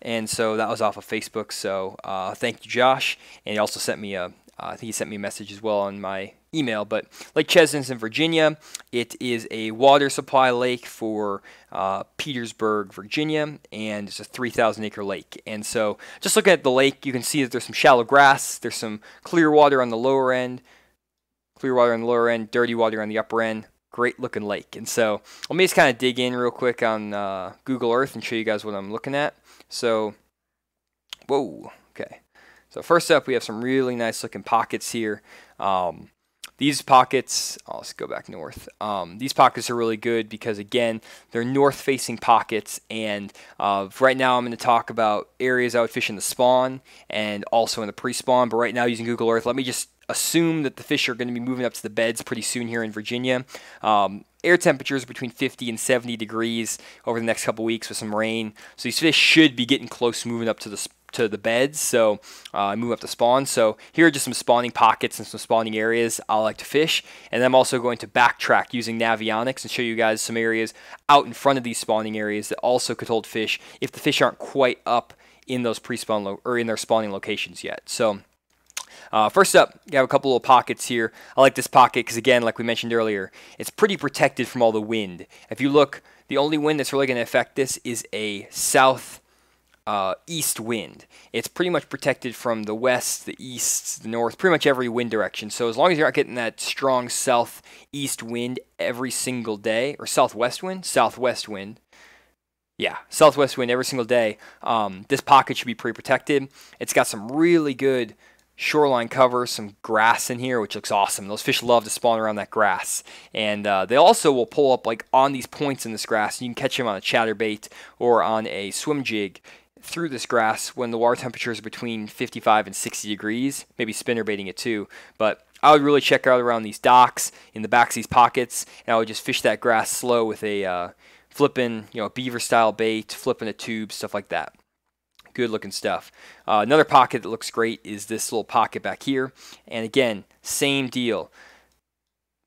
and so that was off of Facebook. So thank you, Josh. And he also sent me I think he sent me a message as well on my email. But Lake Chesdin's in Virginia. It is a water supply lake for Petersburg, Virginia, and it's a 3,000-acre lake. And so just looking at the lake, you can see that there's some shallow grass. There's some clear water on the lower end, dirty water on the upper end. Great looking lake. And so let me just kind of dig in real quick on Google Earth and show you guys what I'm looking at. So, whoa, okay. So first up, we have some really nice looking pockets here. These pockets, let's go back north. These pockets are really good because, again, they're north-facing pockets. And right now I'm going to talk about areas I would fish in the spawn and also in the pre-spawn. But right now, using Google Earth, let me just assume that the fish are going to be moving up to the beds pretty soon here in Virginia. Air temperatures between 50 and 70 degrees over the next couple weeks with some rain. So these fish should be getting close to moving up to the beds, so move up to spawn. So here are just some spawning pockets and some spawning areas I like to fish. And then I'm also going to backtrack using navionics and show you guys some areas out in front of these spawning areas that also could hold fish if the fish aren't quite up in those pre-spawn or in their spawning locations yet. So first up, you have a couple little pockets here. I like this pocket because, again, like we mentioned earlier, it's pretty protected from all the wind. If you look, the only wind that's really going to affect this is a south east wind. It's pretty much protected from the west, the east, the north, pretty much every wind direction. So as long as you're not getting that strong southeast wind every single day, or southwest wind, yeah, southwest wind every single day, this pocket should be pretty protected. It's got some really good shoreline cover, some grass in here, which looks awesome. Those fish love to spawn around that grass. And they also will pull up like on these points in this grass. You can catch them on a chatterbait or on a swim jig through this grass when the water temperature is between 55 and 60 degrees, maybe spinnerbaiting it too. But I would really check out around these docks, in the backs of these pockets, and I would just fish that grass slow with a flipping, beaver style bait, flipping a tube, stuff like that. Good looking stuff. Another pocket that looks great is this little pocket back here. And again, same deal.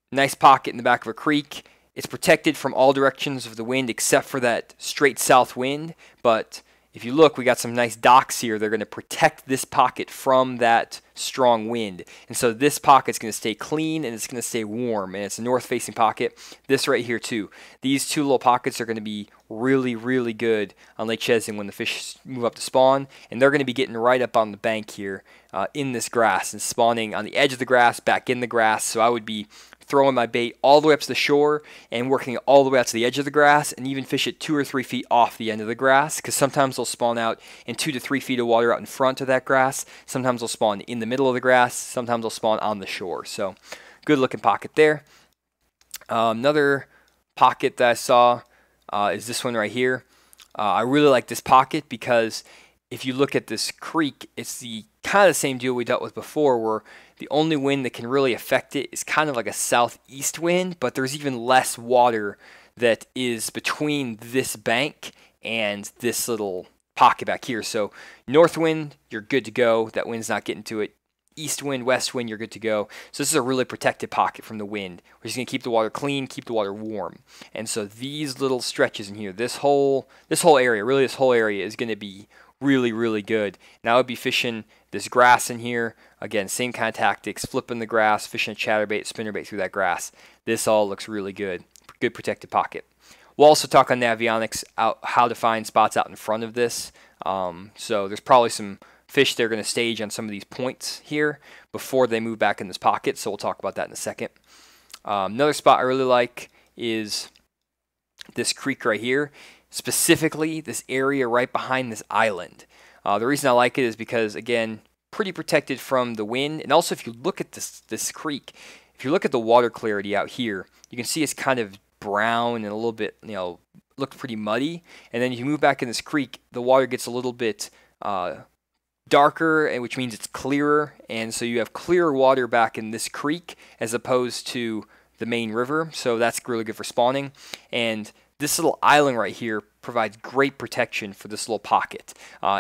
Nice pocket in the back of a creek. It's protected from all directions of the wind except for that straight south wind, but if you look, we got some nice docks here. They're going to protect this pocket from that strong wind. And so this pocket's going to stay clean and it's going to stay warm. And it's a north-facing pocket. This right here too. These two little pockets are going to be really, really good on Lake Chesdin when the fish move up to spawn. And they're going to be getting right up on the bank here in this grass and spawning on the edge of the grass, back in the grass. So I would be throwing my bait all the way up to the shore and working all the way out to the edge of the grass, and even fish it 2 or 3 feet off the end of the grass, because sometimes they'll spawn out in 2 to 3 feet of water out in front of that grass. Sometimes they'll spawn in the middle of the grass. Sometimes they'll spawn on the shore. So good looking pocket there. Another pocket that I saw is this one right here. I really like this pocket because if you look at this creek, it's the kind of the same deal we dealt with before, where the only wind that can really affect it is kind of like a southeast wind, but there's even less water that is between this bank and this little pocket back here. So north wind, you're good to go. That wind's not getting to it. East wind, west wind, you're good to go. So this is a really protected pocket from the wind. We're just going to keep the water clean, keep the water warm. And so these little stretches in here, this whole area, really this whole area is going to be really, really good. Now I would be fishing this grass in here. Again, same kind of tactics, flipping the grass, fishing a chatterbait, spinnerbait through that grass. This all looks really good. Good protected pocket. We'll also talk on Navionics how to find spots out in front of this. So there's probably some fish they're going to stage on some of these points here before they move back in this pocket. So we'll talk about that in a second. Another spot I really like is this creek right here. Specifically, this area right behind this island. The reason I like it is because, again, pretty protected from the wind. And also, if you look at this creek, if you look at the water clarity out here, you can see it's kind of brown and a little bit, looks pretty muddy. And then if you move back in this creek, the water gets a little bit darker, which means it's clearer. And so you have clearer water back in this creek as opposed to the main river. So that's really good for spawning. And this little island right here provides great protection for this little pocket.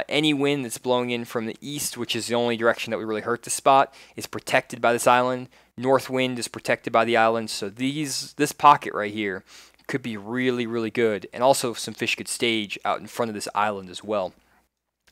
Any wind that's blowing in from the east, which is the only direction that would really hurt this spot, is protected by this island. North wind is protected by the island. So this pocket right here could be really, really good. And also some fish could stage out in front of this island as well.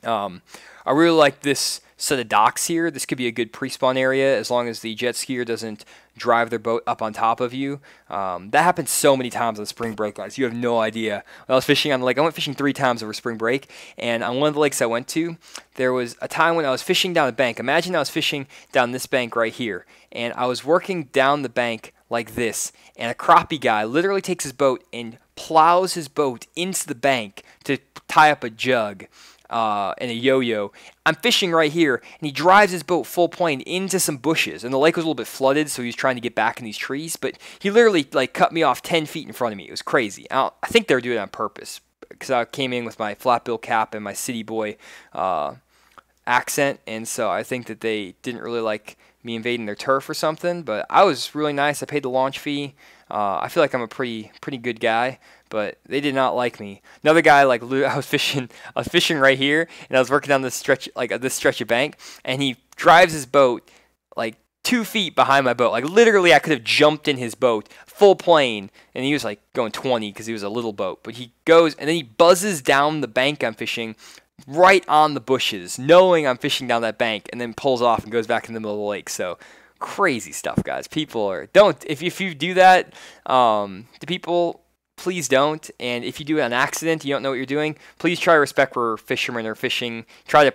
I really like this set of docks here. This could be a good pre-spawn area as long as the jet skier doesn't drive their boat up on top of you. That happens so many times on spring break, guys. You have no idea. When I was fishing on the lake, I went fishing 3 times over spring break, and on one of the lakes I went to, there was a time when I was fishing down the bank. Imagine I was fishing down this bank right here, and I was working down the bank like this, and a crappie guy literally takes his boat and plows his boat into the bank to tie up a jug and a yo-yo. I'm fishing right here, and he drives his boat full plane into some bushes, and the lake was a little bit flooded, so he was trying to get back in these trees, but he literally cut me off 10 feet in front of me. It was crazy. I think they were doing it on purpose, because I came in with my flat bill cap and my city boy accent, and so I think that they didn't really like me invading their turf or something, but I was really nice. I paid the launch fee. I feel like I'm a pretty good guy, but they did not like me. Another guy, I was fishing right here, and I was working down this stretch, this stretch of bank, and he drives his boat 2 feet behind my boat. Literally, I could have jumped in his boat full plane, and he was going 20 because he was a little boat. But he goes, and then he buzzes down the bank I'm fishing, right on the bushes, knowing I'm fishing down that bank, and then pulls off and goes back in the middle of the lake. So crazy stuff, guys. People if you do that, the people, please don't. And if you do it on accident, you don't know what you're doing, please try to respect where fishermen are fishing. Try to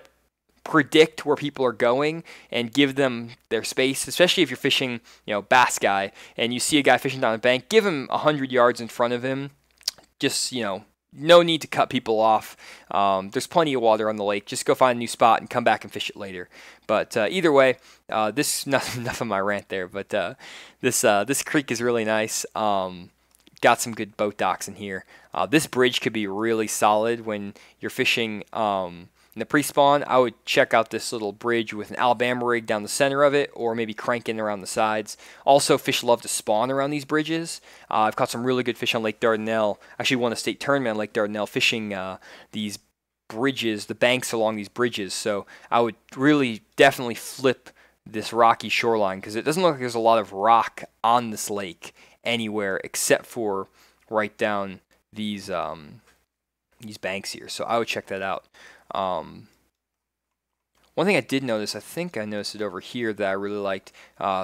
predict where people are going and give them their space, especially if you're fishing, bass guy, and you see a guy fishing down the bank, give him 100 yards in front of him. Just, no need to cut people off. There's plenty of water on the lake. Just go find a new spot and come back and fish it later. But either way, enough of my rant there. But this creek is really nice. Got some good boat docks in here. This bridge could be really solid when you're fishing in the pre-spawn. I would check out this little bridge with an Alabama rig down the center of it, or maybe cranking around the sides. Also, fish love to spawn around these bridges. I've caught some really good fish on Lake Dardanelle. Actually won a state tournament on Lake Dardanelle fishing these bridges, the banks along these bridges. So I would really definitely flip this rocky shoreline, because it doesn't look like there's a lot of rock on this lake anywhere except for right down these banks here. So I would check that out. One thing I did notice, I think I noticed it over here that I really liked,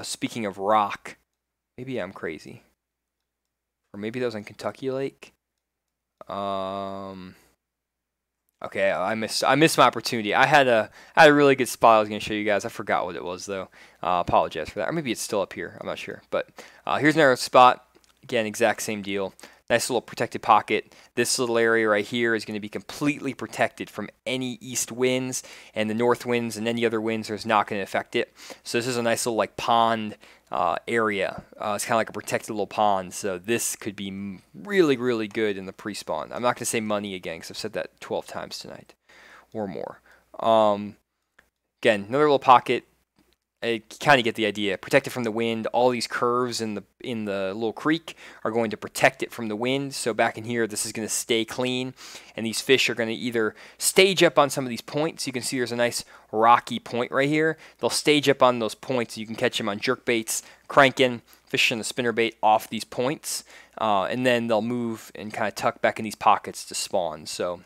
speaking of rock, maybe I'm crazy, or maybe that was on Kentucky Lake. Okay, I missed my opportunity. I had a really good spot I was going to show you guys. I forgot what it was though. Apologize for that. Or maybe it's still up here. I'm not sure. But here's another spot. Again, exact same deal. Nice little protected pocket. This little area right here is going to be completely protected from any east winds, and the north winds and any other winds is not going to affect it. So this is a nice little like pond area. It's kind of like a protected little pond. So this could be really, really good in the pre-spawn. I'm not going to say money again because I've said that 12 times tonight or more. Again, another little pocket. I kind of get the idea. Protect it from the wind. All these curves in the little creek are going to protect it from the wind. So back in here, this is going to stay clean, and these fish are going to either stage up on some of these points. You can see there's a nice rocky point right here. They'll stage up on those points. You can catch them on jerk baits, cranking, fishing the spinnerbait off these points, and then they'll move and kind of tuck back in these pockets to spawn. So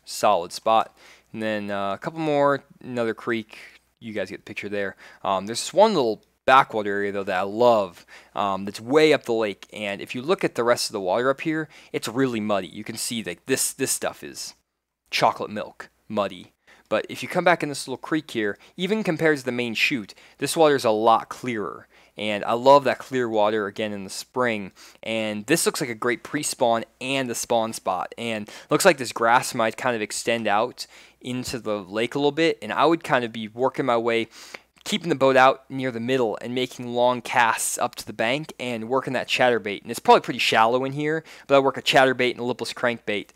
solid spot. And then a couple more. Another creek. You guys get the picture there. There's this one little backwater area though that I love, that's way up the lake, and if you look at the rest of the water up here, it's really muddy. You can see that this stuff is chocolate milk muddy. But if you come back in this little creek here, even compared to the main chute, this water is a lot clearer. And I love that clear water again in the spring. And this looks like a great pre-spawn and a spawn spot. And looks like this grass might kind of extend out into the lake a little bit. And I would kind of be working my way, keeping the boat out near the middle and making long casts up to the bank and working that chatterbait. And it's probably pretty shallow in here, but I work a chatterbait and a lipless crankbait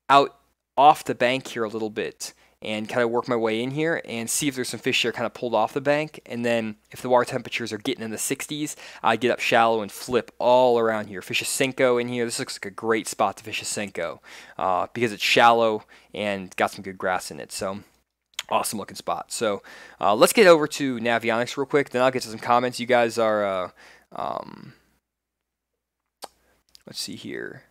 out off the bank here a little bit, and kind of work my way in here and see if there's some fish that are kind of pulled off the bank. And then if the water temperatures are getting in the 60s, I get up shallow and flip all around here. Fish a Senko in here. This looks like a great spot to fish a Senko because it's shallow and got some good grass in it. So awesome looking spot. So let's get over to Navionics real quick. Then I'll get to some comments. You guys are, let's see here.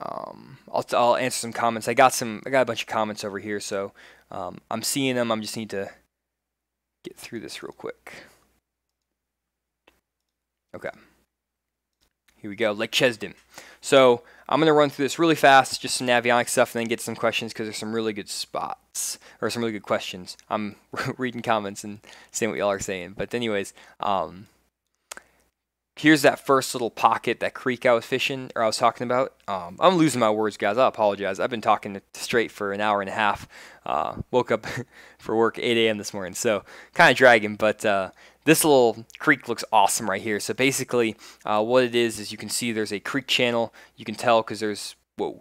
I'll answer some comments. I got a bunch of comments over here, so I'm seeing them. I just need to get through this real quick. Okay. Here we go. Lake Chesdin. So I'm going to run through this really fast, just some Navionics stuff, and then get some questions because there's some really good spots, or some really good questions. I'm reading comments and seeing what y'all are saying. But anyways, here's that first little pocket, that creek I was fishing, or I was talking about. I'm losing my words, guys. I apologize. I've been talking straight for an hour and a half. Woke up for work 8 a.m. this morning, so kind of dragging. But this little creek looks awesome right here. So basically, what it is you can see there's a creek channel. You can tell because there's you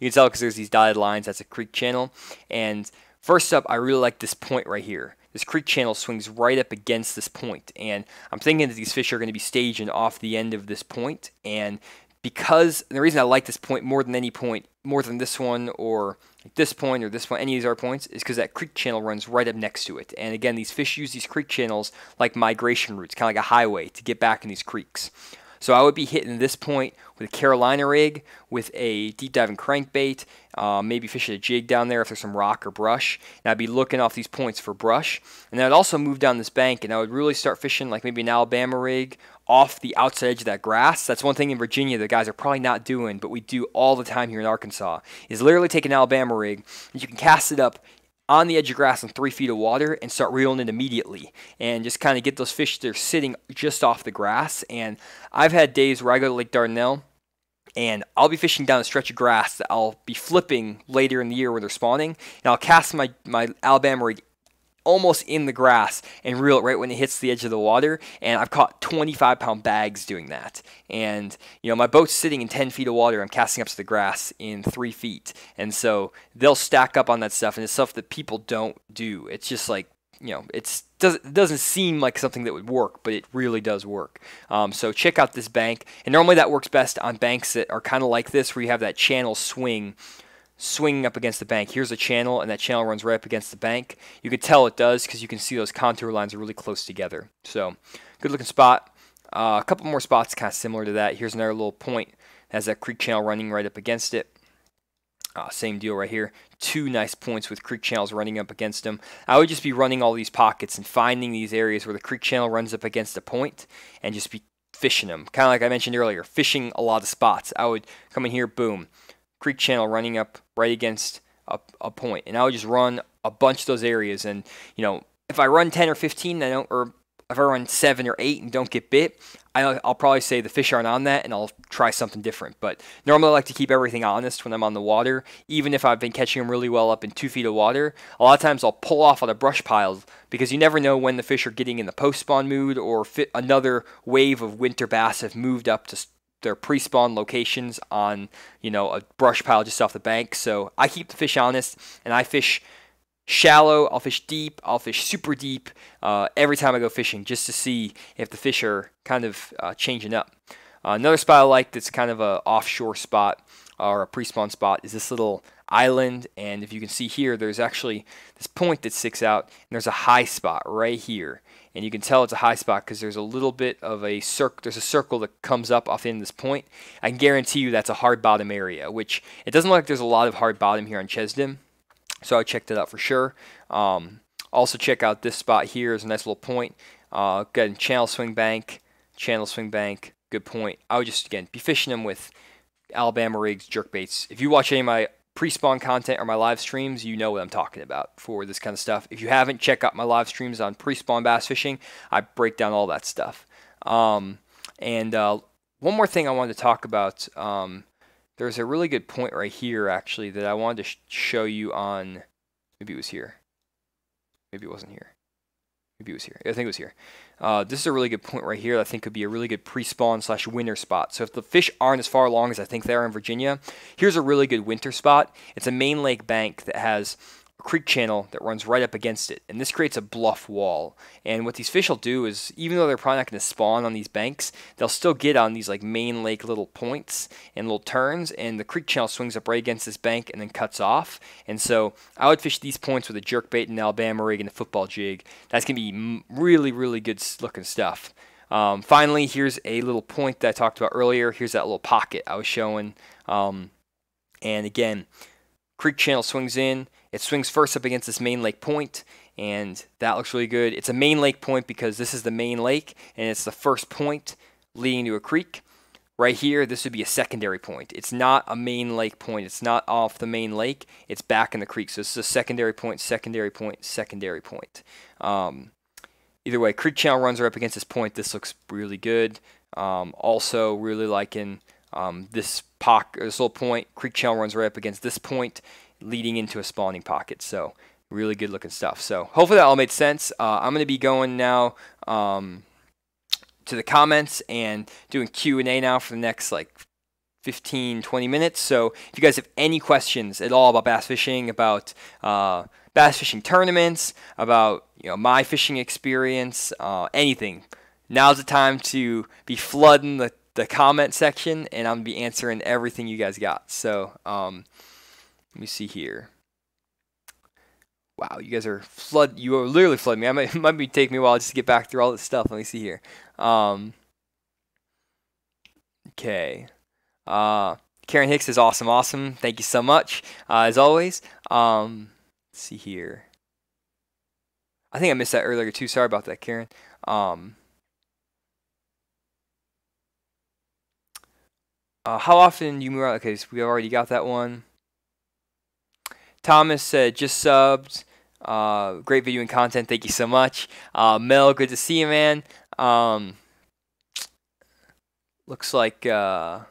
can tell because there's these dotted lines. That's a creek channel. And first up, I really like this point right here. This creek channel swings right up against this point, and I'm thinking that these fish are going to be staging off the end of this point. And because the reason I like this point more than any point, more than this one or this point or this one, any of these other points, is because that creek channel runs right up next to it. And again, these fish use these creek channels like migration routes, kind of like a highway to get back in these creeks. So I would be hitting this point with a Carolina rig, with a deep diving crankbait, maybe fishing a jig down there if there's some rock or brush. And I'd be looking off these points for brush. And then I'd also move down this bank and I would really start fishing like maybe an Alabama rig off the outside edge of that grass. That's one thing in Virginia the guys are probably not doing, but we do all the time here in Arkansas, is literally take an Alabama rig and you can cast it up on the edge of grass in 3 feet of water and start reeling it immediately and just kind of get those fish that are sitting just off the grass. And I've had days where I go to Lake Dardanelle and I'll be fishing down a stretch of grass that I'll be flipping later in the year when they're spawning, and I'll cast my Alabama rig almost in the grass and reel it right when it hits the edge of the water. And I've caught 25-pound bags doing that. And my boat's sitting in 10 feet of water. I'm casting up to the grass in 3 feet, and so they'll stack up on that stuff. And it's stuff that people don't do. It's just like it doesn't seem like something that would work, but it really does work. So check out this bank, and normally that works best on banks that are kind of like this, where you have that channel swinging up against the bank. Here's a channel, and that channel runs right up against the bank. You can tell it does because you can see those contour lines are really close together. So good looking spot. A couple more spots kind of similar to that. Here's another little point that has that creek channel running right up against it. Same deal right here. 2 nice points with creek channels running up against them. I would just be running all these pockets and finding these areas where the creek channel runs up against a point and just be fishing them. Kind of like I mentioned earlier, fishing a lot of spots. I would come in here, boom, creek channel running up right against a point, and I would just run a bunch of those areas. And if I run 10 or 15, or if I run 7 or 8 and don't get bit, I'll probably say the fish aren't on that, and I'll try something different. But normally I like to keep everything honest when I'm on the water, even if I've been catching them really well up in 2 feet of water. A lot of times I'll pull off on a brush pile because you never know when the fish are getting in the post-spawn mood, or another wave of winter bass have moved up to their pre-spawn locations on a brush pile just off the bank. So I keep the fish honest, and I fish shallow, I'll fish deep, I'll fish super deep every time I go fishing, just to see if the fish are kind of changing up. Another spot I like that's kind of a offshore spot or a pre-spawn spot is this little island, and if you can see here, there's actually this point that sticks out, and there's a high spot right here. And you can tell it's a high spot because there's a little bit of a circle. There's a circle that comes up off the end of this point. I can guarantee you that's a hard bottom area, which it doesn't look like there's a lot of hard bottom here on Chesdin. So I checked it out for sure. Also check out this spot here. Is a nice little point. Again, channel swing bank, good point. I would just, again, be fishing them with Alabama rigs, jerk baits. If you watch any of my pre-spawn content or my live streams, you know what I'm talking about for this kind of stuff. If you haven't, check out my live streams on pre-spawn bass fishing. I break down all that stuff. One more thing I wanted to talk about. There's a really good point right here, actually, that I wanted to show you on. Maybe it was here. Maybe it wasn't here. Maybe it was here. I think it was here. This is a really good point right here that I think could be a really good pre-spawn / winter spot. So if the fish aren't as far along as I think they are in Virginia, here's a really good winter spot. It's a main lake bank that has a creek channel that runs right up against it, and this creates a bluff wall. And what these fish will do is, even though they're probably not going to spawn on these banks, they'll still get on these like main lake little points and little turns, and the creek channel swings up right against this bank and then cuts off. And so I would fish these points with a jerkbait and Alabama rig and a football jig. That's going to be really, really good looking stuff. Finally, here's a little point that I talked about earlier. Here's that little pocket I was showing. And again, creek channel swings in. It swings first up against this main lake point, and that looks really good. It's a main lake point because this is the main lake, and it's the first point leading to a creek. Right here, this would be a secondary point. It's not a main lake point. It's not off the main lake. It's back in the creek. So this is a secondary point, secondary point, secondary point. Either way, creek channel runs right up against this point. This looks really good. Also, really liking this little point. Creek channel runs right up against this point, leading into a spawning pocket. So really good looking stuff. So hopefully that all made sense. I'm going to be going now to the comments and doing Q&A now for the next like 15-20 minutes. So if you guys have any questions at all about bass fishing, about bass fishing tournaments, about my fishing experience, anything, now's the time to be flooding the comment section, and I'm going to be answering everything you guys got. So let me see here. Wow, you guys are you are literally flooding me. It might be taking me a while just to get back through all this stuff. Let me see here. Okay. Karen Hicks is awesome, awesome. Thank you so much, as always. Let's see here. I think I missed that earlier too. Sorry about that, Karen. How often do you move around? Okay, so we already got that one. Thomas said, just subbed. Great video and content. Thank you so much. Mel, good to see you, man. Looks like the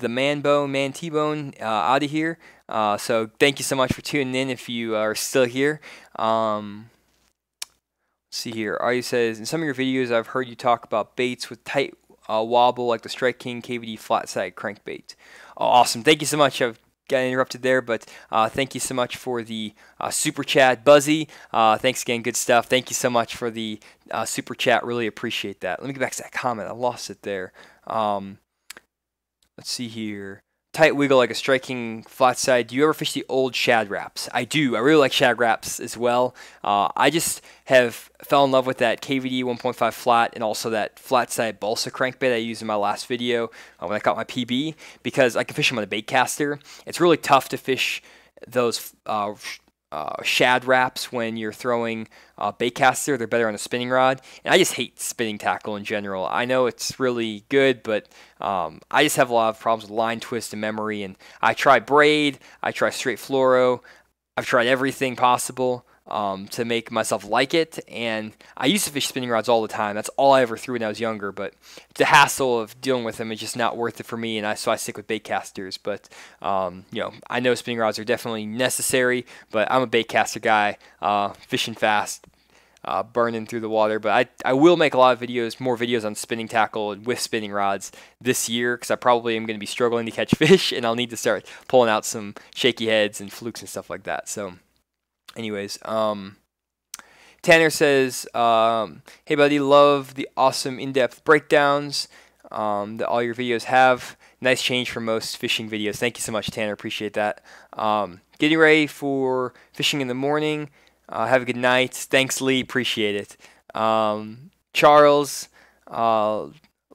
Man T-Bone out of here. So thank you so much for tuning in if you are still here. Let's see here. Arya says, in some of your videos, I've heard you talk about baits with tight wobble like the Strike King KVD flat side crankbait. Oh, awesome. Thank you so much. I've got interrupted there, but thank you so much for the super chat. Buzzy, thanks again. Good stuff. Thank you so much for the super chat. Really appreciate that. Let me get back to that comment. I lost it there. Let's see here. Tight wiggle like a striking flat side. Do you ever fish the old shad wraps? I do. I really like shad wraps as well. I just have fell in love with that KVD 1.5 flat and also that flat side balsa crankbait I used in my last video when I caught my PB, because I can fish them on a bait caster. It's really tough to fish those shad wraps when you're throwing bait caster. They're better on a spinning rod, and I just hate spinning tackle in general. I know it's really good, but I just have a lot of problems with line twist and memory, and I try braid, I try straight fluoro, I've tried everything possible to make myself like it, and I used to fish spinning rods all the time. That's all I ever threw when I was younger, but the hassle of dealing with them is just not worth it for me, and so I stick with bait casters. But I know spinning rods are definitely necessary, but I'm a bait caster guy, fishing fast, burning through the water. But I will make a lot of videos, more videos on spinning tackle and with spinning rods this year, because I probably am going to be struggling to catch fish, and I'll need to start pulling out some shaky heads and flukes and stuff like that. So anyways, Tanner says, hey buddy, love the awesome in-depth breakdowns that all your videos have. Nice change from most fishing videos. Thank you so much, Tanner. Appreciate that. Getting ready for fishing in the morning. Have a good night. Thanks, Lee. Appreciate it. Charles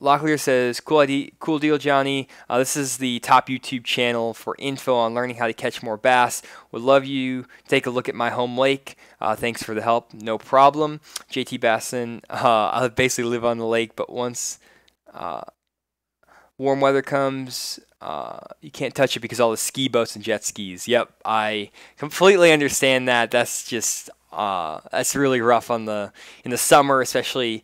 Locklear says, cool deal, Johnny. This is the top YouTube channel for info on learning how to catch more bass. Would love you to take a look at my home lake. Thanks for the help. No problem. JT Basson, I basically live on the lake, but once warm weather comes, you can't touch it because all the ski boats and jet skis. Yep, I completely understand that. That's just that's really rough in the summer, especially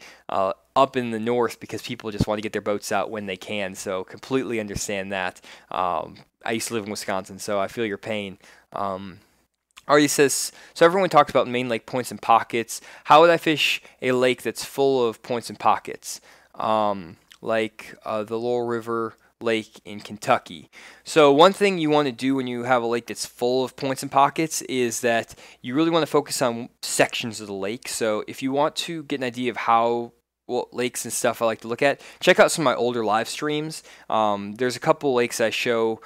up in the north, because people just want to get their boats out when they can. So completely understand that. I used to live in Wisconsin, so I feel your pain. Artie says, so everyone talks about main lake points and pockets. How would I fish a lake that's full of points and pockets? Like the Laurel River Lake in Kentucky. So one thing you want to do when you have a lake that's full of points and pockets is that you really want to focus on sections of the lake. So if you want to get an idea of what lakes and stuff I like to look at, check out some of my older live streams. There's a couple lakes I show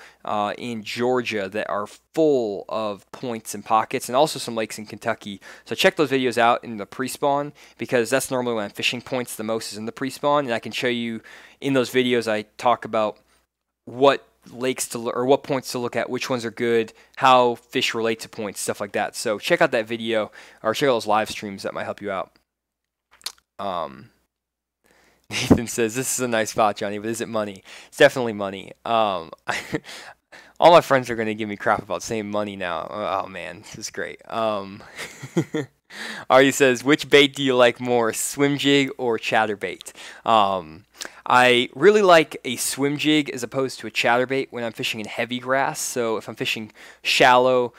in Georgia that are full of points and pockets, and also some lakes in Kentucky. So check those videos out in the pre-spawn, because that's normally when I'm fishing points the most, is in the pre-spawn, and I can show you in those videos. I talk about what lakes or what points to look at, which ones are good, how fish relate to points, stuff like that. So check out that video, or check out those live streams. That might help you out. Nathan says, this is a nice spot, Johnny, but is it money? It's definitely money. All my friends are going to give me crap about saying money now. Oh, man, this is great. Artie says, which bait do you like more, swim jig or chatterbait? I really like a swim jig as opposed to a chatterbait when I'm fishing in heavy grass. So if I'm fishing shallow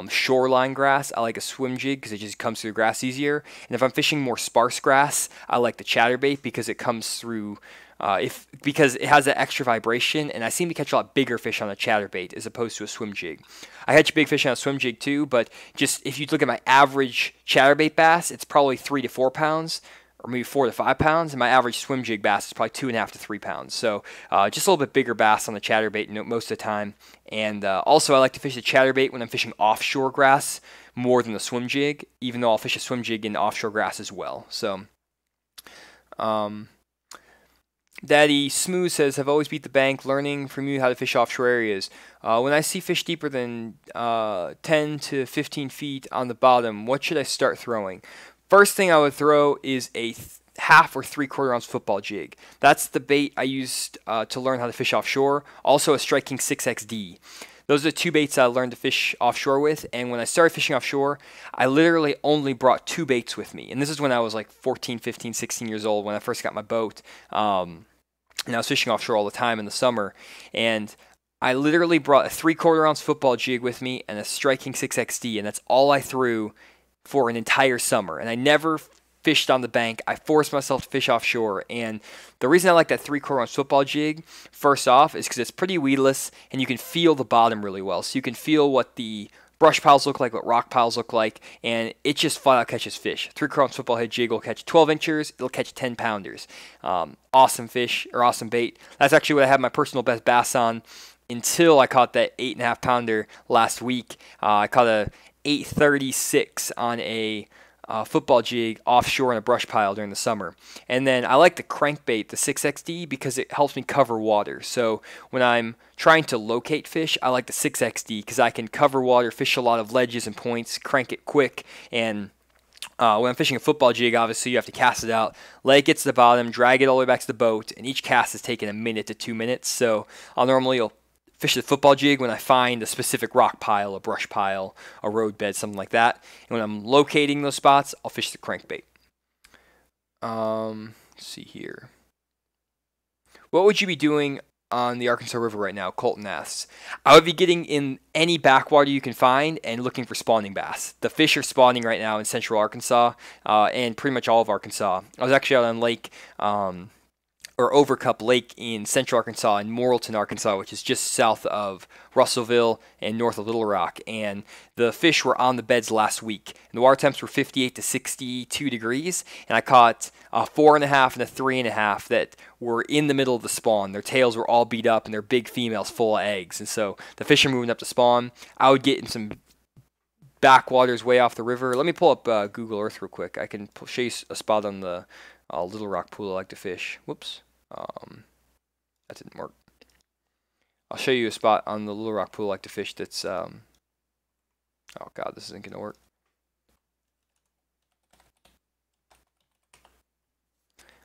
shoreline grass, I like a swim jig because it just comes through the grass easier. And if I'm fishing more sparse grass, I like the chatterbait because it comes through because it has that extra vibration, and I seem to catch a lot bigger fish on a chatterbait as opposed to a swim jig. I catch big fish on a swim jig too, but just if you look at my average chatterbait bass, it's probably 3 to 4 pounds, or maybe 4 to 5 pounds, and my average swim jig bass is probably 2.5 to 3 pounds. So just a little bit bigger bass on the chatterbait most of the time. And also I like to fish the chatterbait when I'm fishing offshore grass more than the swim jig, even though I'll fish a swim jig in offshore grass as well. So Daddy Smooth says, "Have always beat the bank, learning from you how to fish offshore areas. When I see fish deeper than 10 to 15 feet on the bottom, what should I start throwing?" First thing I would throw is a half or 3/4 ounce football jig. That's the bait I used to learn how to fish offshore. Also a striking 6XD. Those are the two baits I learned to fish offshore with, and when I started fishing offshore, I literally only brought two baits with me. And this is when I was like 14, 15, 16 years old when I first got my boat. And I was fishing offshore all the time in the summer, and I literally brought a 3/4 ounce football jig with me and a striking 6XD, and that's all I threw for an entire summer. And I never fished on the bank. I forced myself to fish offshore, and the reason I like that 3/4 ounce football jig, first off, is because it's pretty weedless, and you can feel the bottom really well. So you can feel what the brush piles look like, what rock piles look like, and it just flat out catches fish. 3/4 ounce football head jig will catch 12 inchers, it'll catch 10 pounders. Awesome fish, or awesome bait. That's actually what I had my personal best bass on until I caught that 8.5 pounder last week. I caught a 836 on a football jig offshore in a brush pile during the summer. And then I like the crankbait, the 6XD, because it helps me cover water. So when I'm trying to locate fish, I like the 6XD because I can cover water, fish a lot of ledges and points, crank it quick, and when I'm fishing a football jig, obviously you have to cast it out, let it get to the bottom, drag it all the way back to the boat, and each cast is taking 1 minute to 2 minutes. So I'll normally fish the football jig when I find a specific rock pile, a brush pile, a road bed, something like that. And when I'm locating those spots, I'll fish the crankbait. Let's see here. What would you be doing on the Arkansas River right now? Colton asks. I would be getting in any backwater you can find and looking for spawning bass. The fish are spawning right now in central Arkansas and pretty much all of Arkansas. I was actually out on Lake or Overcup Lake in central Arkansas in Morrilton, Arkansas, which is just south of Russellville and north of Little Rock. And the fish were on the beds last week. And the water temps were 58 to 62 degrees. And I caught a 4.5 and a 3.5 that were in the middle of the spawn. Their tails were all beat up and they're big females full of eggs. And so the fish are moving up to spawn. I would get in some backwaters way off the river. Let me pull up Google Earth real quick. I can show you a spot on the Little Rock pool I like to fish. Whoops. That didn't work. I'll show you a spot on the Little Rock pool I like to fish that's, oh god, this isn't going to work.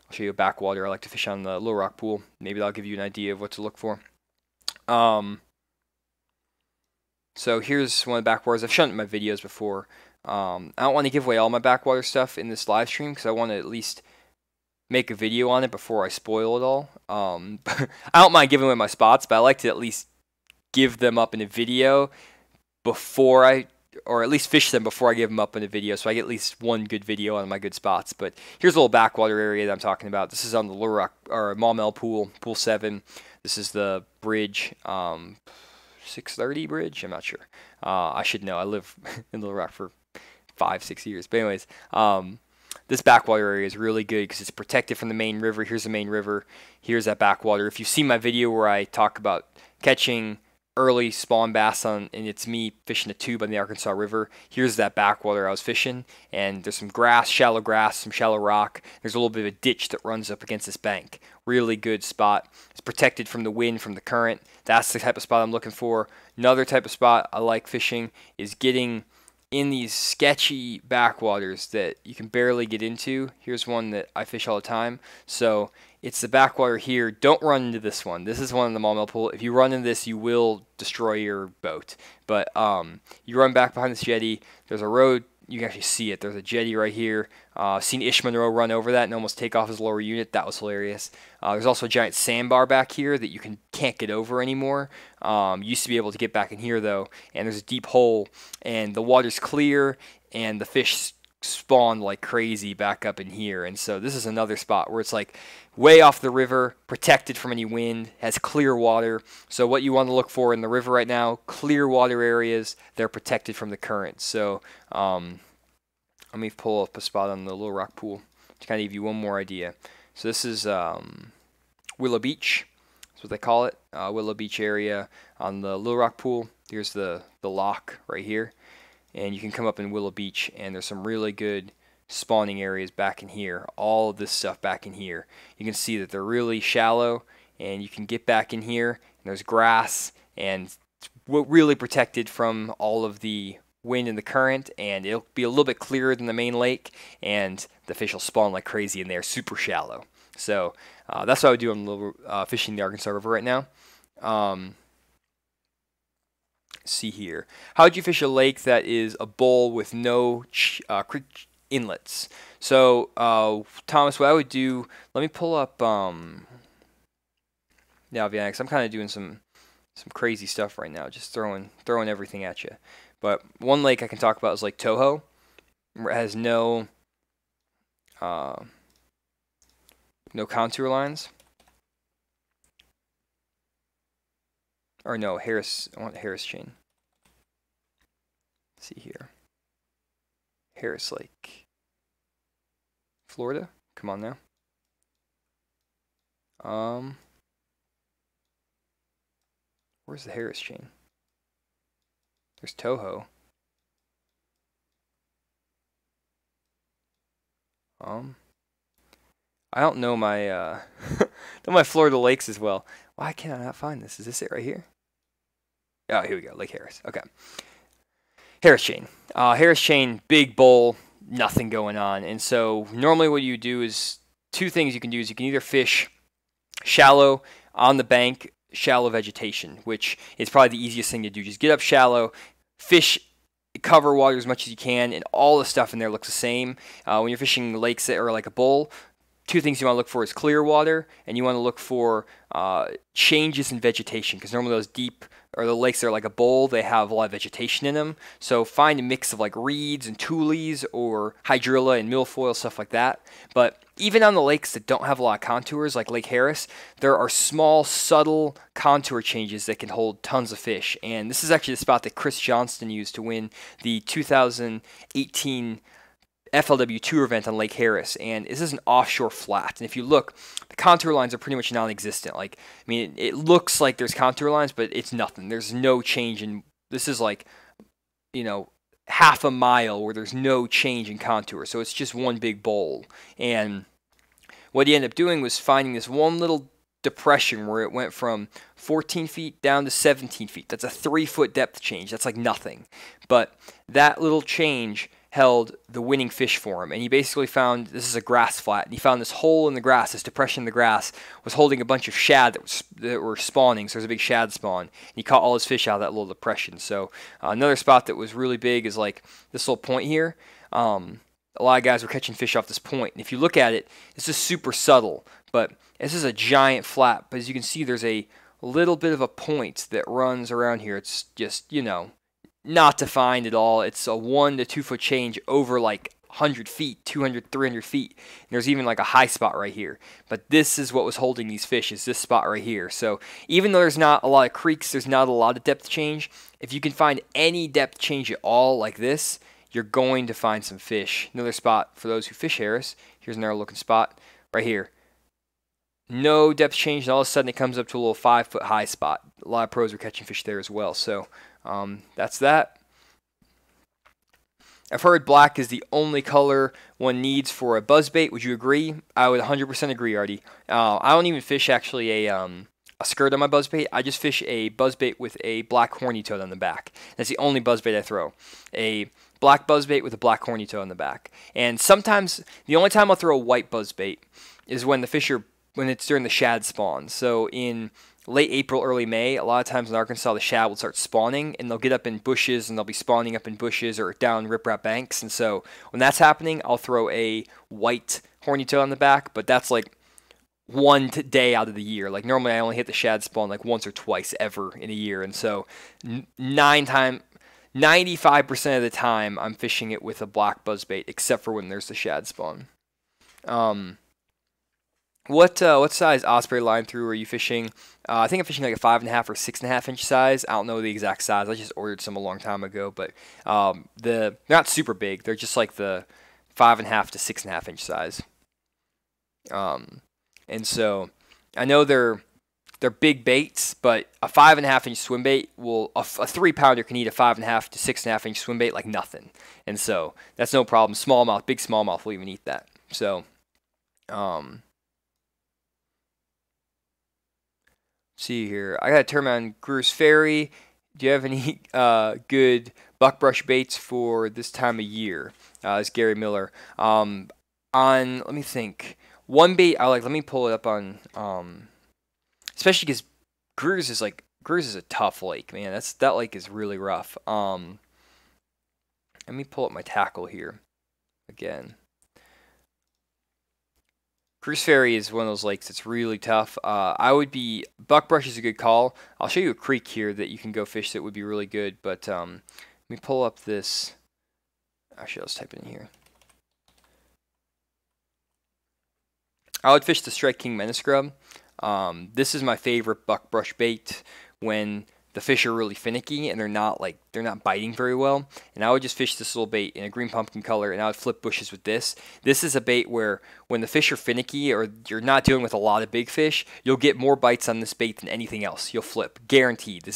I'll show you a backwater I like to fish on the Little Rock pool. Maybe that'll give you an idea of what to look for. So here's one of the backwaters. I've shown it in my videos before. I don't want to give away all my backwater stuff in this live stream because I want to at least make a video on it before I spoil it all. I don't mind giving away my spots, but I like to at least give them up in a video before or at least fish them before I give them up in a video, so I get at least one good video on my good spots. But here's a little backwater area that I'm talking about. This is on the Little Rock, or Maumelle Pool, Pool 7. This is the bridge, 630 bridge? I'm not sure. I should know. I live in Little Rock for 5-6 years. But anyways, this backwater area is really good because it's protected from the main river. Here's the main river. Here's that backwater. If you've seen my video where I talk about catching early spawn bass and it's me fishing a tube on the Arkansas River, here's that backwater I was fishing. And there's some grass, some shallow rock. There's a little bit of a ditch that runs up against this bank. Really good spot. It's protected from the wind, from the current. That's the type of spot I'm looking for. Another type of spot I like fishing is getting in these sketchy backwaters that you can barely get into. Here's one that I fish all the time. So it's the backwater here. Don't run into this one. This is one in the Maumelle Pool. If you run into this, you will destroy your boat. But you run back behind this jetty. There's a road. You can actually see it. There's a jetty right here. I've seen Ish Monroe run over that and almost take off his lower unit. That was hilarious. There's also a giant sandbar back here that you can't get over anymore. Used to be able to get back in here though. And there's a deep hole and the water's clear and the fish spawn like crazy back up in here. And so this is another spot where it's like way off the river, protected from any wind, has clear water. So what you want to look for in the river right now, clear water areas, they're protected from the current. So let me pull up a spot on the Little Rock Pool to kind of give you one more idea. So this is Willow Beach. That's what they call it. Willow Beach area on the Little Rock Pool. Here's the lock right here. And you can come up in Willow Beach, and there's some really good spawning areas back in here, all of this stuff back in here. You can see that they're really shallow, and you can get back in here, and there's grass, and it's really protected from all of the wind and the current, and it'll be a little bit clearer than the main lake, and the fish will spawn like crazy in there, super shallow. So that's what I would do. I'm fishing the Arkansas River right now. See here. How would you fish a lake that is a bowl with no creek inlets? So Thomas, what I would do, let me pull up Navionics. I'm kind of doing some crazy stuff right now, just throwing everything at you. But one lake I can talk about is Lake Toho. It has no contour lines. Or no, Harris. I want Harris chain. Let's see here. Harris Lake, Florida. Come on now. Where's the Harris chain? There's Toho. I don't know my know my Florida lakes as well. Why can I not find this? Is this it right here? Oh, here we go. Lake Harris. Okay. Harris chain. Harris chain, big bowl, nothing going on. And so normally what you do is two things you can do is you can either fish shallow on the bank, shallow vegetation, which is probably the easiest thing to do. Just get up shallow, fish, cover water as much as you can, and all the stuff in there looks the same. When you're fishing lakes that are like a bowl, two things you want to look for is clear water, and you want to look for changes in vegetation, because normally those deep, or the lakes that are like a bowl, they have a lot of vegetation in them. So find a mix of like reeds and tules or hydrilla and milfoil, stuff like that. But even on the lakes that don't have a lot of contours, like Lake Harris, there are small, subtle contour changes that can hold tons of fish. And this is actually the spot that Chris Johnston used to win the 2018 FLW Tour event on Lake Harris, and this is an offshore flat. And if you look, the contour lines are pretty much non-existent. Like, I mean, it looks like there's contour lines, but it's nothing. There's no change in. This is like, you know, half a mile where there's no change in contour. So it's just one big bowl. And what he ended up doing was finding this one little depression where it went from 14 feet down to 17 feet. That's a 3-foot depth change. That's like nothing. But that little change held the winning fish for him, and he basically found, this is a grass flat, and he found this hole in the grass, this depression in the grass was holding a bunch of shad that were spawning. So there's a big shad spawn, and he caught all his fish out of that little depression. So another spot that was really big is like this little point here. A lot of guys were catching fish off this point, and if you look at it, it's just super subtle, but this is a giant flat. But as you can see, there's a little bit of a point that runs around here. It's just, you know, not defined at all. It's a 1 to 2 foot change over like 100 feet, 200, 300 feet. And there's even like a high spot right here. But this is what was holding these fish, is this spot right here. So even though there's not a lot of creeks, there's not a lot of depth change, if you can find any depth change at all like this, you're going to find some fish. Another spot for those who fish Harris. Here's another looking spot right here. No depth change, and all of a sudden it comes up to a little 5-foot high spot. A lot of pros are catching fish there as well. So that's that. I've heard black is the only color one needs for a buzzbait. Would you agree? I would 100% agree, Artie. I don't even fish actually a skirt on my buzzbait. I just fish a buzzbait with a black horny toad on the back. That's the only buzzbait I throw. A black buzzbait with a black horny toad on the back. And sometimes the only time I'll throw a white buzzbait is when the fish are, when it's during the shad spawn. So in late April, early May, a lot of times in Arkansas, the shad will start spawning, and they'll get up in bushes, and they'll be spawning up in bushes or down riprap banks. And so when that's happening, I'll throw a white horny toad on the back, but that's like one day out of the year. Like normally I only hit the shad spawn like once or twice ever in a year. And so 95% of the time I'm fishing it with a black buzzbait, except for when there's the shad spawn. What size Osprey line through are you fishing? I think I'm fishing like a 5.5 or 6.5 inch size. I don't know the exact size. I just ordered some a long time ago, but they're not super big. They're just like the 5.5 to 6.5 inch size. And so I know they're they're big baits, but a 5.5-inch swim bait will a 3-pounder can eat a 5.5 to 6.5-inch swim bait like nothing, and so that's no problem. Smallmouth, big smallmouth will even eat that. So, see here, I got a term on Greer's Ferry. Do you have any good buckbrush baits for this time of year? It's Gary Miller. Let me think. One bait I like. Let me pull it up on. Especially because Greer's is a tough lake, man. That lake is really rough. Let me pull up my tackle here again. Greer's Ferry is one of those lakes that's really tough. Buckbrush is a good call. I'll show you a creek here that you can go fish that would be really good. But let me pull up this. Actually, let's type it in here. I would fish the Strike King Menace Grub. This is my favorite buckbrush bait when the fish are really finicky and they're not biting very well. And I would just fish this little bait in a green pumpkin color, and I would flip bushes with this. This is a bait where when the fish are finicky or you're not dealing with a lot of big fish, you'll get more bites on this bait than anything else. You'll flip, guaranteed.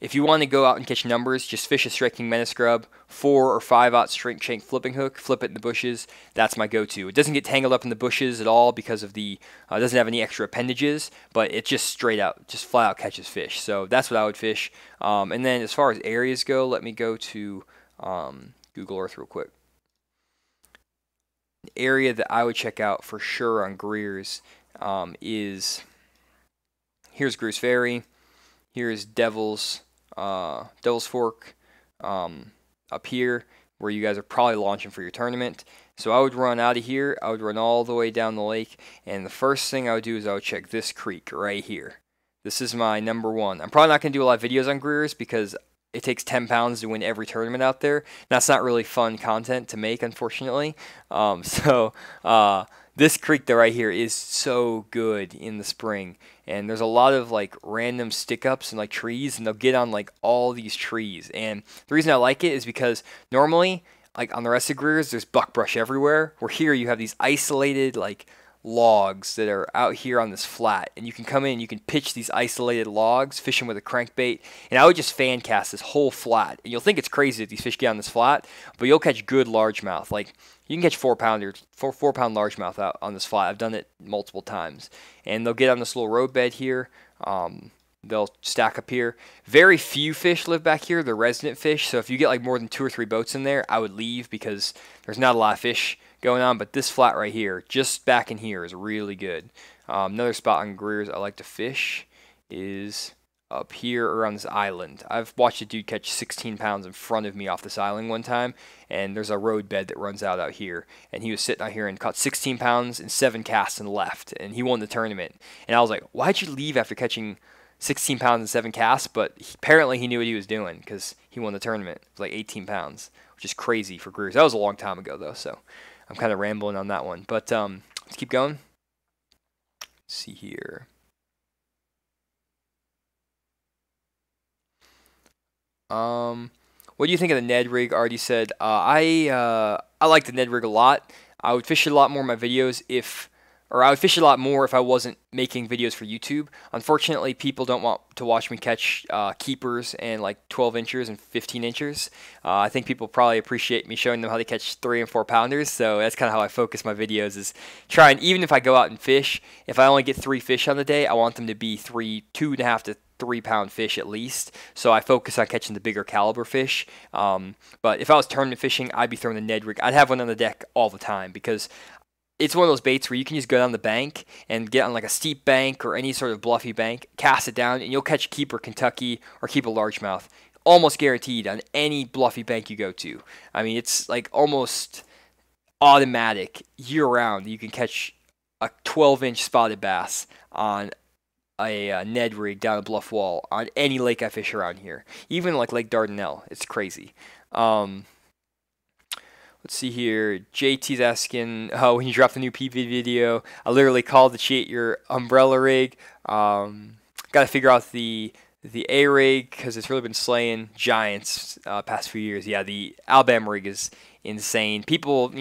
If you want to go out and catch numbers, just fish a Strike King Menace Grub, 4 or 5/0 shank flipping hook, flip it in the bushes. That's my go-to. It doesn't get tangled up in the bushes at all because of it doesn't have any extra appendages, but it just flat out catches fish. So that's what I would fish. And then as far as areas go, let me go to Google Earth real quick. An area that I would check out for sure on Greer's here's Greer's Ferry, here's Devil's Fork, up here where you guys are probably launching for your tournament. So I would run out of here, I would run all the way down the lake, and the first thing I would do is I would check this creek right here. This is my number one. I'm probably not going to do a lot of videos on Greer's because it takes 10 pounds to win every tournament out there. That's not really fun content to make, unfortunately. This creek right here is so good in the spring, and there's a lot of like random stick-ups and like trees, and they'll get on like all these trees. And the reason I like it is because normally, like on the rest of Greer's, there's buckbrush everywhere. Where here you have these isolated like logs that are out here on this flat, and you can come in and you can pitch these isolated logs fishing with a crankbait, and I would just fan cast this whole flat, and you'll think it's crazy that these fish get on this flat, but you'll catch good largemouth. Like you can catch 4-pound largemouth out on this flat. I've done it multiple times, and they'll get on this little road bed here. They'll stack up here. Very few fish live back here. They're resident fish, so if you get like more than 2 or 3 boats in there, I would leave because there's not a lot of fish going on. But this flat right here, just back in here, is really good. Another spot on Greer's I like to fish is up here around this island. I've watched a dude catch 16 pounds in front of me off this island one time, and there's a road bed that runs out here, and he was sitting out here and caught 16 pounds in 7 casts and left, and he won the tournament. And I was like, why'd you leave after catching 16 pounds and 7 casts? But apparently he knew what he was doing because he won the tournament. It was like 18 pounds, which is crazy for Greer's. That was a long time ago though, so I'm kind of rambling on that one. But let's keep going. Let's see here. What do you think of the Ned rig? Already said. I like the Ned rig a lot. I would fish it a lot more in my videos I would fish it a lot more if I wasn't making videos for YouTube. Unfortunately, people don't want to watch me catch keepers and like 12 inchers and 15 inchers. I think people probably appreciate me showing them how to catch 3 and 4 pounders. So that's kind of how I focus my videos, is trying, even if I go out and fish, if I only get 3 fish on the day, I want them to be 2.5 to 3 pound fish at least. So I focus on catching the bigger caliber fish. But if I was tournament fishing, I'd be throwing the Ned rig. I'd have one on the deck all the time because it's one of those baits where you can just go down the bank and get on like a steep bank or any sort of bluffy bank, cast it down, and you'll catch keeper Kentucky or keeper largemouth almost guaranteed on any bluffy bank you go to. I mean, it's like almost automatic year-round. You can catch a 12-inch spotted bass on a Ned rig down a bluff wall on any lake I fish around here, even like Lake Dardanelle. It's crazy. Let's see here. JT's asking, when you drop the new PV video, I literally called to cheat your umbrella rig. Got to figure out the A rig because it's really been slaying giants past few years. Yeah, the Alabama rig is insane. People,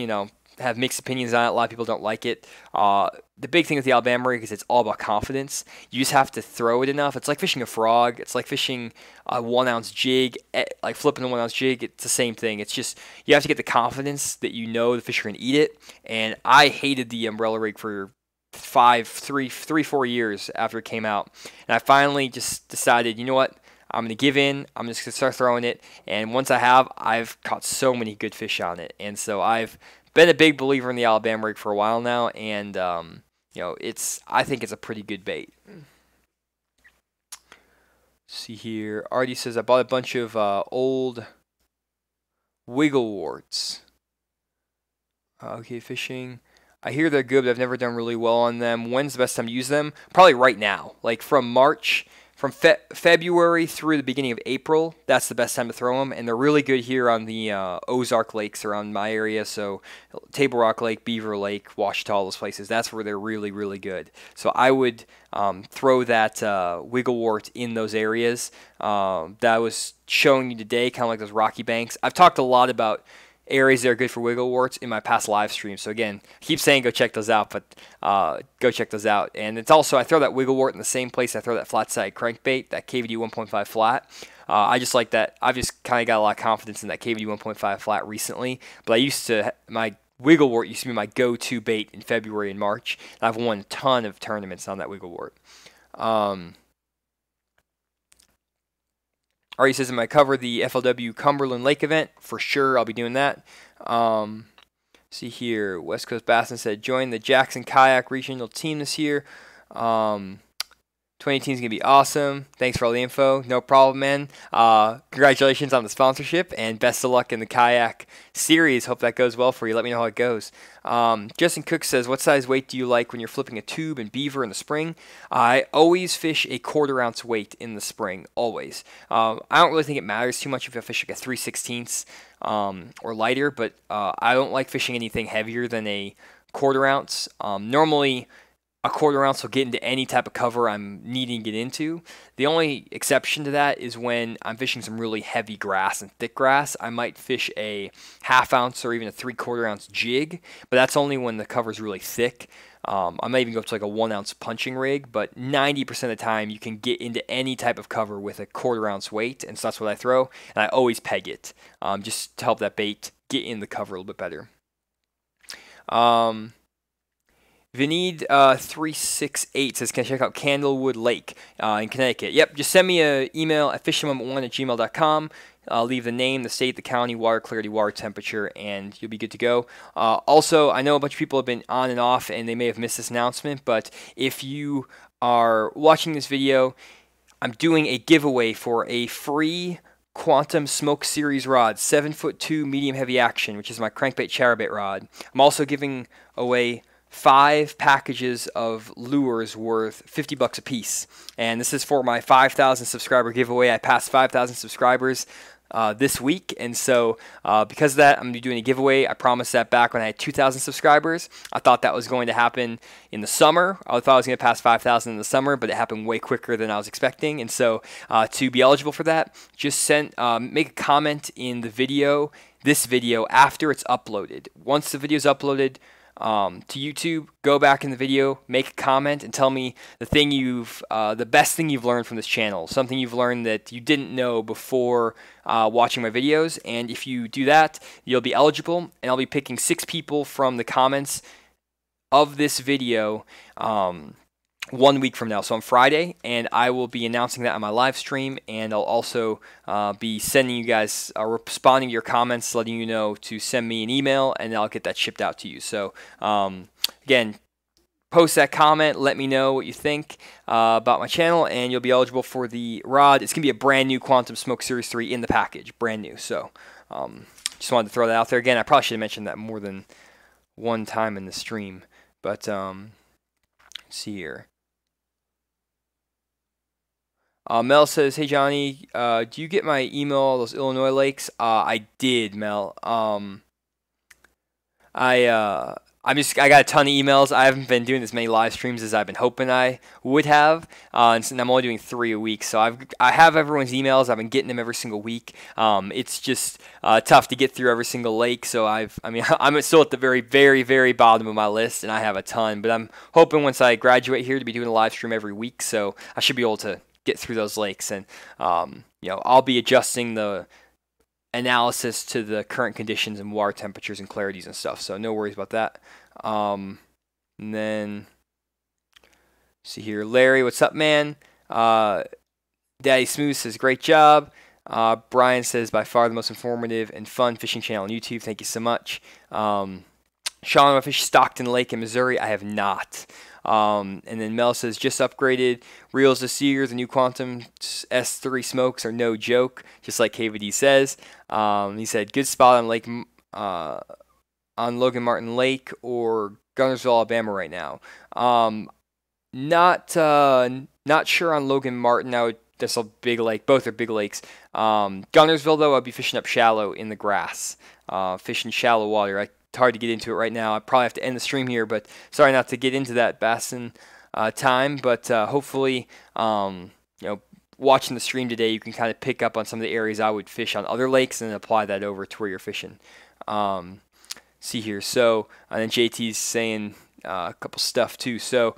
have mixed opinions on it. A lot of people don't like it. The big thing with the Alabama rig is it's all about confidence. You just have to throw it enough. It's like fishing a frog. It's like fishing a 1 ounce jig, like flipping a 1 ounce jig. It's the same thing. It's just you have to get the confidence that you know the fish are going to eat it. And I hated the umbrella rig for 4 years after it came out. And I finally just decided, you know what? I'm going to give in. I'm just going to start throwing it. And once I have, I've caught so many good fish on it. And so I've been a big believer in the Alabama rig for a while now. And, I think it's a pretty good bait. See here. Artie says, I bought a bunch of old wiggle warts. Okay, fishing. I hear they're good, but I've never done really well on them. When's the best time to use them? Probably right now. Like from March, from February through the beginning of April, that's the best time to throw them. And they're really good here on the Ozark lakes around my area. So Table Rock Lake, Beaver Lake, Ouachita, all those places. That's where they're really, really good. So I would throw that wiggle wart in those areas that I was showing you today, kind of like those rocky banks. I've talked a lot about areas that are good for wiggle warts in my past live streams. So again, I keep saying go check those out, but go check those out. And it's also, I throw that wiggle wart in the same place I throw that flat side crankbait, that KVD 1.5 flat. I just like that. I've just kind of got a lot of confidence in that KVD 1.5 flat recently. But my wiggle wart used to be my go-to bait in February and March. And I've won a ton of tournaments on that wiggle wart. Already says, am I cover the FLW Cumberland Lake event? For sure, I'll be doing that. See here, West Coast Bassin said, join the Jackson Kayak Regional Team this year. 2018 is going to be awesome. Thanks for all the info. No problem, man. Congratulations on the sponsorship, and best of luck in the kayak series. Hope that goes well for you. Let me know how it goes. Justin Cook says, what size weight do you like when you're flipping a tube and beaver in the spring? I always fish a 1/4 ounce weight in the spring, always. I don't really think it matters too much if I fish like a 3/16 or lighter, but I don't like fishing anything heavier than a 1/4 ounce. Normally, a 1/4 ounce will get into any type of cover I'm needing to get into. The only exception to that is when I'm fishing some really heavy grass and thick grass. I might fish a 1/2 ounce or even a 3/4 ounce jig, but that's only when the cover's really thick. I might even go up to like a 1 ounce punching rig, but 90% of the time you can get into any type of cover with a 1/4 ounce weight, and so that's what I throw, and I always peg it just to help that bait get in the cover a little bit better. Vinid 368 says, can I check out Candlewood Lake in Connecticut? Yep, just send me an email at fishingmoment1@gmail.com. Leave the name, the state, the county, water clarity, water temperature, and you'll be good to go. Also, I know a bunch of people have been on and off, and they may have missed this announcement, but if you are watching this video, I'm doing a giveaway for a free Quantum Smoke Series rod, 7'2" medium heavy action, which is my crankbait chatterbait rod. I'm also giving away 5 packages of lures worth $50 a piece, and this is for my 5,000 subscriber giveaway. I passed 5,000 subscribers this week, and so because of that, I'm going to be doing a giveaway. I promised that back when I had 2,000 subscribers. I thought that was going to happen in the summer. I thought I was going to pass 5,000 in the summer, but it happened way quicker than I was expecting, and so to be eligible for that, just make a comment in the video, this video, after it's uploaded. Once the video is uploaded to YouTube, go back in the video, make a comment, and tell me the best thing you've learned from this channel, something you've learned that you didn't know before watching my videos. And if you do that, you'll be eligible, and I'll be picking 6 people from the comments of this video 1 week from now, so on Friday, and I will be announcing that on my live stream, and I'll also be sending you guys, responding to your comments, letting you know to send me an email, and I'll get that shipped out to you. So again, post that comment, let me know what you think about my channel, and you'll be eligible for the rod. It's going to be a brand new Quantum Smoke Series 3 in the package, brand new. So just wanted to throw that out there. Again, I probably should have mentioned that more than one time in the stream, but let's see here. Mel says, hey Johnny, do you get my email, those Illinois lakes? I did, Mel. I I got a ton of emails. I haven't been doing as many live streams as I've been hoping I would have, and I'm only doing 3 a week. So I have everyone's emails. I've been getting them every single week. It's just tough to get through every single lake. So I'm still at the very, very, very bottom of my list, and I have a ton. But I'm hoping once I graduate here to be doing a live stream every week. So I should be able to get through those lakes, and I'll be adjusting the analysis to the current conditions and water temperatures and clarities and stuff, so no worries about that. And then see here, Larry, what's up, man? Daddy Smooth says great job. Brian says by far the most informative and fun fishing channel on YouTube. Thank you so much. Sean, I fished Stockton Lake in Missouri. I have not. And then Mel says, just upgraded reels this year. The new Quantum S3 smokes are no joke, just like KVD says. He said, good spot on Logan Martin Lake or Gunnersville, Alabama right now. Not sure on Logan Martin. That's a big lake. Both are big lakes. Gunnersville, though, I'll be fishing up shallow in the grass, fishing shallow water. It's hard to get into it right now. I probably have to end the stream here, but sorry not to get into that bassin time. But hopefully, watching the stream today, you can kind of pick up on some of the areas I would fish on other lakes and then apply that over to where you're fishing. See here. So, and then JT's saying a couple stuff too. So,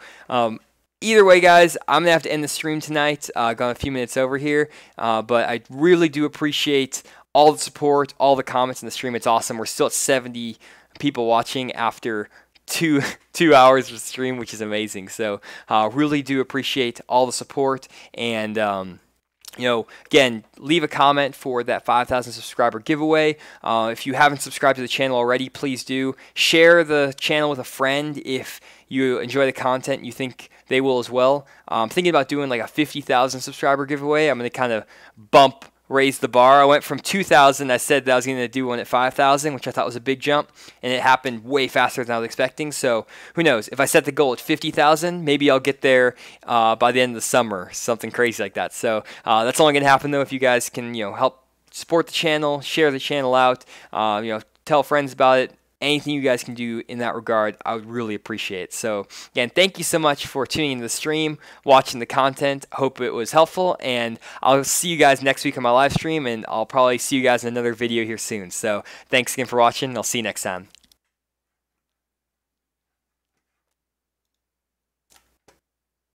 either way, guys, I'm going to have to end the stream tonight. Got a few minutes over here, but I really do appreciate all the support, all the comments in the stream. It's awesome. We're still at 70 people watching after two hours of stream, which is amazing. So really do appreciate all the support, and again, leave a comment for that 5,000 subscriber giveaway. If you haven't subscribed to the channel already, please do. Share the channel with a friend if you enjoy the content. You think they will as well. I'm thinking about doing like a 50,000 subscriber giveaway. I'm going to kind of raise the bar. I went from 2,000. I said that I was going to do one at 5,000, which I thought was a big jump, and it happened way faster than I was expecting. So who knows? If I set the goal at 50,000, maybe I'll get there by the end of the summer, something crazy like that. So that's only going to happen though if you guys can help support the channel, share the channel out, tell friends about it. Anything you guys can do in that regard, I would really appreciate. So again, thank you so much for tuning into the stream, watching the content. Hope it was helpful, and I'll see you guys next week on my live stream, and I'll probably see you guys in another video here soon. So thanks again for watching, and I'll see you next time.